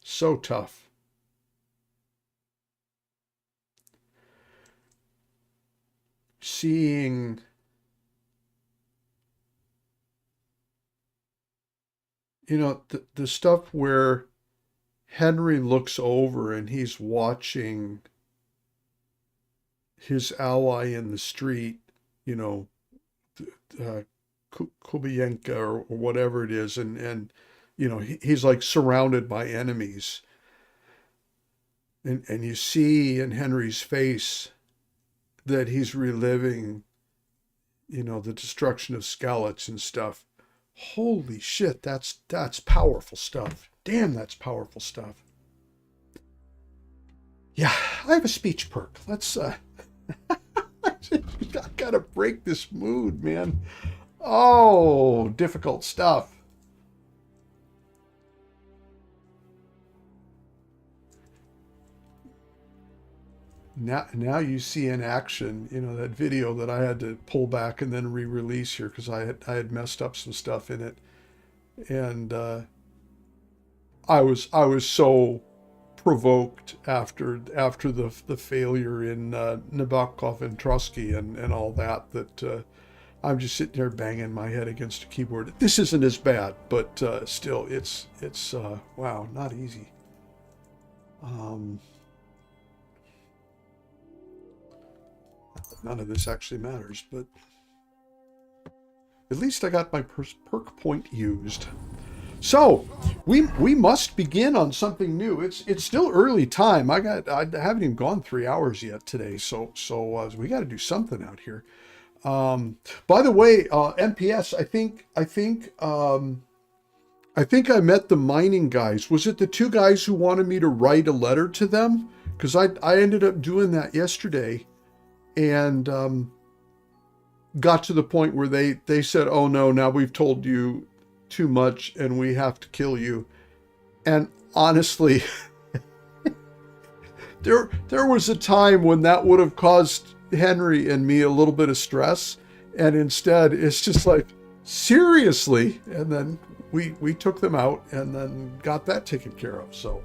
A: So tough. Seeing, you know, the stuff where Henry looks over and he's watching his ally in the street, you know, Kubienka or whatever it is, and you know, he's like surrounded by enemies, and you see in Henry's face that he's reliving, you know, the destruction of Skalitz and stuff. Holy shit, that's powerful stuff. Damn, that's powerful stuff. Yeah, I have a speech perk. Let's I gotta break this mood, man. Oh, difficult stuff. Now you see in action, you know, that video that I had to pull back and then re-release here because I had messed up some stuff in it, and I was so provoked after the failure in Nabokov and Trotsky and all that I'm just sitting there banging my head against a keyboard. This isn't as bad, but still, it's wow, not easy. None of this actually matters, but at least I got my perk point used. So we must begin on something new. It's still early time. I haven't even gone 3 hours yet today, so we got to do something out here. By the way, MPS, I think I met the mining guys. Was it the 2 guys who wanted me to write a letter to them? Because I ended up doing that yesterday, and got to the point where they said, "Oh no, now we've told you too much and we have to kill you." And honestly, there was a time when that would have caused Henry and me a little bit of stress, and instead it's just like, seriously. And then we took them out and then got that taken care of. So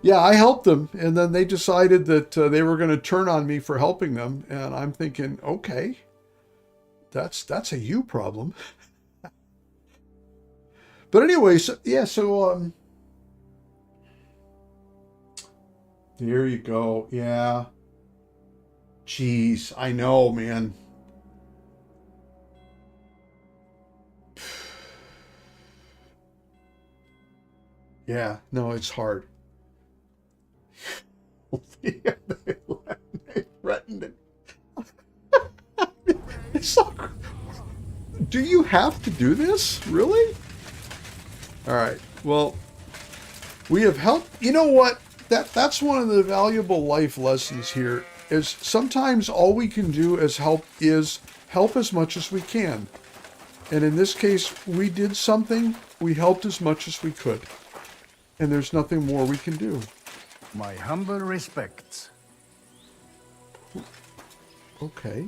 A: yeah, I helped them, and then they decided that they were going to turn on me for helping them, and I'm thinking, okay, that's a you problem. But anyway, so there you go. Yeah. Jeez, I know, man. Yeah, no, it's hard. They threatened it. It's like, do you have to do this? Really? All right. Well, we have helped. You know what? That's one of the valuable life lessons here, is sometimes all we can do as help is help as much as we can. And in this case, we did something. We helped as much as we could. And there's nothing more we can do.
H: My humble respects.
A: Okay.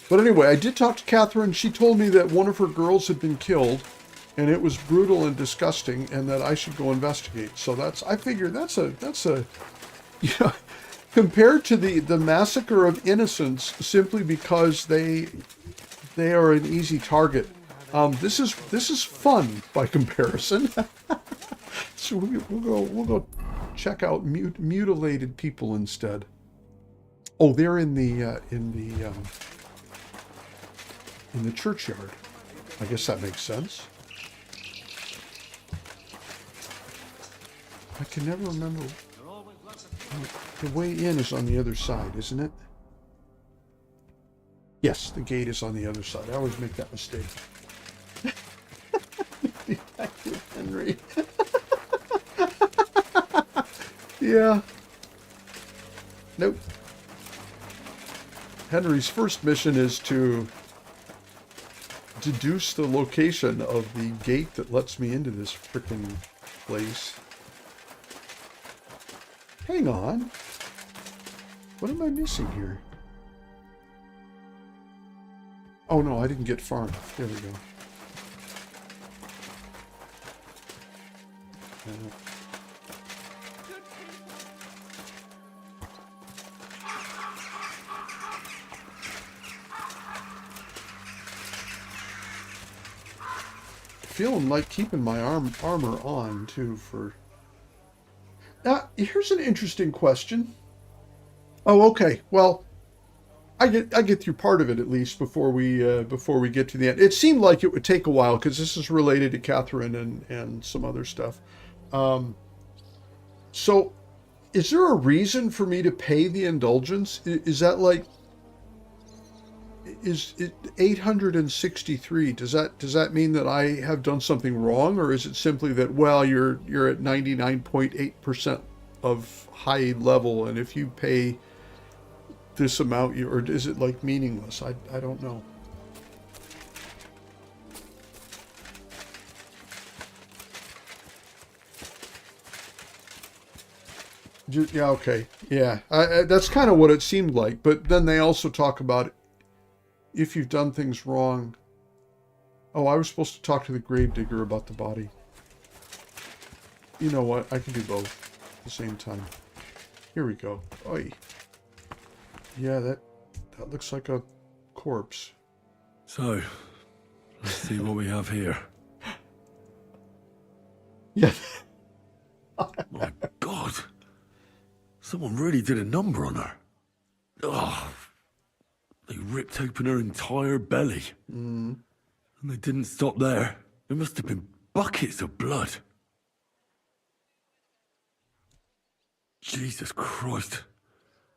A: But anyway, I did talk to Catherine. She told me that one of her girls had been killed, and it was brutal and disgusting, and that I should go investigate. So I figure that's a you know, compared to the massacre of innocents simply because they are an easy target. This is fun by comparison. So we'll go check out mutilated people instead. Oh, they're in the churchyard. I guess that makes sense. I can never remember. The way in is on the other side, isn't it? Yes, the gate is on the other side. I always make that mistake. Henry. Yeah. Nope. Henry's first mission is to deduce the location of the gate that lets me into this frickin' place. Hang on. What am I missing here? Oh no, I didn't get far enough. There we go. Feeling like keeping my armor on too for. Now, here's an interesting question. Oh, okay. Well, I get through part of it at least before we get to the end. It seemed like it would take a while because this is related to Catherine and some other stuff. So, is there a reason for me to pay the indulgence? Is that like? Is it 863? Does that mean that I have done something wrong, or is it simply that, well, you're at 99.8% of high level, and if you pay this amount, or is it like meaningless? I don't know. Yeah, okay. Yeah, that's kind of what it seemed like. But then they also talk about if you've done things wrong. Oh, I was supposed to talk to the gravedigger about the body. You know what? I can do both at the same time. Here we go. Oi. Yeah, that looks like a corpse.
B: So, let's see what we have here.
A: Yeah.
B: My God. Someone really did a number on her. Oh, they ripped open her entire belly.
A: Mm.
B: And they didn't stop there. There must have been buckets of blood. Jesus Christ.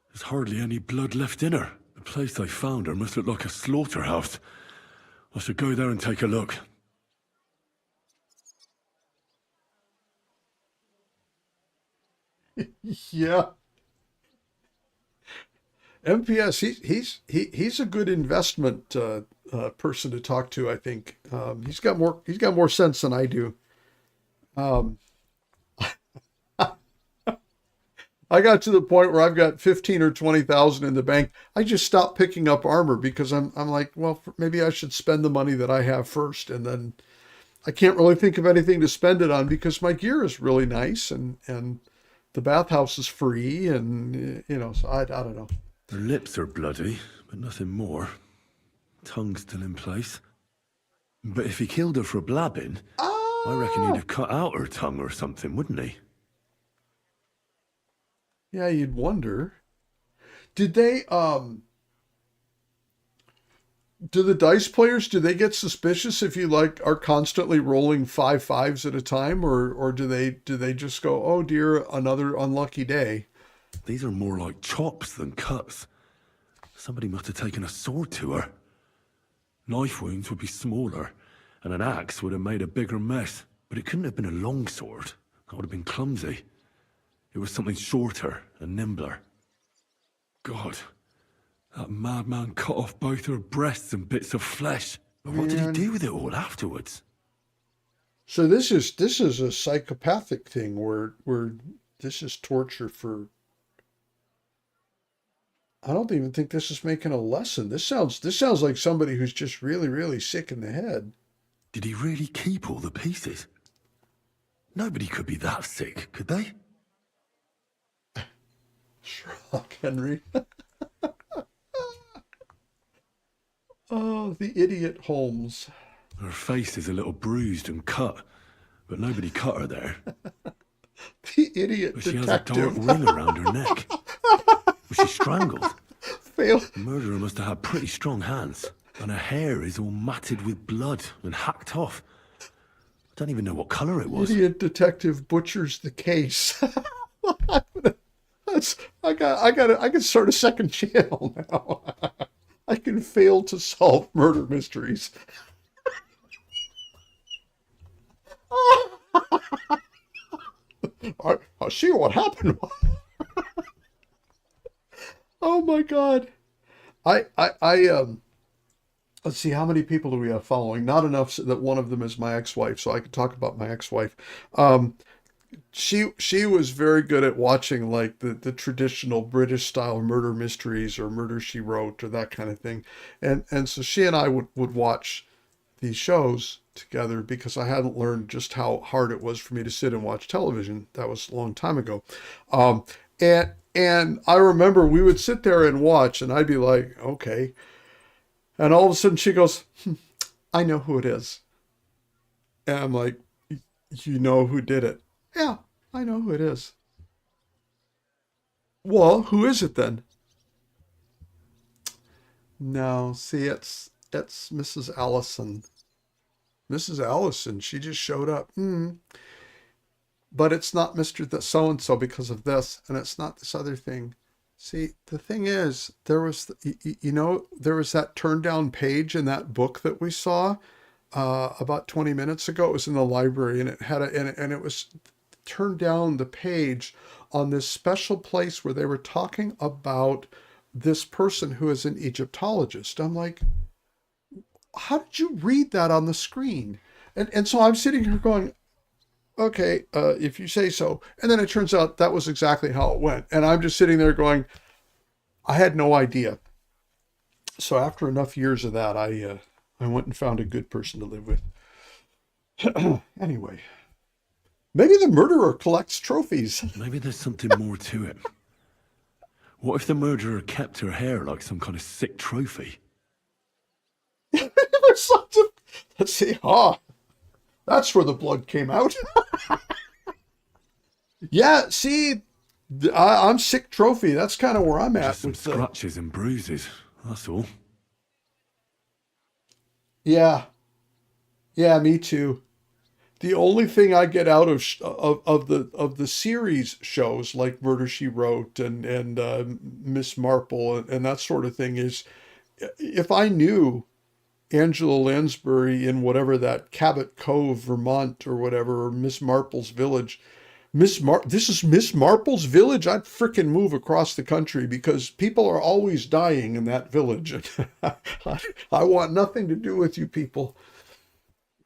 B: There's hardly any blood left in her. The place they found her must look like a slaughterhouse. I should go there and take a look.
A: Yeah. MPS, he's a good investment person to talk to. I think he's got more sense than I do. I got to the point where I've got 15 or 20,000 in the bank. I just stopped picking up armor because I'm like, well, maybe I should spend the money that I have first, and then I can't really think of anything to spend it on because my gear is really nice and the bathhouse is free, and so I don't know.
B: Her lips are bloody, but nothing more. Tongue's still in place. But if he killed her for blabbing, I reckon he'd have cut out her tongue or something, wouldn't he?
A: Yeah, you'd wonder. Did they, do the dice players, do they get suspicious if you are constantly rolling 5 5s at a time, or do they just go, oh dear, another unlucky day?
B: These are more like chops than cuts. Somebody must have taken a sword to her. Knife wounds would be smaller, and an axe would have made a bigger mess. But it couldn't have been a long sword. That would have been clumsy. It was something shorter and nimbler. God, that madman cut off both her breasts and bits of flesh. But what did he do with it all afterwards?
A: So this is a psychopathic thing where this is torture for... I don't even think this is making a lesson. This sounds like somebody who's just really, really sick in the head.
B: Did he really keep all the pieces? Nobody could be that sick, could they?
A: Sherlock Henry. Oh, the idiot Holmes.
B: Her face is a little bruised and cut, but nobody cut her there.
A: The idiot
B: but she
A: detective.
B: has a dark ring around her neck. Was she strangled?
A: Fail.
B: The murderer must have had pretty strong hands, and her hair is all matted with blood and hacked off. I don't even know what colour it was.
A: Idiot detective butchers the case. I can start a second channel now. I can fail to solve murder mysteries. I see what happened. Oh my God. Let's see, how many people do we have following? Not enough so that one of them is my ex-wife, so I can talk about my ex-wife. She was very good at watching like the traditional British style murder mysteries or Murder, She Wrote or that kind of thing. And so she and I would watch these shows together because I hadn't learned just how hard it was for me to sit and watch television. That was a long time ago. And I remember we would sit there and watch, and I'd be like, okay. And all of a sudden she goes, I know who it is. And I'm like, you know who did it? Yeah, I know who it is. Well, who is it then? No, see, it's Mrs. Allison. Mrs. Allison, she just showed up. But it's not Mr. So-and-so because of this, and it's not this other thing. See, the thing is, there was that turned down page in that book that we saw about 20 minutes ago. It was in the library, and it had and it was turned down the page on this special place where they were talking about this person who is an Egyptologist. I'm like, how did you read that on the screen? And so I'm sitting here going, okay, if you say so. And then it turns out that was exactly how it went. And I'm just sitting there going, I had no idea. So after enough years of that, I went and found a good person to live with. Anyway, Maybe the murderer collects trophies.
B: Maybe there's something more to it. What if the murderer kept her hair like some kind of sick trophy?
A: There's something. Let's see. That's where the blood came out. Yeah, see, I'm sick trophy. That's kind of where I'm at.
B: Just some scratches and bruises. That's all.
A: Yeah, me too. The only thing I get out of the series shows like Murder She Wrote and Miss Marple and that sort of thing is, if I knew Angela Lansbury in whatever that Cabot Cove, Vermont or whatever, or Miss Marple's village, this is Miss Marple's village, I'd frickin' move across the country because people are always dying in that village. I want nothing to do with you people.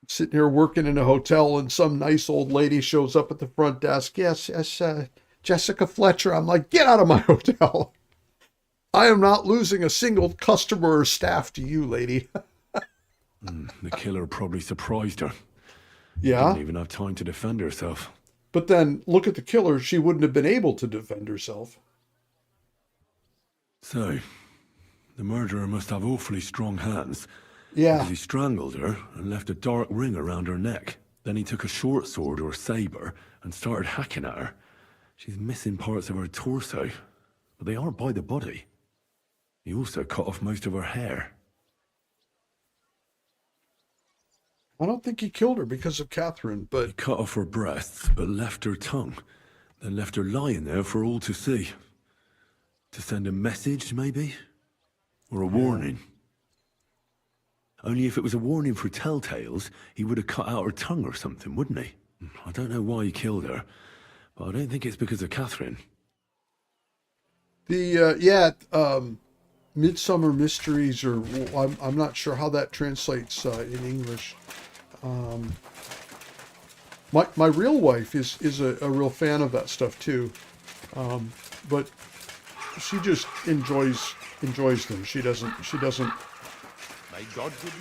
A: Sitting here working in a hotel and some nice old lady shows up at the front desk. Yes, Jessica Fletcher. I'm like, get out of my hotel. I am not losing a single customer or staff to you, lady.
B: The killer probably surprised her.
A: Yeah.
B: Didn't even have time to defend herself.
A: But then look at the killer. She wouldn't have been able to defend herself.
B: So, the murderer must have awfully strong hands.
A: Yeah.
B: Because he strangled her and left a dark ring around her neck. Then he took a short sword or saber and started hacking at her. She's missing parts of her torso, but they aren't by the body. He also cut off most of her hair.
A: I don't think he killed her because of Catherine, but...
B: He cut off her breasts, but left her tongue. Then left her lying there for all to see. To send a message, maybe? Or a warning. Only if it was a warning for telltales, he would have cut out her tongue or something, wouldn't he? I don't know why he killed her, but I don't think it's because of Catherine.
A: Midsummer Mysteries, or I'm not sure how that translates in English. My real wife is a real fan of that stuff too, but she just enjoys them. She doesn't
G: May God give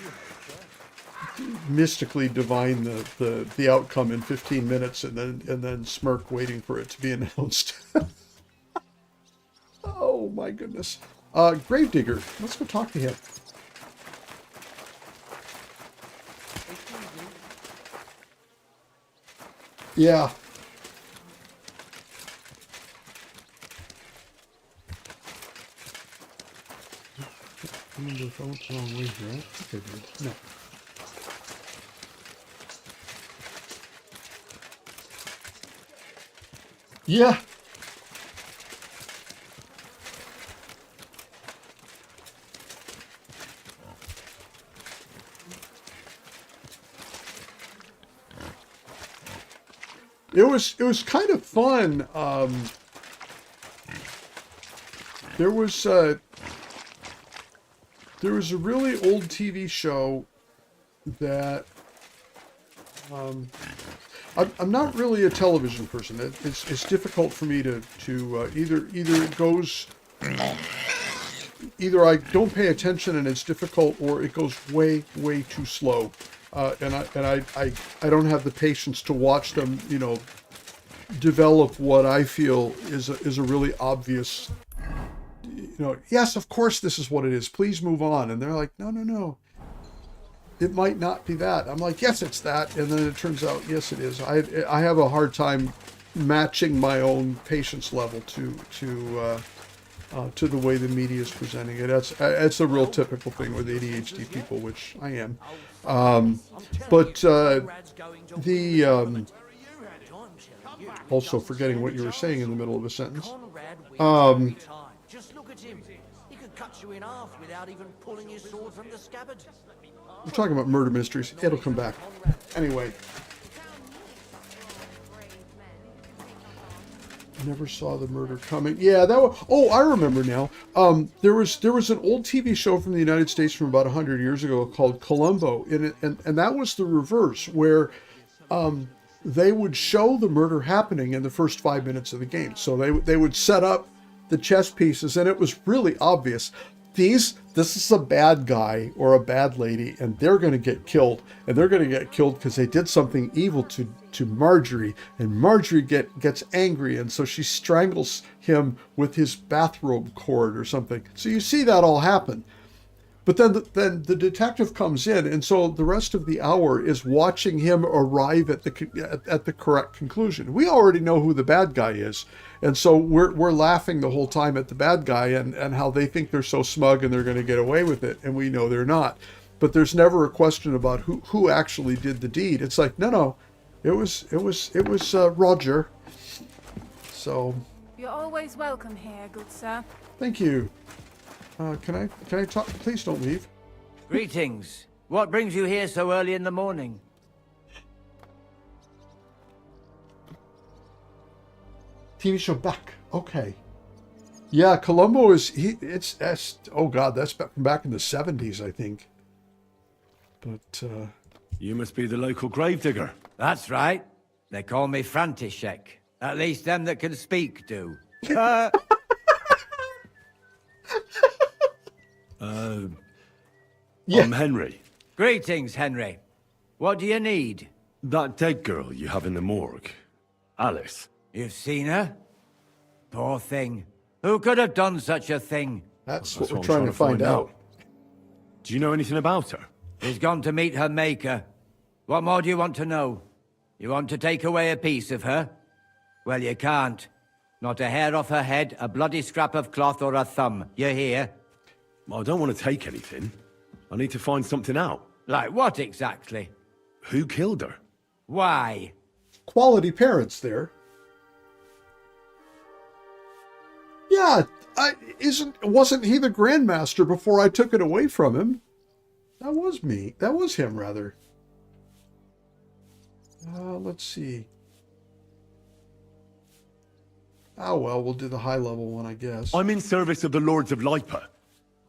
G: you
A: mystically divine the outcome in 15 minutes and then smirk waiting for it to be announced. Oh my goodness. Gravedigger, let's go talk to him. Yeah. I wonder if I went the wrong way here. Okay, good. No. Yeah. It was kind of fun. There was a really old TV show that I'm not really a television person. It's difficult for me to either it goes either I don't pay attention and it's difficult, or it goes way too slow. And I don't have the patience to watch them, develop what I feel is a really obvious, yes, of course this is what it is. Please move on. And they're like, no. It might not be that. I'm like, yes, it's that. And then it turns out, yes, it is. I have a hard time matching my own patience level to the way the media is presenting it. That's a real typical thing with ADHD people, which I am. Also forgetting what you were saying in the middle of a sentence.
L: Just look at him. He could cut you in half without even pulling his sword from the scabbard.
A: We're talking about murder mysteries. It'll come back. Anyway. Never saw the murder coming. Yeah, that was... Oh, I remember now. There was an old TV show from the United States from about 100 years ago called Columbo, and that was the reverse, where they would show the murder happening in the first 5 minutes of the game. So they would set up the chess pieces, and it was really obvious. this is a bad guy or a bad lady, and they're going to get killed, and they're going to get killed because they did something evil to Marjorie, and Marjorie gets angry, and so she strangles him with his bathrobe cord or something. So you see that all happen. But then the detective comes in, and so the rest of the hour is watching him arrive at the correct conclusion. We already know who the bad guy is, and so we're laughing the whole time at the bad guy and how they think they're so smug and they're going to get away with it, and we know they're not. But there's never a question about who actually did the deed. It's like, no, it was Roger. So.
E: You're always welcome here, good sir.
A: Thank you. Can I talk? Please don't leave.
L: Greetings. What brings you here so early in the morning?
A: TV show back. Okay. Yeah, Columbo that's oh god, that's back in the 70s, I think. But
B: you must be the local gravedigger.
L: That's right. They call me František. At least them that can speak do.
B: I'm Henry.
L: Greetings, Henry. What do you need?
B: That dead girl you have in the morgue. Alice.
L: You've seen her? Poor thing. Who could have done such a thing?
A: That's what we're trying to find out.
B: Do you know anything about her?
L: She's gone to meet her maker. What more do you want to know? You want to take away a piece of her? Well, you can't. Not a hair off her head, a bloody scrap of cloth, or a thumb. You hear?
B: I don't want to take anything. I need to find something out.
L: Like what exactly?
B: Who killed her?
L: Why?
A: Quality parents there. Yeah, wasn't he the Grandmaster before I took it away from him? That was me. That was him, rather. Let's see. Oh, well, we'll do the high-level one, I guess.
B: I'm in service of the Lords of Lipa.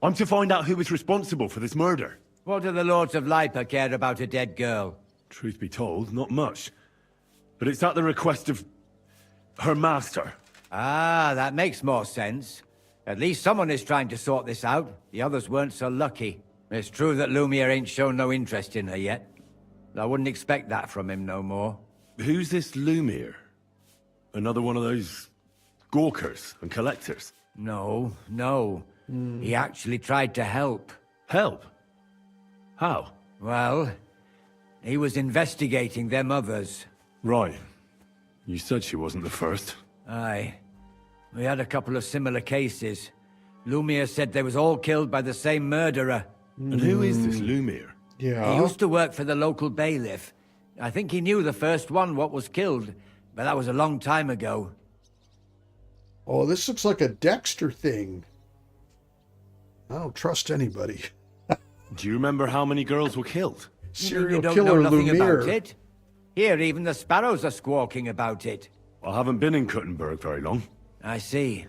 B: I'm to find out who was responsible for this murder.
L: What do the Lords of Lipa care about a dead girl?
B: Truth be told, not much. But it's at the request of her master.
L: Ah, that makes more sense. At least someone is trying to sort this out. The others weren't so lucky. It's true that Lumiere ain't shown no interest in her yet. I wouldn't expect that from him no more.
B: Who's this Lumiere? Another one of those gawkers and collectors?
L: No. He actually tried to help.
B: Help? How?
L: Well, he was investigating them others.
B: Right. You said she wasn't the first.
L: Aye. We had a couple of similar cases. Lumiere said they was all killed by the same murderer.
B: And who is this Lumiere?
A: Yeah.
L: He used to work for the local bailiff. I think he knew the first one what was killed, but that was a long time ago.
A: Oh, this looks like a Dexter thing. I don't trust anybody.
B: Do you remember how many girls were killed?
A: Serial
L: you don't
A: killer
L: know nothing
A: Lumiere.
L: about it? Here, even the sparrows are squawking about it.
B: I haven't been in Kuttenberg very long.
L: I see.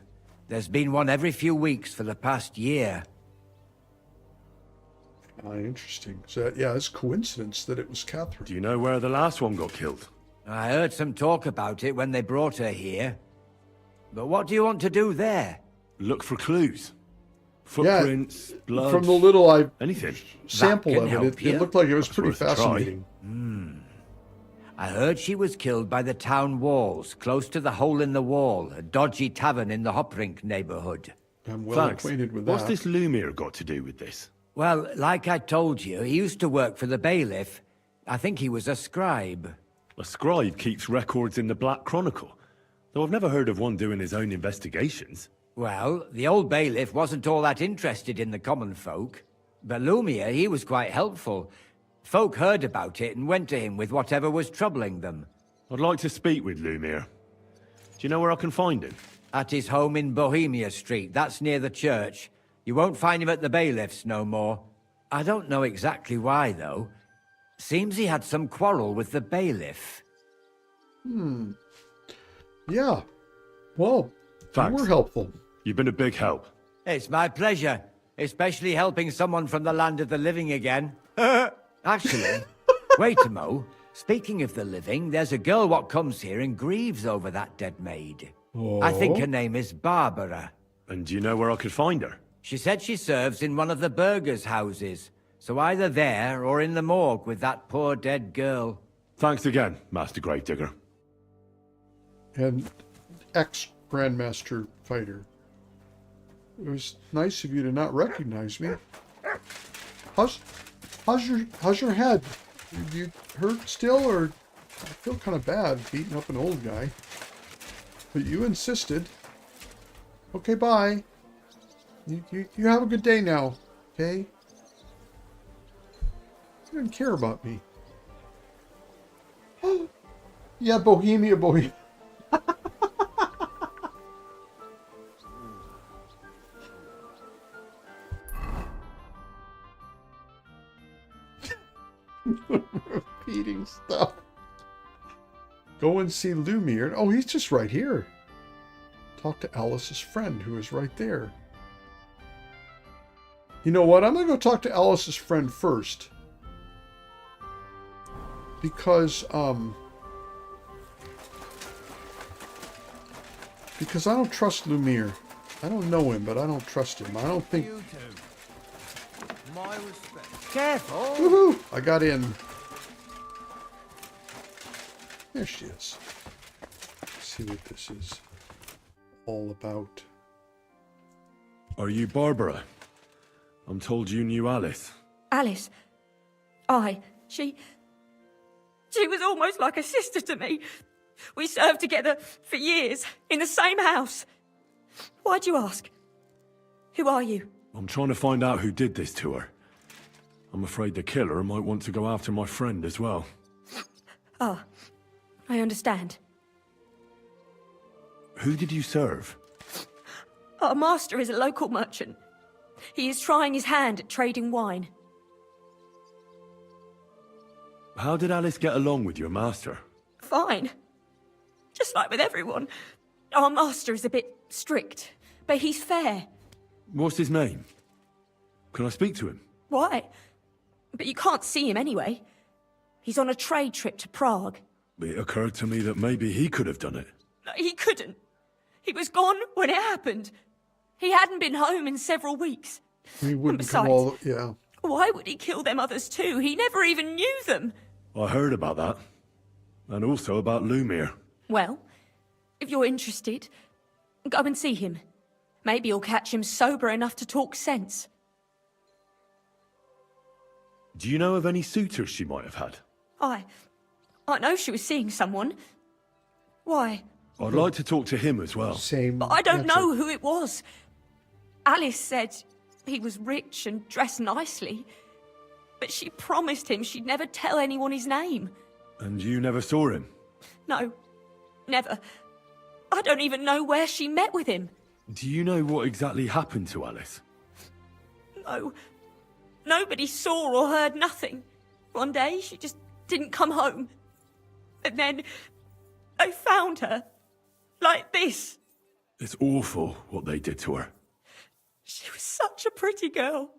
L: There's been one every few weeks for the past year.
A: Interesting. So, yeah, it's coincidence that it was Catherine.
B: Do you know where the last one got killed?
L: I heard some talk about it when they brought her here. But what do you want to do there?
B: Look for clues. Footprints, blood...
A: From the little
B: anything.
A: Sample of it looked like it was pretty fascinating.
L: I heard she was killed by the town walls, close to the Hole in the Wall, a dodgy tavern in the Hoprink neighborhood.
A: I'm well acquainted with that.
B: What's this Lumiere got to do with this?
L: Well, like I told you, he used to work for the bailiff. I think he was a scribe.
B: A scribe keeps records in the Black Chronicle, though I've never heard of one doing his own investigations.
L: Well, the old bailiff wasn't all that interested in the common folk. But Lumiere, he was quite helpful. Folk heard about it and went to him with whatever was troubling them.
B: I'd like to speak with Lumiere. Do you know where I can find him?
L: At his home in Bohemia Street, that's near the church. You won't find him at the bailiff's no more. I don't know exactly why, though. Seems he had some quarrel with the bailiff.
A: Yeah. Well, you were helpful.
B: You've been a big help.
L: It's my pleasure. Especially helping someone from the land of the living again. Actually, wait a mo. Speaking of the living, there's a girl what comes here and grieves over that dead maid. I think her name is Barbara.
B: And do you know where I could find her?
L: She said she serves in one of the burgers' houses. So either there or in the morgue with that poor dead girl.
B: Thanks again, Master Gravedigger.
A: And ex-Grandmaster Fighter. It was nice of you to not recognize me. How's your head? Do you hurt still, or I feel kind of bad beating up an old guy. But you insisted. Okay, bye. You have a good day now, okay? You didn't care about me. Yeah, Bohemia. Repeating stuff. Go and see Lumiere. Oh, he's just right here. Talk to Alice's friend, who is right there. You know what? I'm going to go talk to Alice's friend first. Because I don't trust Lumiere. I don't know him, but I don't trust him. I don't think...
L: My respect. Careful!
A: Woohoo! I got in. There she is. Let's see what this is all about.
B: Are you Barbara? I'm told you knew Alice.
R: Alice? Aye. She was almost like a sister to me. We served together for years, in the same house. Why'd you ask? Who are you?
B: I'm trying to find out who did this to her. I'm afraid the killer might want to go after my friend as well.
R: Ah, I understand.
B: Who did you serve?
R: Our master is a local merchant. He is trying his hand at trading wine.
B: How did Alice get along with your master?
R: Fine. Just like with everyone. Our master is a bit strict, but he's fair.
B: What's his name? Can I speak to him?
R: Why? But you can't see him anyway. He's on a trade trip to Prague.
B: It occurred to me that maybe he could have done it.
R: No, he couldn't. He was gone when it happened. He hadn't been home in several weeks.
A: He wouldn't
R: besides,
A: come all... Yeah.
R: Why would he kill them others too? He never even knew them.
B: I heard about that. And also about Lumiere.
R: Well, if you're interested, go and see him. Maybe you'll catch him sober enough to talk sense.
B: Do you know of any suitors she might have had?
R: I know she was seeing someone. Why?
B: I'd like to talk to him as well.
A: Same.
R: But I don't know who it was. Alice said he was rich and dressed nicely. But she promised him she'd never tell anyone his name.
B: And you never saw him?
R: No, never. I don't even know where she met with him.
B: Do you know what exactly happened to Alice?
R: No. Nobody saw or heard nothing. One day, she just didn't come home. And then, they found her. Like this.
B: It's awful what they did to her.
R: She was such a pretty girl.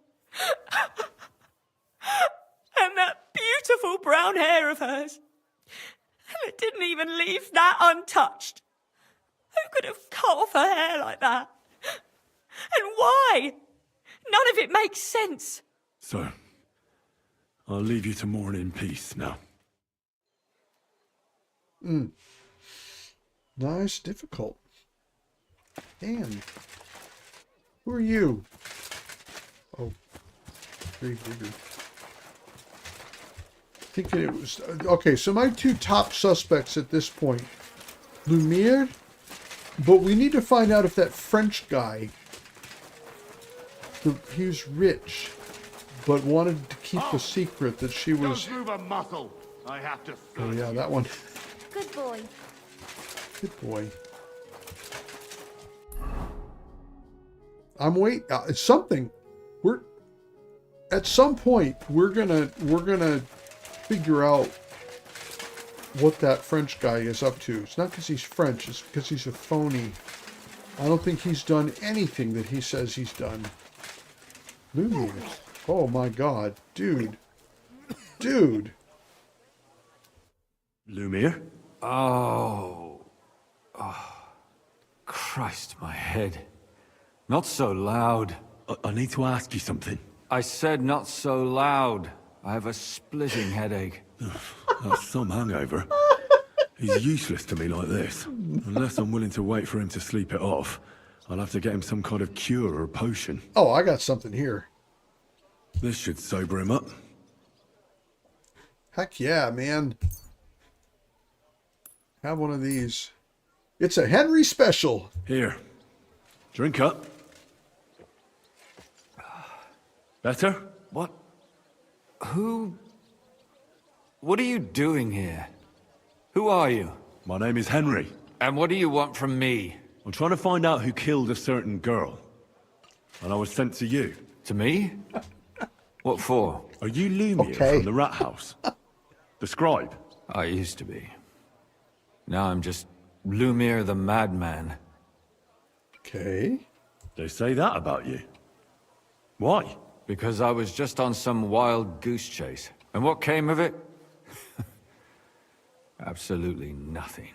R: And that beautiful brown hair of hers. And it didn't even leave that untouched. Who could have cut off her hair like that? And why? None of it makes sense.
B: So, I'll leave you to mourn in peace now.
A: Nice, difficult. Dan. Who are you? Oh, very bigger. Thinking it was... Okay, so my two top suspects at this point. Lumiere, but we need to find out if that French guy... He was rich, but wanted to keep the secret that she was...
K: Don't move a muscle. I have to...
A: Oh yeah, that one.
U: Good boy.
A: Good boy. I'm waiting. It's something. We're... At some point, we're gonna figure out what that French guy is up to. It's not because he's French, it's because he's a phony. I don't think he's done anything that he says he's done. Lumiere. Oh my god. Dude. Dude.
B: Lumiere?
W: Oh. Oh. Christ, my head. Not so loud.
B: I need to ask you something.
W: I said not so loud. I have a splitting headache.
B: That's some hangover. He's useless to me like this. Unless I'm willing to wait for him to sleep it off, I'll have to get him some kind of cure or potion.
A: Oh, I got something here.
B: This should sober him up.
A: Heck yeah, man. Have one of these. It's a Henry special.
B: Here. Drink up. Better?
W: What? Who? What are you doing here? Who are you?
B: My name is Henry.
W: And what do you want from me?
B: I'm trying to find out who killed a certain girl. And I was sent to you.
W: To me? What for?
B: Are you Lumiere from the Rat House? The scribe?
W: I used to be. Now I'm just Lumiere the Madman.
A: Okay.
B: They say that about you. Why?
W: Because I was just on some wild goose chase. And what came of it? Absolutely nothing.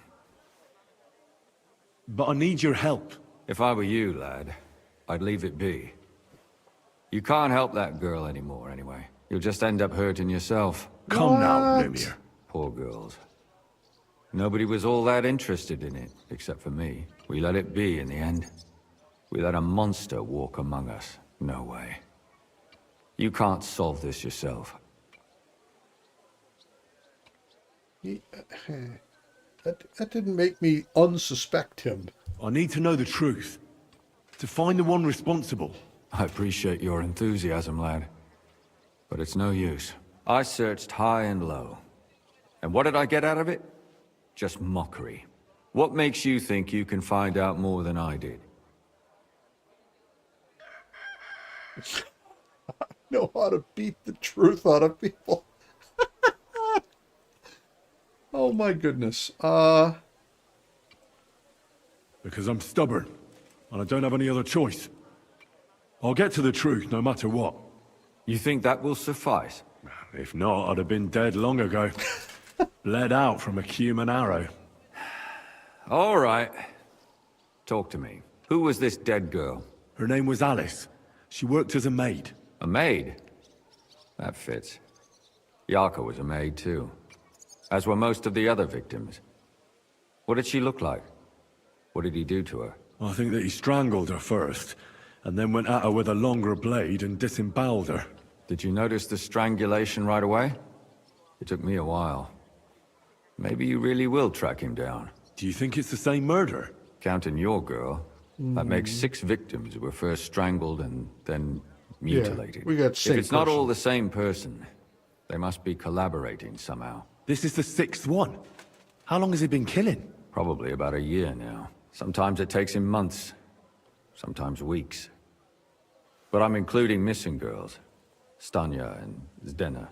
B: But I need your help.
W: If I were you, lad, I'd leave it be. You can't help that girl anymore, anyway. You'll just end up hurting yourself.
B: Come now, Lumiere.
W: Poor girls. Nobody was all that interested in it, except for me. We let it be in the end. We let a monster walk among us. No way. You can't solve this yourself.
A: That didn't make me unsuspect him.
B: I need to know the truth. To find the one responsible.
W: I appreciate your enthusiasm, lad. But it's no use. I searched high and low. And what did I get out of it? Just mockery. What makes you think you can find out more than I did?
A: I know how to beat the truth out of people. Oh my goodness.
B: Because I'm stubborn, and I don't have any other choice. I'll get to the truth no matter what.
W: You think that will suffice?
B: If not, I'd have been dead long ago. Bled out from a human arrow.
W: All right. Talk to me. Who was this dead girl?
B: Her name was Alice. She worked as a maid.
W: A maid? That fits. Yarka was a maid too. As were most of the other victims. What did she look like? What did he do to her?
B: I think that he strangled her first, and then went at her with a longer blade and disemboweled her.
W: Did you notice the strangulation right away? It took me a while. Maybe you really will track him down.
B: Do you think it's the same murder?
W: Counting your girl, that makes 6 victims who were first strangled and then mutilated.
A: Yeah, we got same
W: If it's not
A: person.
W: all the same person, they must be collaborating somehow.
B: This is the 6th one. How long has he been killing?
W: Probably about a year now. Sometimes it takes him months, sometimes weeks. But I'm including missing girls. Stanya and Zdena.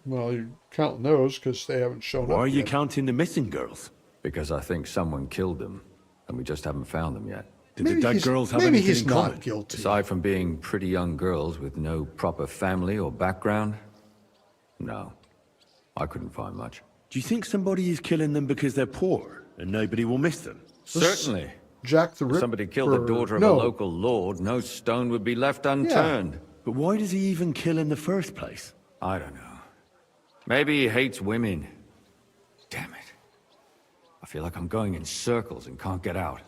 A: Well, you're counting those because they haven't shown up.
B: Why are you
A: yet.
B: counting the missing girls?
W: Because I think someone killed them, and we just haven't found them yet.
B: Did the dead girls have
A: maybe
B: anything
A: he's
B: in
A: not
B: common?
A: guilty.
W: Aside from being pretty young girls with no proper family or background, no. I couldn't find much.
B: Do you think somebody is killing them because they're poor and nobody will miss them?
W: Certainly.
A: Jack the
W: If
A: Ripper.
W: somebody killed the daughter of a local lord, no stone would be left unturned.
B: But why does he even kill in the first place?
W: I don't know. Maybe he hates women. Damn it. I feel like I'm going in circles and can't get out.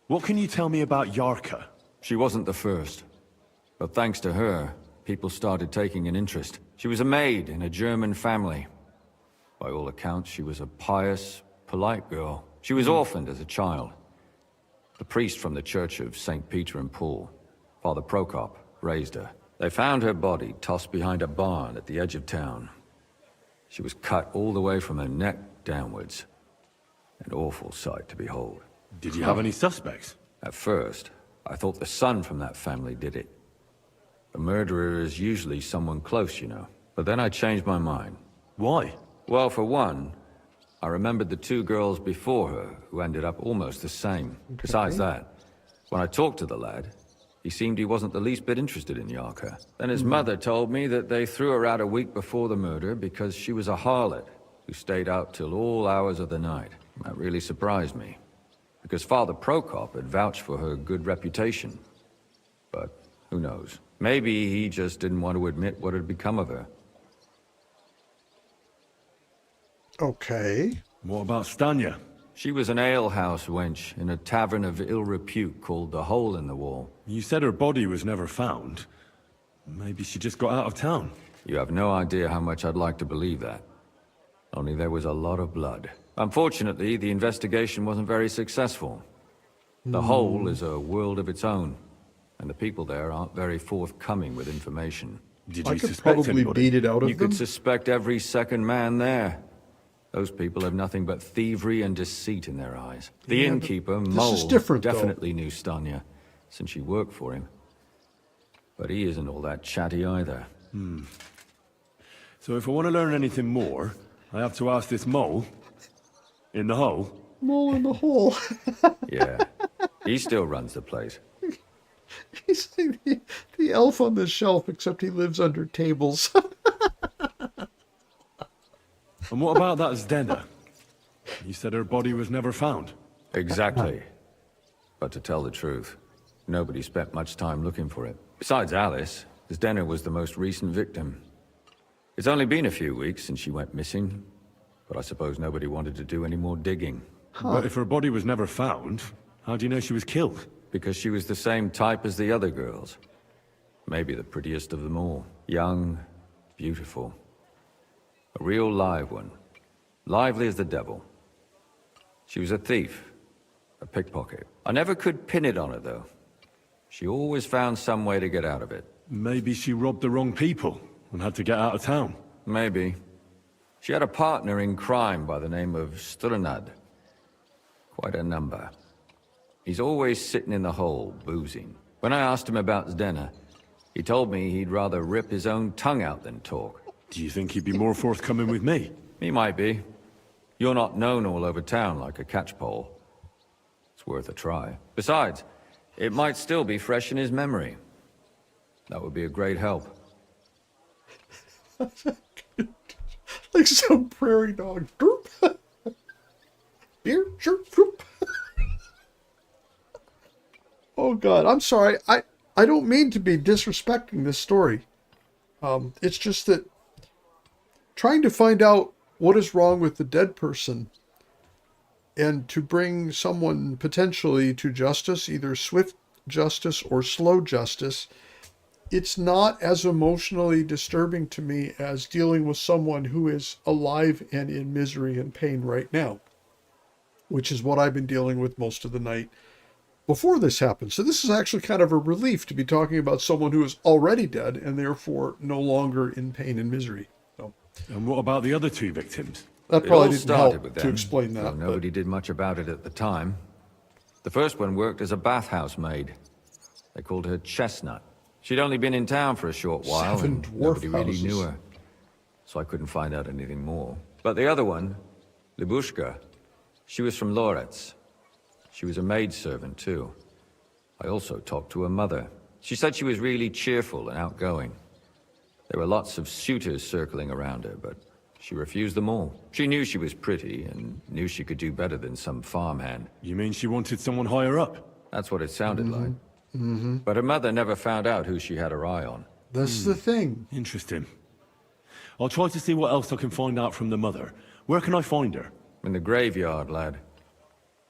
B: What can you tell me about Yarka?
W: She wasn't the first. But thanks to her, people started taking an interest. She was a maid in a German family. By all accounts, she was a pious, polite girl. She was orphaned as a child. The priest from the Church of St. Peter and Paul, Father Prokop, raised her. They found her body tossed behind a barn at the edge of town. She was cut all the way from her neck downwards. An awful sight to behold.
B: Did you have any suspects?
W: At first, I thought the son from that family did it. A murderer is usually someone close, you know. But then I changed my mind.
B: Why?
W: Well, for one, I remembered the 2 girls before her who ended up almost the same. Besides that, when I talked to the lad, he seemed he wasn't the least bit interested in Yarka. Then his mother told me that they threw her out a week before the murder because she was a harlot. who stayed out till all hours of the night. That really surprised me, because Father Prokop had vouched for her good reputation. But who knows? Maybe he just didn't want to admit what had become of her.
A: Okay.
B: What about Stanya?
W: She was an alehouse wench in a tavern of ill repute called the Hole in the Wall.
B: You said her body was never found. Maybe she just got out of town.
W: You have no idea how much I'd like to believe that. Only there was a lot of blood. Unfortunately, the investigation wasn't very successful. The Hole is a world of its own, and the people there aren't very forthcoming with information.
B: Did you
A: I could
B: suspect
A: probably
B: anybody?
A: beat it out of
W: You
A: them.
W: could suspect every second man there. Those people have nothing but thievery and deceit in their eyes. The
A: Yeah, but
W: innkeeper,
A: this is
W: Mole,
A: different, though.
W: definitely knew Stanya, since she worked for him. But he isn't all that chatty either.
B: So if I want to learn anything more, I have to ask this mole in the hole.
A: Mole in the hole.
W: Yeah, he still runs the place.
A: He's like the elf on the shelf, except he lives under tables.
B: And what about that Zdena? You said her body was never found.
W: Exactly. But to tell the truth, nobody spent much time looking for it. Besides Alice, Zdena was the most recent victim. It's only been a few weeks since she went missing, but I suppose nobody wanted to do any more digging.
B: But if her body was never found, how do you know she was killed?
W: Because she was the same type as the other girls. Maybe the prettiest of them all. Young, beautiful. A real live one. Lively as the devil. She was a thief. A pickpocket. I never could pin it on her, though. She always found some way to get out of it.
B: Maybe she robbed the wrong people and had to get out of town.
W: Maybe. She had a partner in crime by the name of Strunad. Quite a number. He's always sitting in the hole, boozing. When I asked him about Zdena, he told me he'd rather rip his own tongue out than talk.
B: Do you think he'd be more forthcoming with me?
W: He might be. You're not known all over town like a catchpole. It's worth a try. Besides, it might still be fresh in his memory. That would be a great help.
A: Like some prairie dog. Droop. Here, sure, droop. Oh God, I'm sorry. I don't mean to be disrespecting this story. It's just that trying to find out what is wrong with the dead person and to bring someone potentially to justice, either swift justice or slow justice, it's not as emotionally disturbing to me as dealing with someone who is alive and in misery and pain right now, which is what I've been dealing with most of the night before this happened. So this is actually kind of a relief to be talking about someone who is already dead and therefore no longer in pain and misery. So,
B: And what about the other two victims?
A: that
W: It
A: probably
W: all
A: didn't
W: started
A: help
W: with
A: to
W: them,
A: explain that.
W: though
A: but-
W: nobody did much about it at the time. The first one worked as a bathhouse maid. They called her Chestnut. She'd only been in town for a short while,
A: 7
W: and
A: dwarf
W: nobody really
A: houses.
W: knew her. So I couldn't find out anything more. But the other one, Libushka, she was from Loretz. She was a maidservant, too. I also talked to her mother. She said she was really cheerful and outgoing. There were lots of suitors circling around her, but she refused them all. She knew she was pretty, and knew she could do better than some farmhand.
B: You mean she wanted someone higher up?
W: That's what it sounded like.
A: Mm-hmm.
W: But her mother never found out who she had her eye on.
A: That's the thing.
B: Interesting. I'll try to see what else I can find out from the mother. Where can I find her?
W: In the graveyard, lad.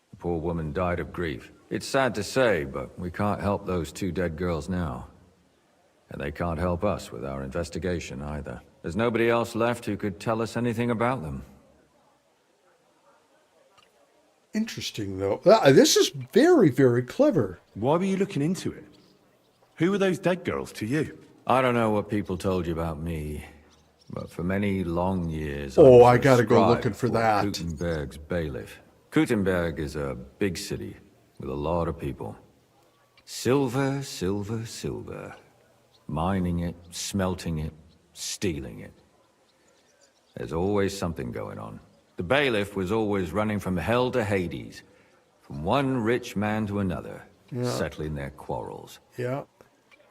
W: The poor woman died of grief. It's sad to say, but we can't help those two dead girls now. And they can't help us with our investigation either. There's nobody else left who could tell us anything about them.
A: Interesting, though. This is very, very clever.
B: Why were you looking into it? Who were those dead girls to you?
W: I don't know what people told you about me, but for many long years...
A: Oh,
W: was
A: I gotta go
W: scribe
A: looking for that.
W: Kuttenberg's bailiff. Kuttenberg is a big city with a lot of people. Silver, silver, silver. Mining it, smelting it, stealing it. There's always something going on. The bailiff was always running from hell to Hades, from one rich man to another,
A: Yeah.
W: settling their quarrels.
A: Yeah.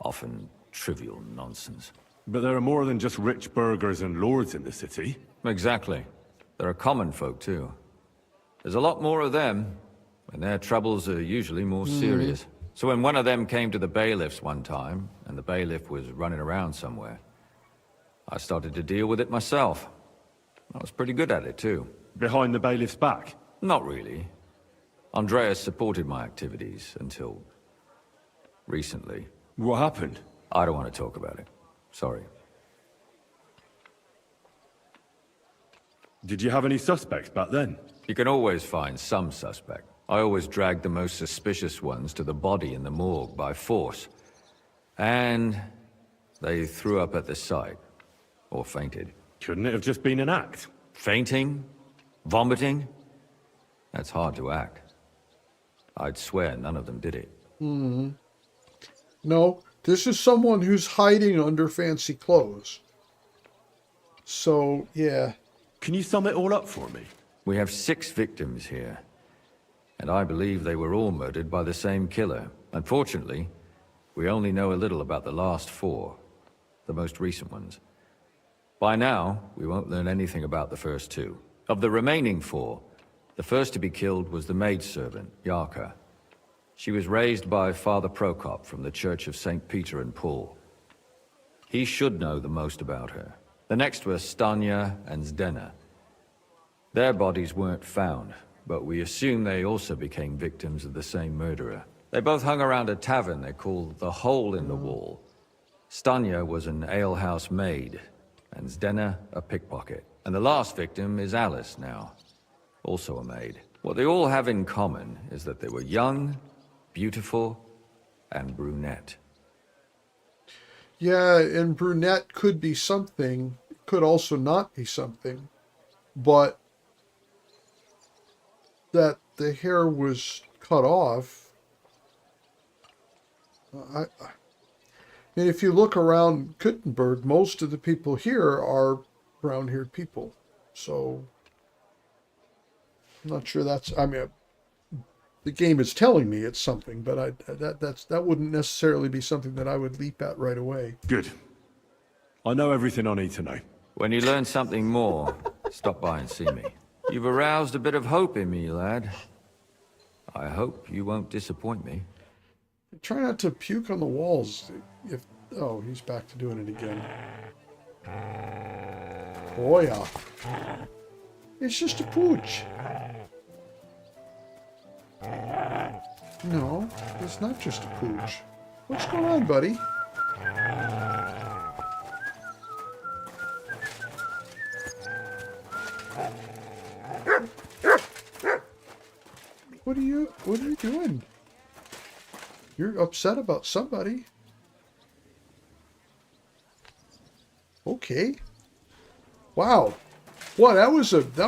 W: Often trivial nonsense.
B: But there are more than just rich burghers and lords in the city.
W: Exactly. There are common folk, too. There's a lot more of them, and their troubles are usually more serious. So when one of them came to the bailiffs one time, and the bailiff was running around somewhere, I started to deal with it myself. I was pretty good at it, too.
B: Behind the bailiff's back?
W: Not really. Andreas supported my activities until... recently.
B: What happened?
W: I don't want to talk about it. Sorry.
B: Did you have any suspects back then?
W: You can always find some suspect. I always dragged the most suspicious ones to the body in the morgue by force. And they threw up at the sight. Or fainted.
B: Couldn't it have just been an act?
W: Fainting? Vomiting? That's hard to act. I'd swear none of them did it.
A: No, this is someone who's hiding under fancy clothes. So, yeah.
B: Can you sum it all up for me?
W: We have 6 victims here. And I believe they were all murdered by the same killer. Unfortunately, we only know a little about the last 4. The most recent ones. By now, we won't learn anything about the first 2. Of the remaining 4, the first to be killed was the maidservant, Yarka. She was raised by Father Prokop from the Church of St. Peter and Paul. He should know the most about her. The next were Stanya and Zdena. Their bodies weren't found, but we assume they also became victims of the same murderer. They both hung around a tavern they called the Hole in the Wall. Stanya was an alehouse maid, and Zdena a pickpocket. And the last victim is Alice now, also a maid. What they all have in common is that they were young, beautiful, and brunette.
A: Yeah, and brunette could be something, could also not be something, but that the hair was cut off. I mean, if you look around Kuttenberg, most of the people here are brown-haired people. So, I'm not sure that's, I mean, the game is telling me it's something, but that wouldn't necessarily be something that I would leap at right away.
B: Good. I know everything I need to know.
W: When you learn something more, stop by and see me. You've aroused a bit of hope in me, lad. I hope you won't disappoint me.
A: Try not to puke on the walls. Oh, he's back to doing it again. Oh yeah. It's just a pooch. No, it's not just a pooch. What's going on, buddy? What are you doing? You're upset about somebody. Okay. Wow. Well, that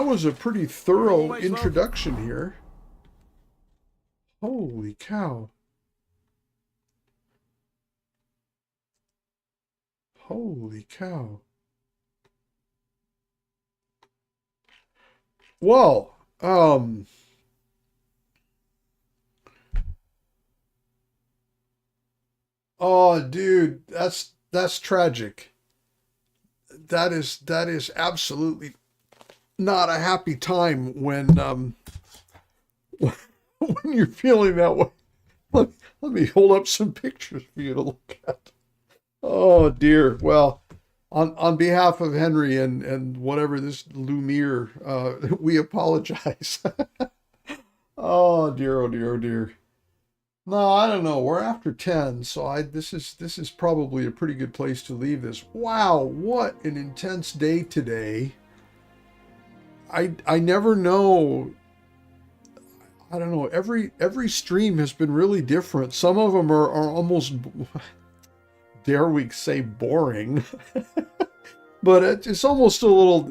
A: was a pretty thorough introduction here. Holy cow. Holy cow. Well, oh, dude, that's tragic. That is absolutely not a happy time when when you're feeling that way. Let me hold up some pictures for you to look at. Oh dear. Well, on behalf of Henry and whatever this Lumiere, we apologize. Oh dear, oh dear, oh dear. No, I don't know. We're after 10, so this is probably a pretty good place to leave this. Wow, what an intense day today. I never know. I don't know. Every stream has been really different. Some of them are almost, dare we say, boring. But it's almost a little,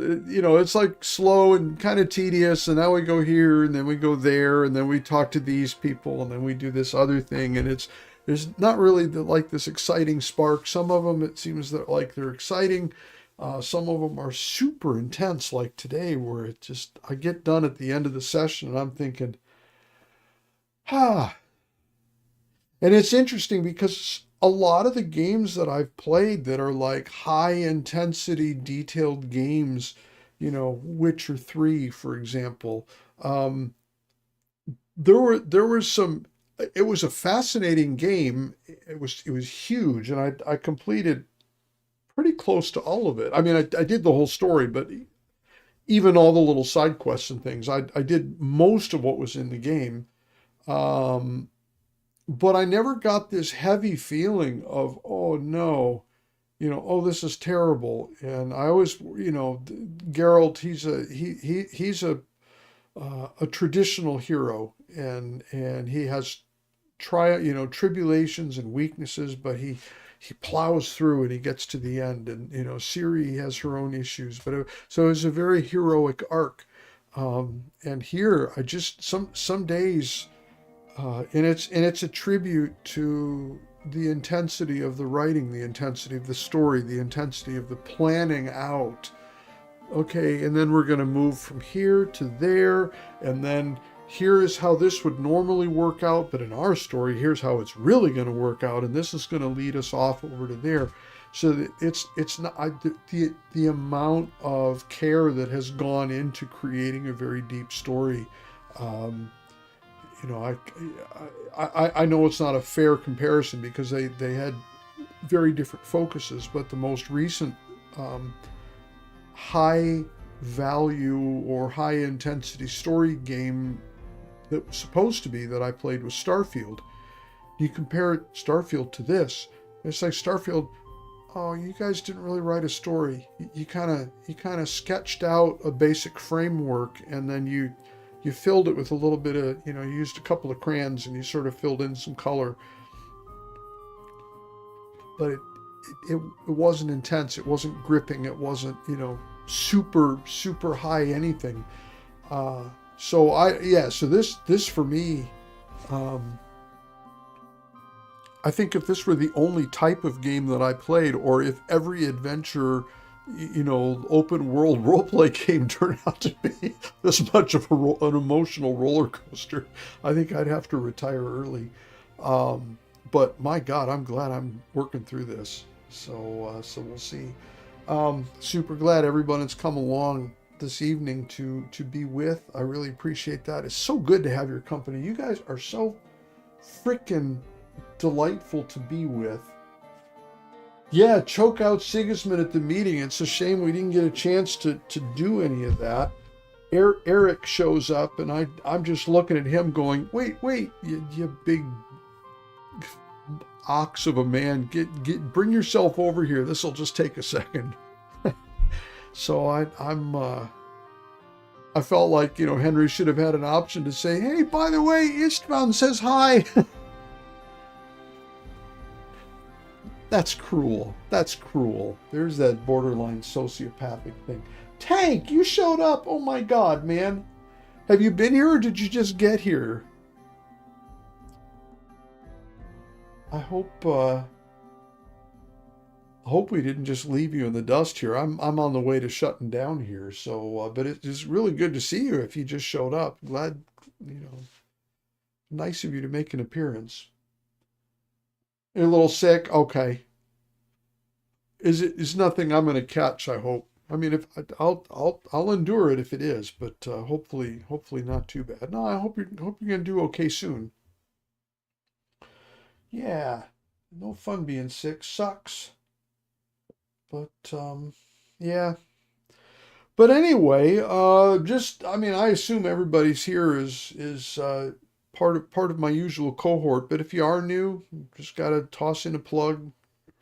A: it's like slow and kind of tedious. And now we go here and then we go there and then we talk to these people and then we do this other thing. And there's not really like this exciting spark. Some of them, it seems that like they're exciting. Some of them are super intense, like today, where I get done at the end of the session and I'm thinking, and it's interesting because a lot of the games that I've played that are like high intensity, detailed games you know, Witcher 3, for example. There was some, it was a fascinating game. It was huge, and I completed pretty close to all of it. I mean, I did the whole story, but even all the little side quests and things, I did most of what was in the game. But I never got this heavy feeling of, oh no, you know, oh, this is terrible. And I always, you know, Geralt, he's a traditional hero, and he has tribulations and weaknesses, but he plows through and he gets to the end. And you know, Ciri has her own issues, but so it's a very heroic arc. And here, I just some days, and it's a tribute to the intensity of the writing, the intensity of the story, the intensity of the planning out. Okay, and then we're going to move from here to there, and then here is how this would normally work out, but in our story, here's how it's really going to work out, and this is going to lead us off over to there. So that it's not the amount of care that has gone into creating a very deep story. You know, I know it's not a fair comparison because they had very different focuses, but the most recent high value or high intensity story game that was supposed to be that I played was Starfield. You compare Starfield to this, it's like Starfield, oh, you guys didn't really write a story. You kind of sketched out a basic framework, and then you filled it with a little bit of, you know, you used a couple of crayons and you sort of filled in some color. But it wasn't intense. It wasn't gripping. It wasn't, you know, super high anything. So this for me, I think if this were the only type of game that I played, or if every adventure, you know, open world roleplay game turned out to be this much of an emotional roller coaster, I think I'd have to retire early. But my God, I'm glad I'm working through this. So we'll see. Super glad everyone has come along this evening to be with. I really appreciate that. It's so good to have your company. You guys are so freaking delightful to be with. Yeah, choke out Sigismund at the meeting. It's a shame we didn't get a chance to do any of that. Eric shows up, and I'm just looking at him going, wait, you big ox of a man, bring yourself over here. This will just take a second. So I felt like, you know, Henry should have had an option to say, hey, by the way, Istvan says hi. That's cruel. That's cruel. There's that borderline sociopathic thing. Tank, you showed up. Oh my God, man. Have you been here or did you just get here? I hope we didn't just leave you in the dust here. I'm on the way to shutting down here. So, but it's really good to see you if you just showed up. Glad, you know, nice of you to make an appearance. You're a little sick? Okay. It's nothing I'm going to catch, I hope. I mean, if I'll endure it if it is, but hopefully not too bad. No, I hope you're going to do okay soon. Yeah, no fun being sick. Sucks. But yeah. But anyway, I mean, I assume everybody's here is part of my usual cohort. But if you are new, just got to toss in a plug.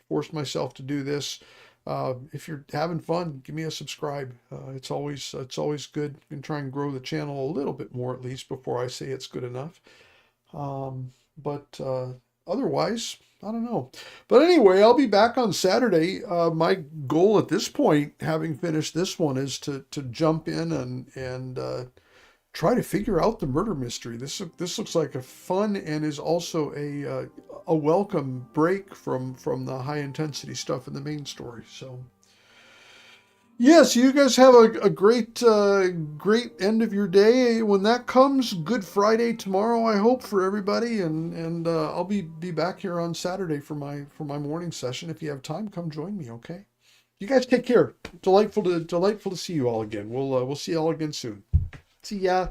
A: Forced myself to do this. If you're having fun, give me a subscribe. It's always good. You can try and grow the channel a little bit more, at least, before I say it's good enough. But otherwise, I don't know. But anyway, I'll be back on Saturday. My goal at this point, having finished this one, is to jump in and try to figure out the murder mystery. This looks like a fun and is also a welcome break from the high intensity stuff in the main story. So yeah, so you guys have a great end of your day when that comes. Good Friday tomorrow, I hope, for everybody, and I'll be back here on Saturday for my morning session. If you have time, come join me, okay? You guys take care. Delightful to see you all again. We'll see you all again soon. See ya.